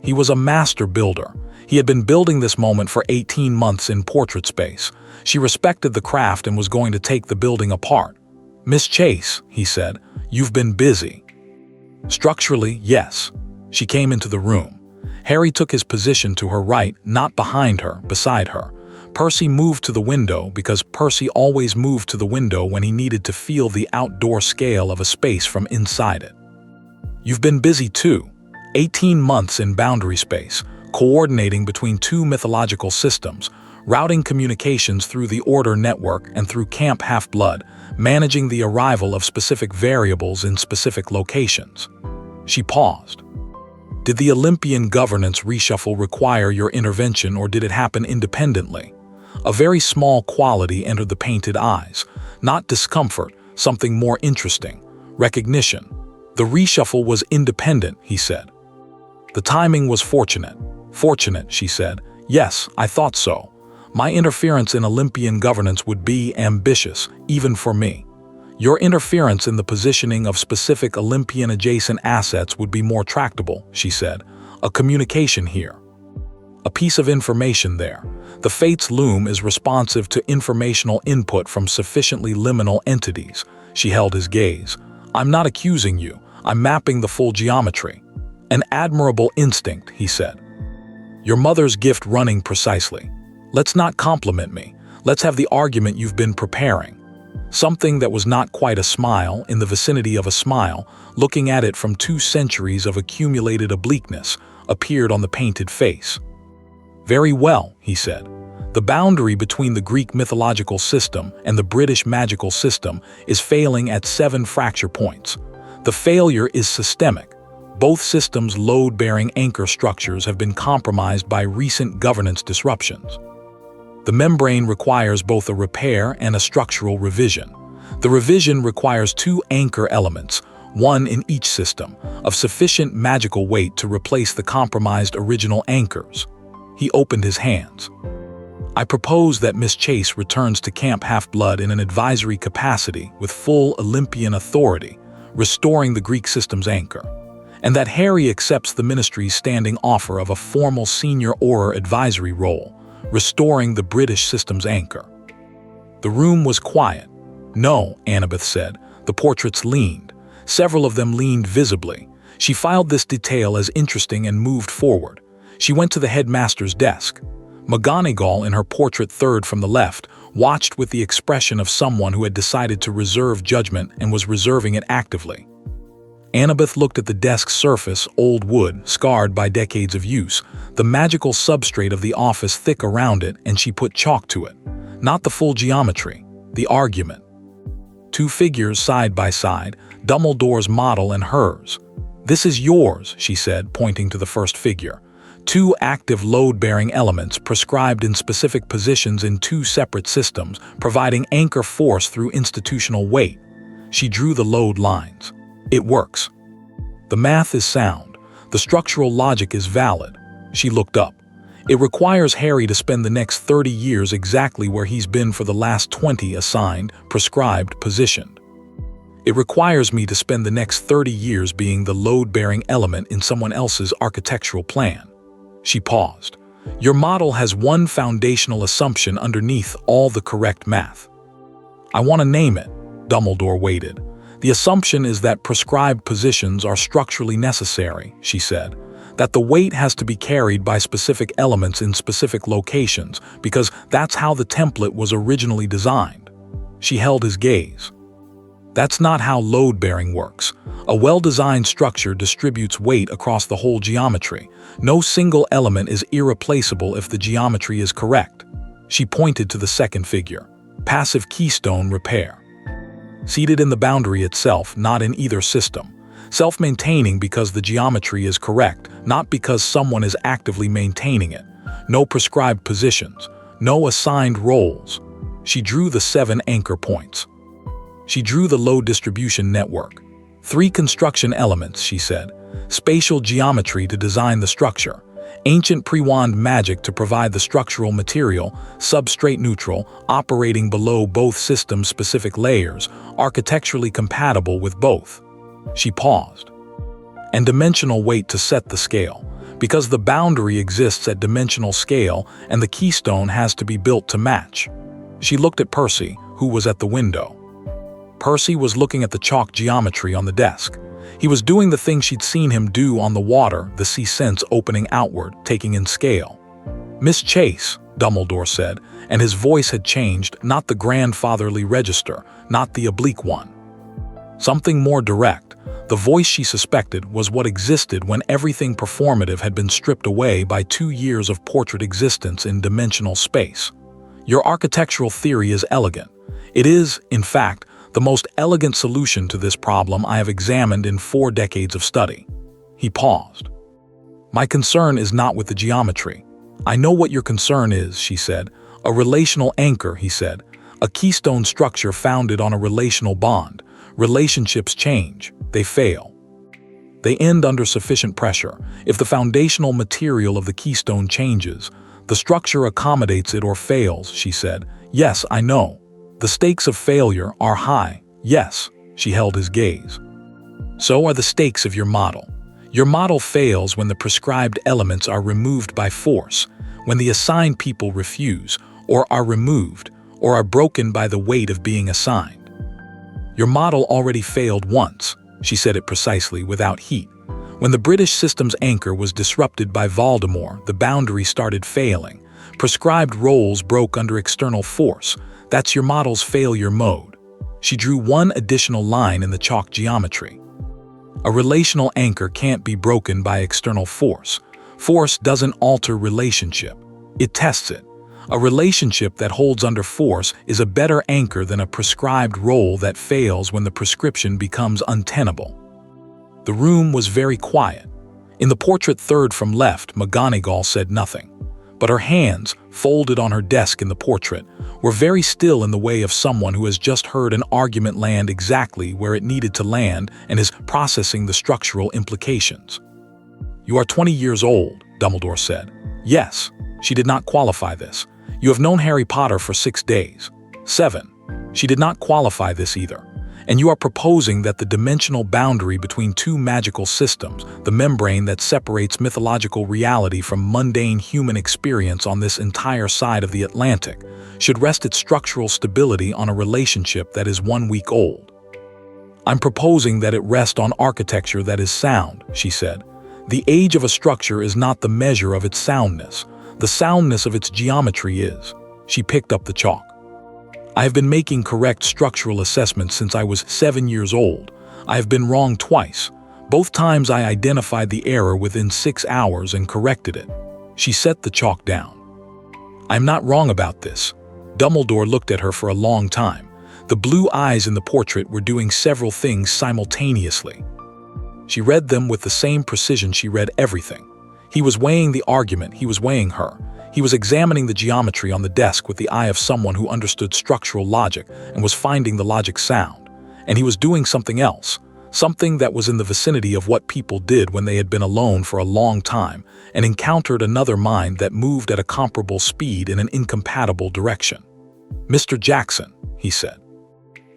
He was a master builder. He had been building this moment for 18 months in portrait space. She respected the craft and was going to take the building apart. "Miss Chase," he said, "you've been busy." Structurally, yes. She came into the room. Harry took his position to her right, not behind her, beside her. Percy moved to the window because Percy always moved to the window when he needed to feel the outdoor scale of a space from inside it. "You've been busy too. 18 months in boundary space, coordinating between 2 mythological systems, routing communications through the Order network and through Camp Half-Blood, managing the arrival of specific variables in specific locations." She paused. "Did the Olympian governance reshuffle require your intervention, or did it happen independently?" A very small quality entered the painted eyes. Not discomfort, something more interesting. Recognition. "The reshuffle was independent," he said. "The timing was fortunate." "Fortunate," she said. "Yes, I thought so. My interference in Olympian governance would be ambitious, even for me. Your interference in the positioning of specific Olympian-adjacent assets would be more tractable," she said. "A communication here. A piece of information there. The Fates loom is responsive to informational input from sufficiently liminal entities." She held his gaze. "I'm not accusing you. I'm mapping the full geometry." "An admirable instinct," he said. "Your mother's gift running precisely. Let's not compliment me. Let's have the argument you've been preparing." Something that was not quite a smile, in the vicinity of a smile, looking at it from 2 centuries of accumulated obliqueness, appeared on the painted face. "Very well," he said. "The boundary between the Greek mythological system and the British magical system is failing at 7 fracture points. The failure is systemic. Both systems' load-bearing anchor structures have been compromised by recent governance disruptions. The membrane requires both a repair and a structural revision. The revision requires 2 anchor elements, one in each system, of sufficient magical weight to replace the compromised original anchors." He opened his hands. "I propose that Miss Chase returns to Camp Half-Blood in an advisory capacity with full Olympian authority, restoring the Greek system's anchor, and that Harry accepts the Ministry's standing offer of a formal senior Auror advisory role, restoring the British system's anchor." The room was quiet. "No," Annabeth said. The portraits leaned. Several of them leaned visibly. She filed this detail as interesting and moved forward. She went to the headmaster's desk. McGonagall, in her portrait third from the left, watched with the expression of someone who had decided to reserve judgment and was reserving it actively. Annabeth looked at the desk's surface, old wood, scarred by decades of use, the magical substrate of the office thick around it, and she put chalk to it. Not the full geometry, the argument. 2 figures side by side, Dumbledore's model and hers. "This is yours," she said, pointing to the first figure. 2 active load-bearing elements prescribed in specific positions in 2 separate systems, providing anchor force through institutional weight. She drew the load lines. "It works. The math is sound. The structural logic is valid." She looked up. "It requires Harry to spend the next 30 years exactly where he's been for the last 20 assigned, prescribed, positioned. It requires me to spend the next 30 years being the load-bearing element in someone else's architectural plan." She paused. "Your model has one foundational assumption underneath all the correct math." "I want to name it." Dumbledore waited. The assumption is that prescribed positions are structurally necessary, she said, that the weight has to be carried by specific elements in specific locations because that's how the template was originally designed. She held his gaze. That's not how load-bearing works. A well-designed structure distributes weight across the whole geometry. No single element is irreplaceable if the geometry is correct. She pointed to the second figure. Passive keystone repair. Seated in the boundary itself, not in either system. Self-maintaining because the geometry is correct, not because someone is actively maintaining it. No prescribed positions. No assigned roles. She drew the 7 anchor points. She drew the load distribution network. 3 construction elements, she said. Spatial geometry to design the structure. Ancient pre-wand magic to provide the structural material, substrate neutral, operating below both systems' specific layers, architecturally compatible with both. She paused. And dimensional weight to set the scale, because the boundary exists at dimensional scale and the keystone has to be built to match. She looked at Percy, who was at the window. Percy was looking at the chalk geometry on the desk. He was doing the thing she'd seen him do on the water, the sea sense opening outward, taking in scale. "Miss Chase," Dumbledore said, and his voice had changed, not the grandfatherly register, not the oblique one. Something more direct. The voice she suspected was what existed when everything performative had been stripped away by 2 years of portrait existence in dimensional space. "Your architectural theory is elegant. It is, in fact, the most elegant solution to this problem I have examined in 4 decades of study." He paused. "My concern is not with the geometry. I know what your concern is," she said. "A relational anchor," he said. "A keystone structure founded on a relational bond. Relationships change. They fail. They end under sufficient pressure. If the foundational material of the keystone changes, the structure accommodates it or fails," she said. "Yes, I know. The stakes of failure are high." "Yes," she held his gaze. "So are the stakes of your model. Your model fails when the prescribed elements are removed by force, when the assigned people refuse, or are removed, or are broken by the weight of being assigned. Your model already failed once," she said it precisely, without heat. "When the British system's anchor was disrupted by Voldemort, the boundary started failing. Prescribed roles broke under external force. That's your model's failure mode." She drew one additional line in the chalk geometry. "A relational anchor can't be broken by external force. Force doesn't alter relationship. It tests it. A relationship that holds under force is a better anchor than a prescribed role that fails when the prescription becomes untenable." The room was very quiet. In the portrait third from left, McGonagall said nothing. But her hands, folded on her desk in the portrait, were very still in the way of someone who has just heard an argument land exactly where it needed to land and is processing the structural implications. "You are 20 years old," Dumbledore said. "Yes." She did not qualify this. "You have known Harry Potter for 6 days. 7. She did not qualify this either. And you are proposing that the dimensional boundary between 2 magical systems, the membrane that separates mythological reality from mundane human experience on this entire side of the Atlantic, should rest its structural stability on a relationship that is 1 week old. I'm proposing that it rest on architecture that is sound," she said. "The age of a structure is not the measure of its soundness. The soundness of its geometry is." She picked up the chalk. "I have been making correct structural assessments since I was 7 years old. I have been wrong twice. Both times I identified the error within 6 hours and corrected it." She set the chalk down. "I'm not wrong about this." Dumbledore looked at her for a long time. The blue eyes in the portrait were doing several things simultaneously. She read them with the same precision she read everything. He was weighing the argument, he was weighing her. He was examining the geometry on the desk with the eye of someone who understood structural logic and was finding the logic sound. And he was doing something else, something that was in the vicinity of what people did when they had been alone for a long time and encountered another mind that moved at a comparable speed in an incompatible direction. "Mr. Jackson," he said.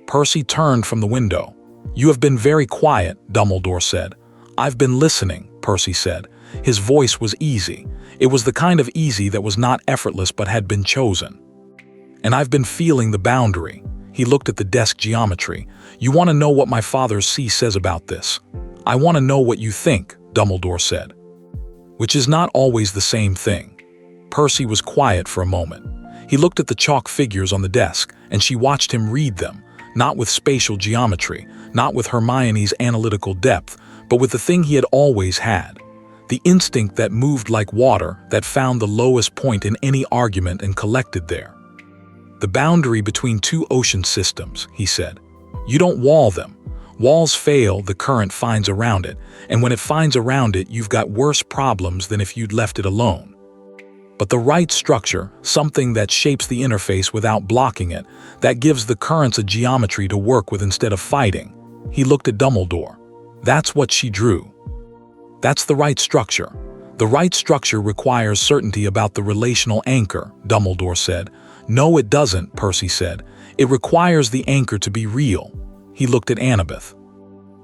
Percy turned from the window. "You have been very quiet," Dumbledore said. "I've been listening," Percy said. His voice was easy. It was the kind of easy that was not effortless but had been chosen. "And I've been feeling the boundary." He looked at the desk geometry. "You want to know what my father's C says about this?" "I want to know what you think," Dumbledore said. Which is not always the same thing. Percy was quiet for a moment. He looked at the chalk figures on the desk, and she watched him read them, not with spatial geometry, not with Hermione's analytical depth, but with the thing he had always had. The instinct that moved like water, that found the lowest point in any argument and collected there. "The boundary between two ocean systems," he said. "You don't wall them. Walls fail, the current finds around it, and when it finds around it, you've got worse problems than if you'd left it alone. But the right structure, something that shapes the interface without blocking it, that gives the currents a geometry to work with instead of fighting." He looked at Dumbledore. "That's what she drew. That's the right structure. The right structure requires certainty about the relational anchor," Dumbledore said. "No, it doesn't," Percy said. "It requires the anchor to be real." He looked at Annabeth.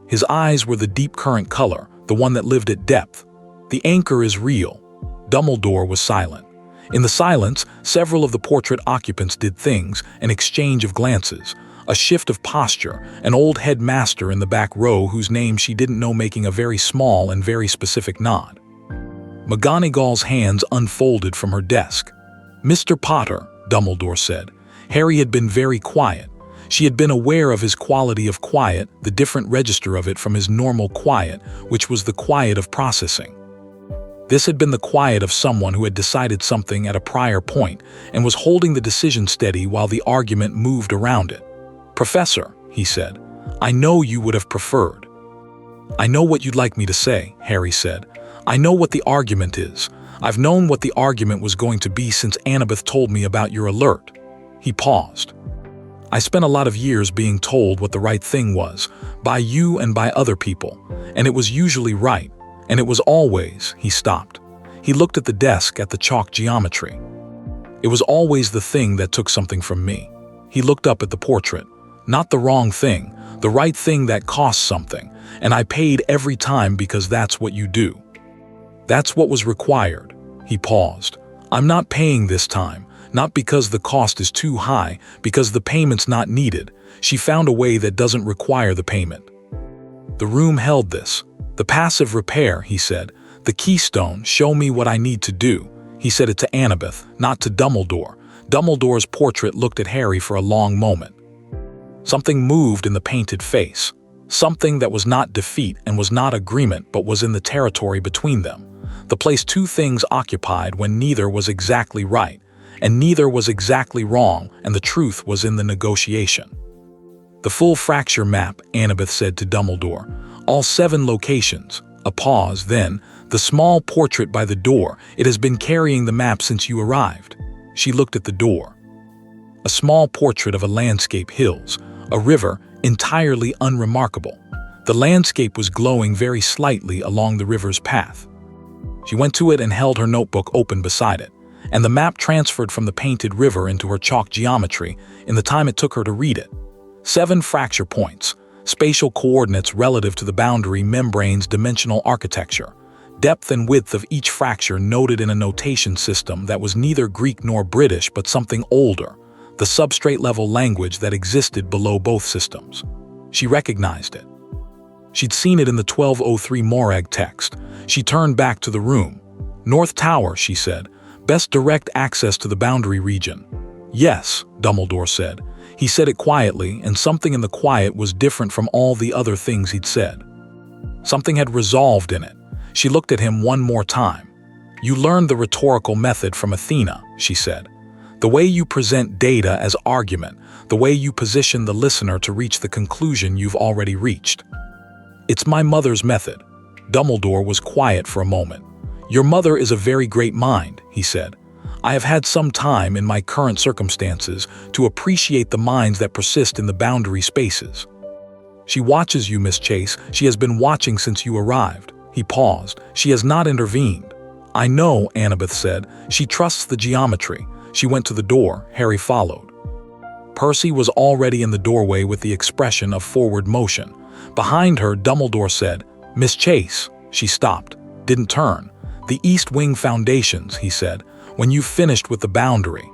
His eyes were the deep current color, the one that lived at depth. "The anchor is real." Dumbledore was silent. In the silence, several of the portrait occupants did things, an exchange of glances, a shift of posture, an old headmaster in the back row whose name she didn't know making a very small and very specific nod. McGonagall's hands unfolded from her desk. "Mr. Potter," Dumbledore said. Harry had been very quiet. She had been aware of his quality of quiet, the different register of it from his normal quiet, which was the quiet of processing. This had been the quiet of someone who had decided something at a prior point and was holding the decision steady while the argument moved around it. "Professor," he said, "I know you would have preferred." "I know what you'd like me to say," Harry said. "I know what the argument is. I've known what the argument was going to be since Annabeth told me about your alert." He paused. "I spent a lot of years being told what the right thing was, by you and by other people, and it was usually right, and it was always—" He stopped. He looked at the desk, at the chalk geometry. "It was always the thing that took something from me." He looked up at the portrait. "Not the wrong thing, the right thing that cost something, and I paid every time because that's what you do. That's what was required." He paused. "I'm not paying this time, not because the cost is too high, because the payment's not needed. She found a way that doesn't require the payment." The room held this. "The passive repair," he said. "The keystone, show me what I need to do." He said it to Annabeth, not to Dumbledore. Dumbledore's portrait looked at Harry for a long moment. Something moved in the painted face. Something that was not defeat and was not agreement but was in the territory between them. The place two things occupied when neither was exactly right, and neither was exactly wrong, and the truth was in the negotiation. "The full fracture map," Annabeth said to Dumbledore. "All 7 locations." A pause, then, "The small portrait by the door. It has been carrying the map since you arrived." She looked at the door. A small portrait of a landscape, hills, a river, entirely unremarkable. The landscape was glowing very slightly along the river's path. She went to it and held her notebook open beside it, and the map transferred from the painted river into her chalk geometry in the time it took her to read it. 7 fracture points, spatial coordinates relative to the boundary membrane's dimensional architecture, depth and width of each fracture noted in a notation system that was neither Greek nor British but something older, the substrate-level language that existed below both systems. She recognized it. She'd seen it in the 1203 Morag text. She turned back to the room. "North Tower," she said. "Best direct access to the boundary region." "Yes," Dumbledore said. He said it quietly, and something in the quiet was different from all the other things he'd said. Something had resolved in it. She looked at him one more time. "You learned the rhetorical method from Athena," she said. "The way you present data as argument, the way you position the listener to reach the conclusion you've already reached." "It's my mother's method." Dumbledore was quiet for a moment. "Your mother is a very great mind," he said. "I have had some time in my current circumstances to appreciate the minds that persist in the boundary spaces. She watches you, Miss Chase. She has been watching since you arrived." He paused. "She has not intervened." "I know," Annabeth said. "She trusts the geometry." She went to the door. Harry followed. Percy was already in the doorway with the expression of forward motion. Behind her, Dumbledore said, "Miss Chase." She stopped, didn't turn. "The East Wing foundations," he said, "when you've finished with the boundary.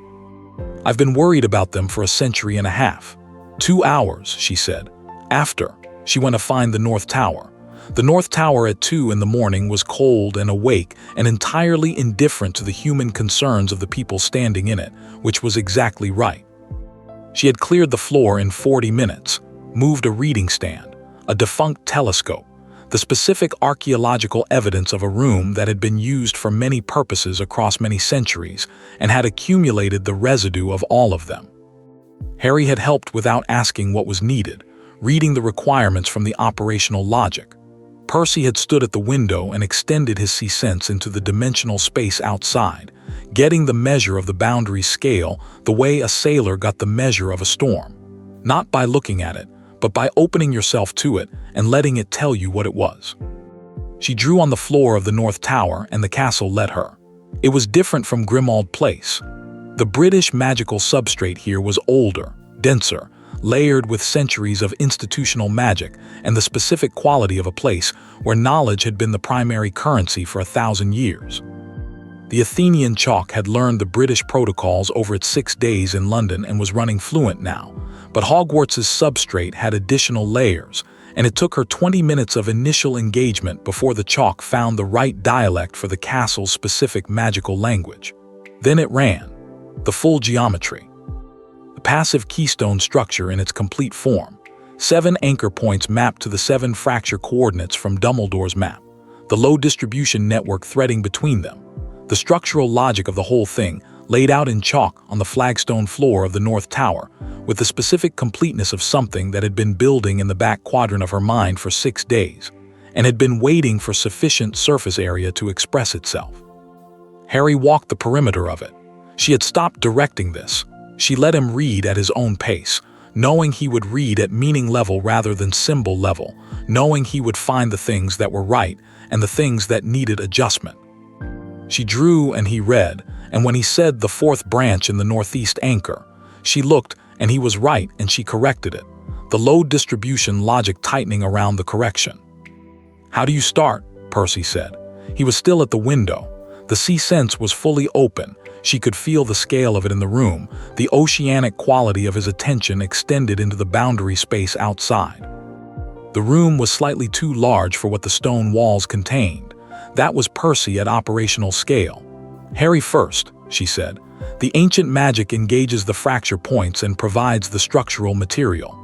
I've been worried about them for a century and a half." 2 hours, she said. After, she went to find the North Tower. The North Tower at 2 in the morning was cold and awake and entirely indifferent to the human concerns of the people standing in it, which was exactly right. She had cleared the floor in 40 minutes, moved a reading stand, a defunct telescope, the specific archaeological evidence of a room that had been used for many purposes across many centuries and had accumulated the residue of all of them. Harry had helped without asking what was needed, reading the requirements from the operational logic. Percy had stood at the window and extended his sense into the dimensional space outside, getting the measure of the boundary scale the way a sailor got the measure of a storm. Not by looking at it, but by opening yourself to it and letting it tell you what it was. She drew on the floor of the North Tower and the castle let her. It was different from Grimmauld Place. The British magical substrate here was older, denser, layered with centuries of institutional magic and the specific quality of a place where knowledge had been the primary currency for 1,000 years. The Athenian chalk had learned the British protocols over its 6 days in London and was running fluent now, but Hogwarts's substrate had additional layers, and it took her 20 minutes of initial engagement before the chalk found the right dialect for the castle's specific magical language. Then it ran, the full geometry. The passive keystone structure in its complete form, 7 anchor points mapped to the 7 fracture coordinates from Dumbledore's map, the low distribution network threading between them, the structural logic of the whole thing laid out in chalk on the flagstone floor of the North Tower, with the specific completeness of something that had been building in the back quadrant of her mind for 6 days, and had been waiting for sufficient surface area to express itself. Harry walked the perimeter of it. She had stopped directing this. She let him read at his own pace, knowing he would read at meaning level rather than symbol level, knowing he would find the things that were right and the things that needed adjustment. She drew and he read, and when he said the 4th branch in the northeast anchor, she looked and he was right and she corrected it, the low distribution logic tightening around the correction. "How do you start?" Percy said. He was still at the window. The sense was fully open. She could feel the scale of it in the room, the oceanic quality of his attention extended into the boundary space outside. The room was slightly too large for what the stone walls contained. That was Percy at operational scale. "Harry first," she said. "The ancient magic engages the fracture points and provides the structural material.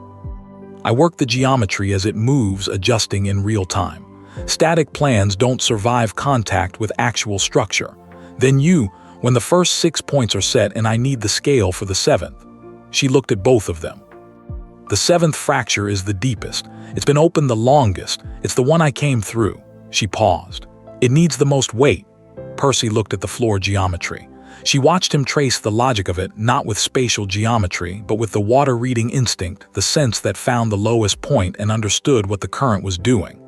I work the geometry as it moves, adjusting in real time. Static plans don't survive contact with actual structure. Then you, when the first 6 points are set and I need the scale for the 7th. She looked at both of them. "The 7th fracture is the deepest. It's been open the longest. It's the one I came through." She paused. "It needs the most weight." Percy looked at the floor geometry. She watched him trace the logic of it, not with spatial geometry, but with the water-reading instinct, the sense that found the lowest point and understood what the current was doing.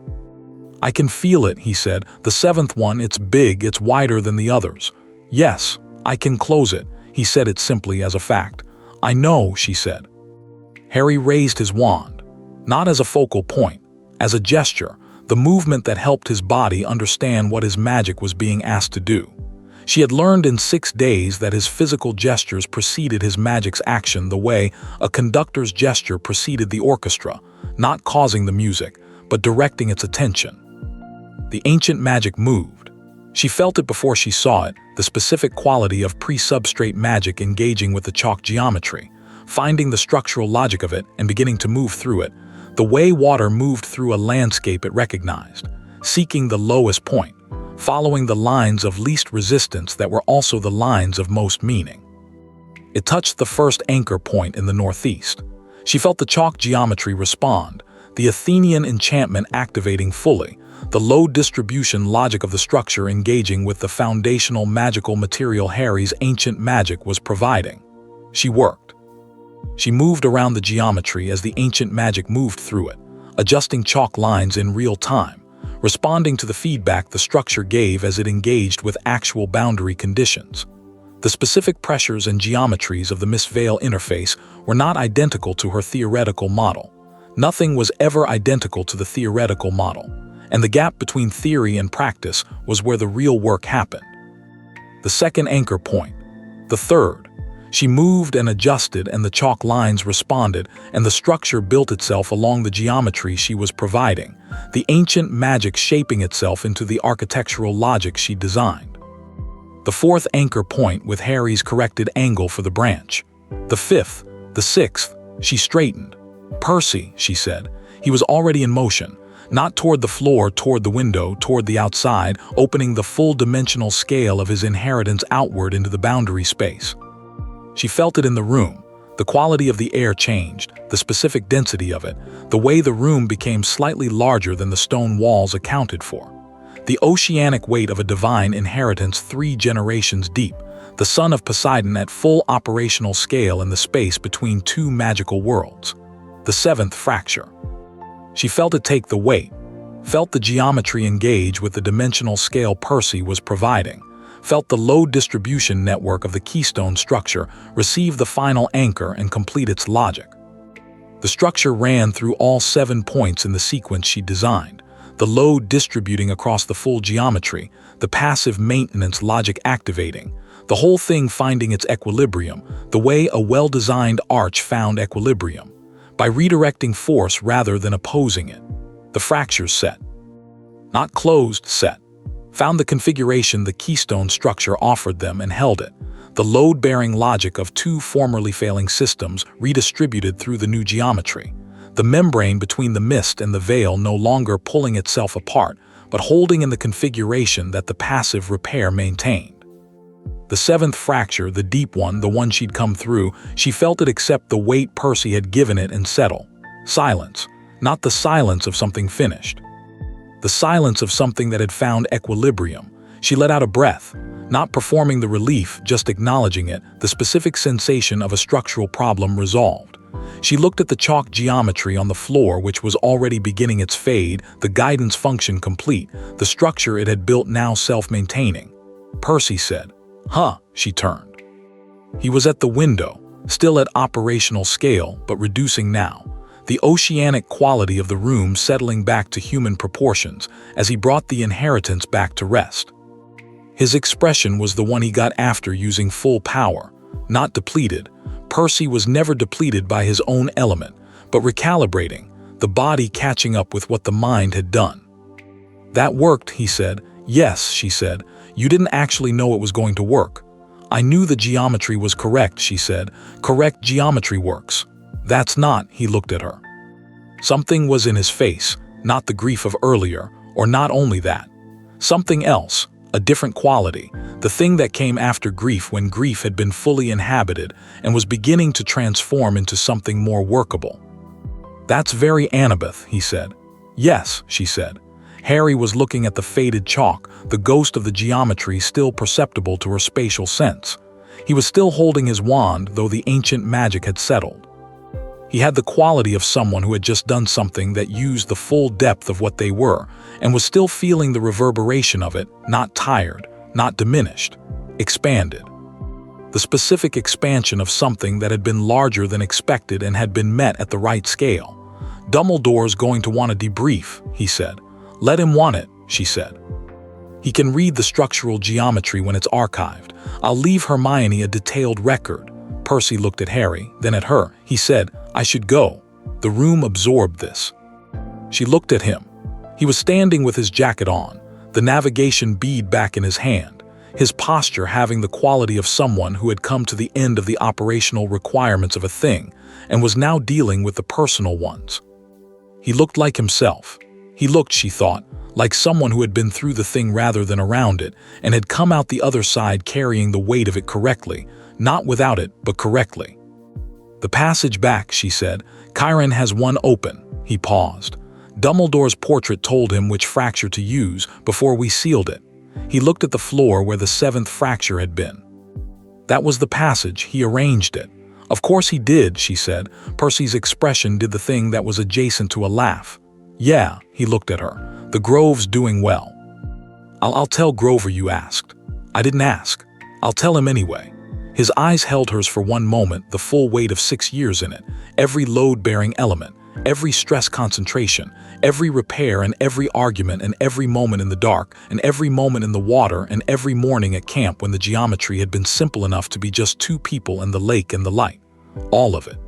"I can feel it," he said. "The 7th one, it's big, it's wider than the others." "Yes, I can close it." He said it simply as a fact. "I know," she said. Harry raised his wand, not as a focal point, as a gesture, the movement that helped his body understand what his magic was being asked to do. She had learned in 6 days that his physical gestures preceded his magic's action the way a conductor's gesture preceded the orchestra, not causing the music, but directing its attention. The ancient magic moved. She felt it before she saw it, the specific quality of pre-substrate magic engaging with the chalk geometry, finding the structural logic of it and beginning to move through it, the way water moved through a landscape it recognized, seeking the lowest point, following the lines of least resistance that were also the lines of most meaning. It touched the first anchor point in the northeast. She felt the chalk geometry respond, the Athenian enchantment activating fully, the low distribution logic of the structure engaging with the foundational magical material Harry's ancient magic was providing. She worked. She moved around the geometry as the ancient magic moved through it, adjusting chalk lines in real time, responding to the feedback the structure gave as it engaged with actual boundary conditions. The specific pressures and geometries of the Miss Vale interface were not identical to her theoretical model. Nothing was ever identical to the theoretical model, and the gap between theory and practice was where the real work happened. The second anchor point. The third. She moved and adjusted, and the chalk lines responded, and the structure built itself along the geometry she was providing, the ancient magic shaping itself into the architectural logic she designed. The fourth anchor point with Harry's corrected angle for the branch. The fifth, the sixth, she straightened. "Percy," she said. He was already in motion, not toward the floor, toward the window, toward the outside, opening the full-dimensional scale of his inheritance outward into the boundary space. She felt it in the room. The quality of the air changed, the specific density of it, the way the room became slightly larger than the stone walls accounted for. The oceanic weight of a divine inheritance 3 generations deep, the son of Poseidon at full operational scale in the space between 2 magical worlds. The 7th fracture. She felt it take the weight, felt the geometry engage with the dimensional scale Percy was providing, felt the load distribution network of the keystone structure receive the final anchor and complete its logic. The structure ran through all 7 points in the sequence she designed, the load distributing across the full geometry, the passive maintenance logic activating, the whole thing finding its equilibrium, the way a well-designed arch found equilibrium, by redirecting force rather than opposing it. The fractures set, not closed, set, found the configuration the keystone structure offered them and held it, the load-bearing logic of 2 formerly failing systems redistributed through the new geometry, the membrane between the mist and the veil no longer pulling itself apart, but holding in the configuration that the passive repair maintained. The 7th fracture, the deep one, the one she'd come through, she felt it accept the weight Percy had given it and settle. Silence, not the silence of something finished. The silence of something that had found equilibrium. She let out a breath, not performing the relief, just acknowledging it, the specific sensation of a structural problem resolved. She looked at the chalk geometry on the floor, which was already beginning its fade, the guidance function complete, the structure it had built now self-maintaining. Percy said, "Huh," she turned. He was at the window, still at operational scale, but reducing now. The oceanic quality of the room settling back to human proportions as he brought the inheritance back to rest. His expression was the one he got after using full power, not depleted. Percy was never depleted by his own element, but recalibrating, the body catching up with what the mind had done. "That worked," he said. "Yes," she said. "You didn't actually know it was going to work." "I knew the geometry was correct," she said. "Correct geometry works." "That's not," he looked at her. Something was in his face, not the grief of earlier, or not only that. Something else, a different quality, the thing that came after grief when grief had been fully inhabited and was beginning to transform into something more workable. "That's very Annabeth," he said. "Yes," she said. Harry was looking at the faded chalk, the ghost of the geometry still perceptible to her spatial sense. He was still holding his wand, though the ancient magic had settled. He had the quality of someone who had just done something that used the full depth of what they were, and was still feeling the reverberation of it, not tired, not diminished, expanded. The specific expansion of something that had been larger than expected and had been met at the right scale. "Dumbledore's going to want a debrief," he said. "Let him want it," she said. "He can read the structural geometry when it's archived. I'll leave Hermione a detailed record." Percy looked at Harry, then at her. He said, "I should go." The room absorbed this. She looked at him. He was standing with his jacket on, the navigation bead back in his hand, his posture having the quality of someone who had come to the end of the operational requirements of a thing and was now dealing with the personal ones. He looked like himself. He looked, she thought, like someone who had been through the thing rather than around it and had come out the other side carrying the weight of it correctly, not without it, but correctly. "The passage back," she said. "Chiron has one open." He paused. Dumbledore's portrait told him which fracture to use before we sealed it. He looked at the floor where the 7th fracture had been. "That was the passage. He arranged it." "Of course he did," she said. Percy's expression did the thing that was adjacent to a laugh. "Yeah," he looked at her. "The Grove's doing well." I'll tell Grover you asked." "I didn't ask." "I'll tell him anyway." His eyes held hers for one moment, the full weight of 6 years in it, every load-bearing element, every stress concentration, every repair and every argument and every moment in the dark and every moment in the water and every morning at camp when the geometry had been simple enough to be just two people and the lake and the light. All of it.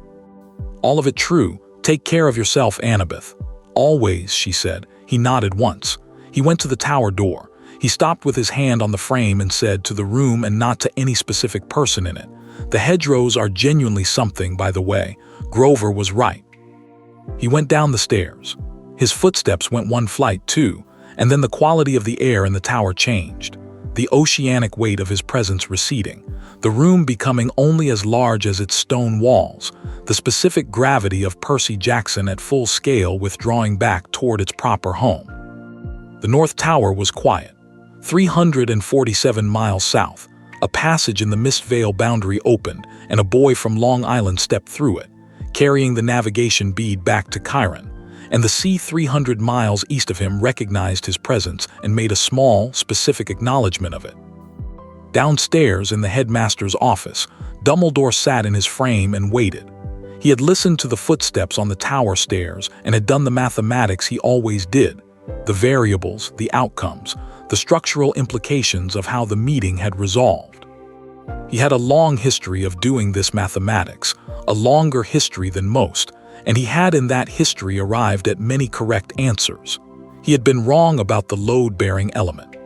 All of it true. Take care of yourself, Annabeth. Always, she said. He nodded once. He went to the tower door. He stopped with his hand on the frame and said, to the room and not to any specific person in it. The hedgerows are genuinely something, by the way. Grover was right. He went down the stairs. His footsteps went one flight, too, and then the quality of the air in the tower changed. The oceanic weight of his presence receding, the room becoming only as large as its stone walls, the specific gravity of Percy Jackson at full scale withdrawing back toward its proper home. The North Tower was quiet. 347 miles south, a passage in the mist veil boundary opened, and a boy from Long Island stepped through it, carrying the navigation bead back to Chiron, and the sea 300 miles east of him recognized his presence and made a small, specific acknowledgement of it. Downstairs in the headmaster's office, Dumbledore sat in his frame and waited. He had listened to the footsteps on the tower stairs and had done the mathematics he always did, the variables, the outcomes, the structural implications of how the meeting had resolved. He had a long history of doing this mathematics, a longer history than most, and he had in that history arrived at many correct answers. He had been wrong about the load-bearing element.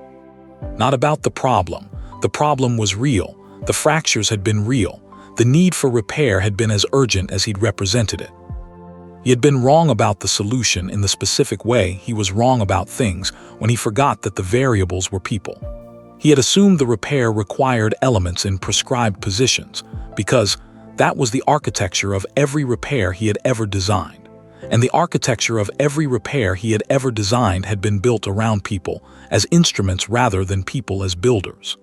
Not about the problem. The problem was real. The fractures had been real. The need for repair had been as urgent as he'd represented it. He had been wrong about the solution in the specific way he was wrong about things when he forgot that the variables were people. He had assumed the repair required elements in prescribed positions because that was the architecture of every repair he had ever designed. And the architecture of every repair he had ever designed had been built around people as instruments rather than people as builders.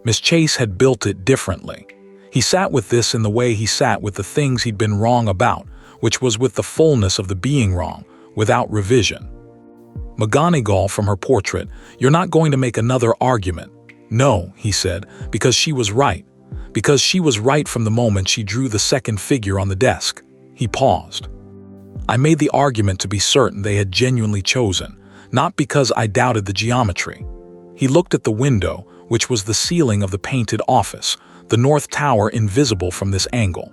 Miss Chase had built it differently. He sat with this in the way he sat with the things he'd been wrong about, which was with the fullness of the being wrong, without revision. McGonagall from her portrait, "You're not going to make another argument." "No," he said, "because she was right. Because she was right from the moment she drew the second figure on the desk." He paused. "I made the argument to be certain they had genuinely chosen, not because I doubted the geometry." He looked at the window, which was the ceiling of the painted office, the North Tower invisible from this angle.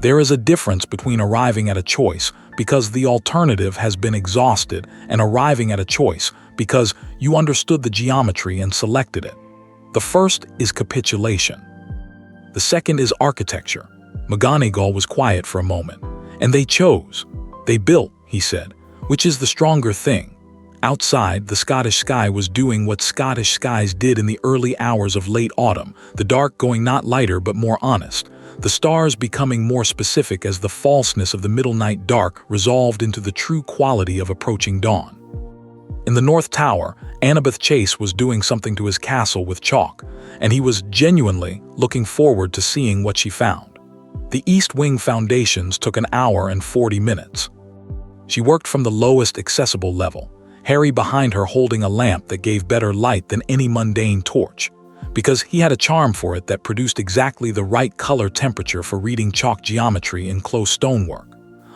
There is a difference between arriving at a choice because the alternative has been exhausted and arriving at a choice because you understood the geometry and selected it. The first is capitulation. The second is architecture. McGonagall was quiet for a moment. "And they chose. They built," he said, "which is the stronger thing." Outside, the Scottish sky was doing what Scottish skies did in the early hours of late autumn, the dark going not lighter but more honest, the stars becoming more specific as the falseness of the middle night dark resolved into the true quality of approaching dawn. In the North Tower, Annabeth Chase was doing something to his castle with chalk, and he was genuinely looking forward to seeing what she found. The East Wing foundations took an hour and 40 minutes. She worked from the lowest accessible level, Harry behind her holding a lamp that gave better light than any mundane torch, because he had a charm for it that produced exactly the right color temperature for reading chalk geometry in close stonework.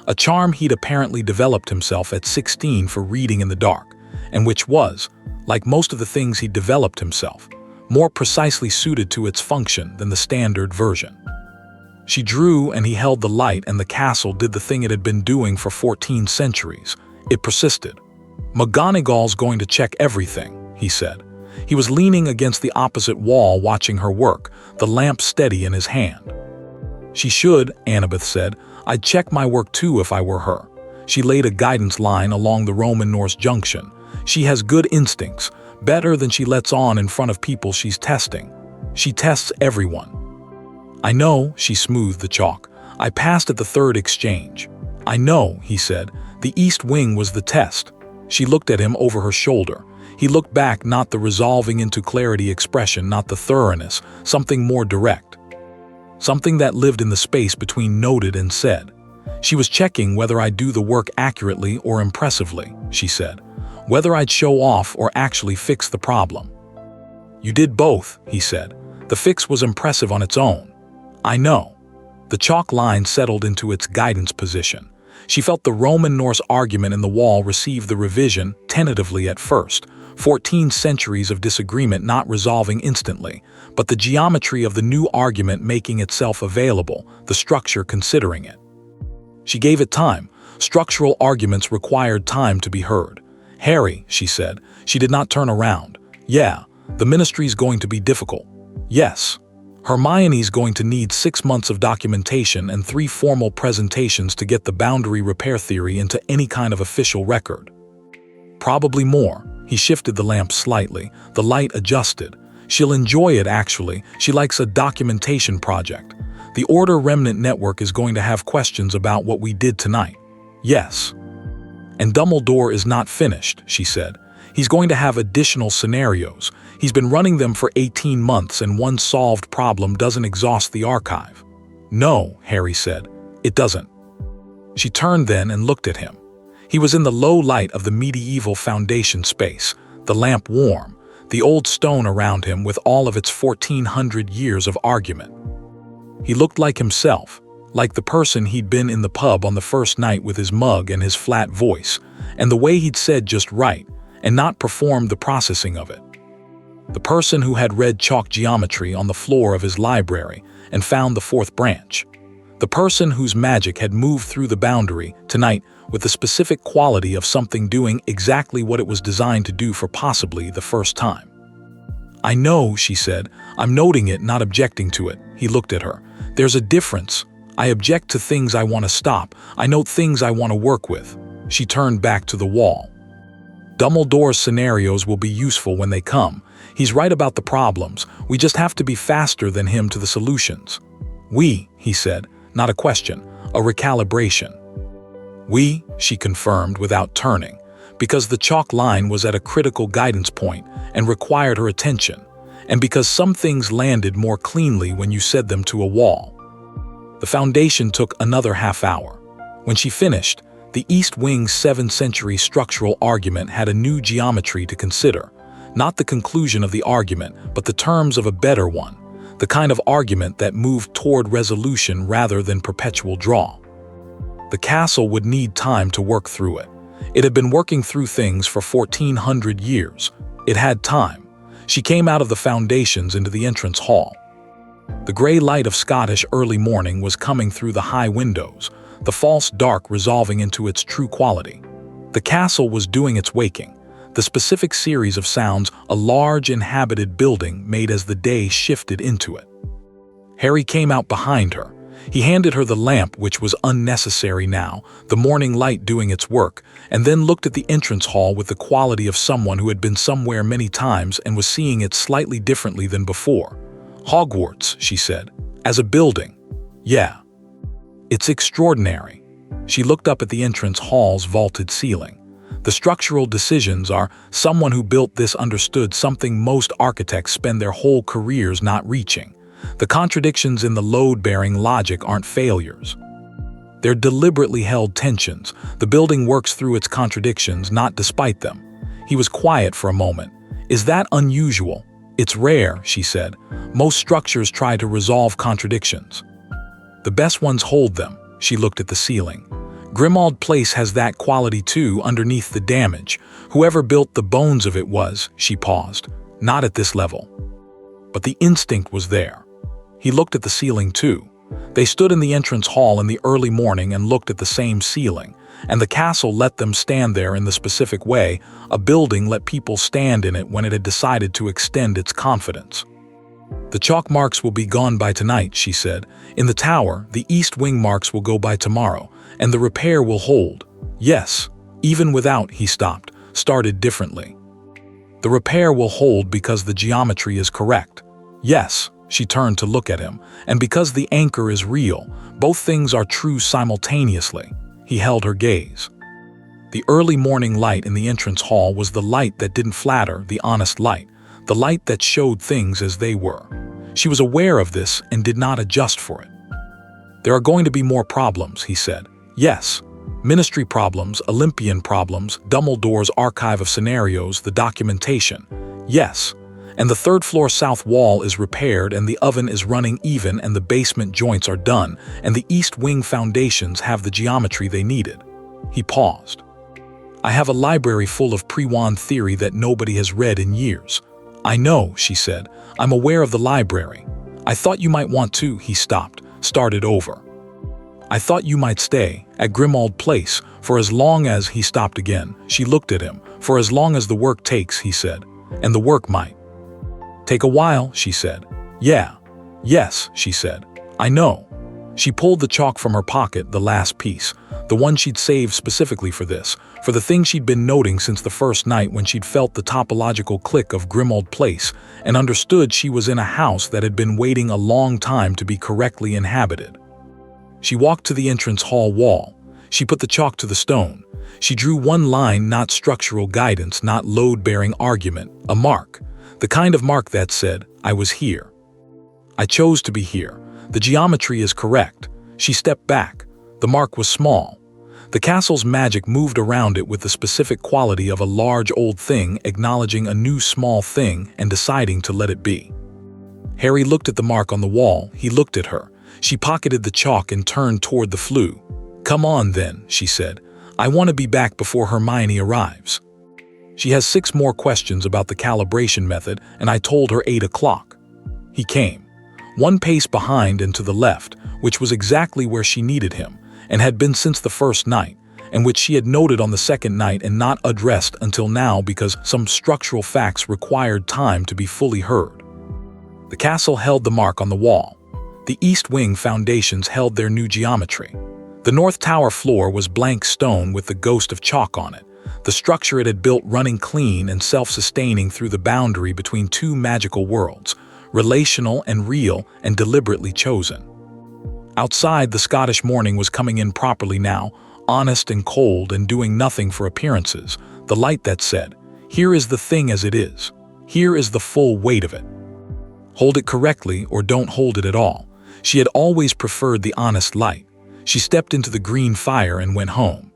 A charm he'd apparently developed himself at 16 for reading in the dark, and which was, like most of the things he'd developed himself, more precisely suited to its function than the standard version. She drew and he held the light, and the castle did the thing it had been doing for 14 centuries. It persisted. "McGonagall's going to check everything," he said. He was leaning against the opposite wall watching her work, the lamp steady in his hand. "She should," Annabeth said. "I'd check my work too if I were her." She laid a guidance line along the Roman-Norse junction. "She has good instincts, better than she lets on in front of people she's testing. She tests everyone." "I know," she smoothed the chalk. "I passed at the third exchange." "I know," he said. "The East Wing was the test." She looked at him over her shoulder. He looked back, not the resolving into clarity expression, not the thoroughness, something more direct. Something that lived in the space between noted and said. "She was checking whether I'd do the work accurately or impressively," she said. "Whether I'd show off or actually fix the problem." "You did both," he said. "The fix was impressive on its own." "I know." The chalk line settled into its guidance position. She felt the Roman-Norse argument in the wall receive the revision, tentatively at first, 14 centuries of disagreement not resolving instantly, but the geometry of the new argument making itself available, the structure considering it. She gave it time. Structural arguments required time to be heard. "Harry," she said. She did not turn around. "Yeah, the ministry's going to be difficult." "Yes. Hermione's going to need 6 months of documentation and 3 formal presentations to get the boundary repair theory into any kind of official record." "Probably more." He shifted the lamp slightly. The light adjusted. "She'll enjoy it, actually. She likes a documentation project. The Order Remnant Network is going to have questions about what we did tonight." "Yes." "And Dumbledore is not finished," she said. "He's going to have additional scenarios. He's been running them for 18 months and one solved problem doesn't exhaust the archive." "No," Harry said. "It doesn't." She turned then and looked at him. He was in the low light of the medieval foundation space, the lamp warm, the old stone around him with all of its 1400 years of argument. He looked like himself, like the person he'd been in the pub on the first night with his mug and his flat voice, and the way he'd said just right, and not performed the processing of it. The person who had read chalk geometry on the floor of his library and found the 4th branch. The person whose magic had moved through the boundary tonight with the specific quality of something doing exactly what it was designed to do for possibly the first time. "I know," she said. "I'm noting it, not objecting to it." He looked at her. "There's a difference. I object to things I want to stop. I note things I want to work with." She turned back to the wall. "Dumbledore's scenarios will be useful when they come. He's right about the problems. We just have to be faster than him to the solutions." "We," he said, not a question, a recalibration. "We," she confirmed without turning, because the chalk line was at a critical guidance point and required her attention, and because some things landed more cleanly when you said them to a wall. The foundation took another half hour. When she finished, the East Wing's 7th century structural argument had a new geometry to consider, not the conclusion of the argument, but the terms of a better one, the kind of argument that moved toward resolution rather than perpetual draw. The castle would need time to work through it. It had been working through things for 1400 years. It had time. She came out of the foundations into the entrance hall. The gray light of Scottish early morning was coming through the high windows, the false dark resolving into its true quality. The castle was doing its waking, the specific series of sounds a large inhabited building made as the day shifted into it. Harry came out behind her. He handed her the lamp, which was unnecessary now, the morning light doing its work, and then looked at the entrance hall with the quality of someone who had been somewhere many times and was seeing it slightly differently than before. "Hogwarts," she said, "as a building. Yeah. It's extraordinary." She looked up at the entrance hall's vaulted ceiling. "The structural decisions are someone who built this understood something most architects spend their whole careers not reaching. The contradictions in the load-bearing logic aren't failures. They're deliberately held tensions. The building works through its contradictions, not despite them." He was quiet for a moment. "Is that unusual?" "It's rare," she said. "Most structures try to resolve contradictions. The best ones hold them." She looked at the ceiling. "Grimmauld Place has that quality too, underneath the damage. Whoever built the bones of it was," she paused, "not at this level. But the instinct was there." He looked at the ceiling too. They stood in the entrance hall in the early morning and looked at the same ceiling, and the castle let them stand there in the specific way a building let people stand in it when it had decided to extend its confidence. "The chalk marks will be gone by tonight," she said. "In the tower, the East Wing marks will go by tomorrow, and the repair will hold." "Yes, even without," he stopped, started differently. "The repair will hold because the geometry is correct." "Yes." She turned to look at him, "and because the anchor is real, both things are true simultaneously." He held her gaze. The early morning light in the entrance hall was the light that didn't flatter, the honest light, the light that showed things as they were. She was aware of this and did not adjust for it. "There are going to be more problems," he said. "Yes. Ministry problems, Olympian problems, Dumbledore's archive of scenarios, the documentation. Yes. And the third-floor south wall is repaired, and the oven is running even, and the basement joints are done, and the east wing foundations have the geometry they needed. He paused. I have a library full of pre-wand theory that nobody has read in years. I know, she said. I'm aware of the library. I thought you might want to. He stopped, started over. I thought you might stay at Grimmauld Place for as long as. He stopped again. She looked at him. For as long as the work takes, he said. And the work might take a while, she said. Yeah. Yes, she said. I know. She pulled the chalk from her pocket, the last piece, the one she'd saved specifically for this, for the thing she'd been noting since the first night when she'd felt the topological click of Grimmauld Place and understood she was in a house that had been waiting a long time to be correctly inhabited. She walked to the entrance hall wall. She put the chalk to the stone. She drew one line, not structural guidance, not load-bearing argument, a mark. The kind of mark that said, I was here. I chose to be here. The geometry is correct. She stepped back. The mark was small. The castle's magic moved around it with the specific quality of a large old thing acknowledging a new small thing and deciding to let it be. Harry looked at the mark on the wall. He looked at her. She pocketed the chalk and turned toward the flue. Come on then, she said. I want to be back before Hermione arrives. She has 6 more questions about the calibration method, and I told her 8 o'clock. He came. 1 pace behind and to the left, which was exactly where she needed him, and had been since the first night, and which she had noted on the second night and not addressed until now because some structural facts required time to be fully heard. The castle held the mark on the wall. The east wing foundations held their new geometry. The north tower floor was blank stone with the ghost of chalk on it, the structure it had built running clean and self-sustaining through the boundary between 2 magical worlds, relational and real and deliberately chosen. Outside, the Scottish morning was coming in properly now, honest and cold and doing nothing for appearances, the light that said, here is the thing as it is. Here is the full weight of it. Hold it correctly or don't hold it at all. She had always preferred the honest light. She stepped into the green fire and went home.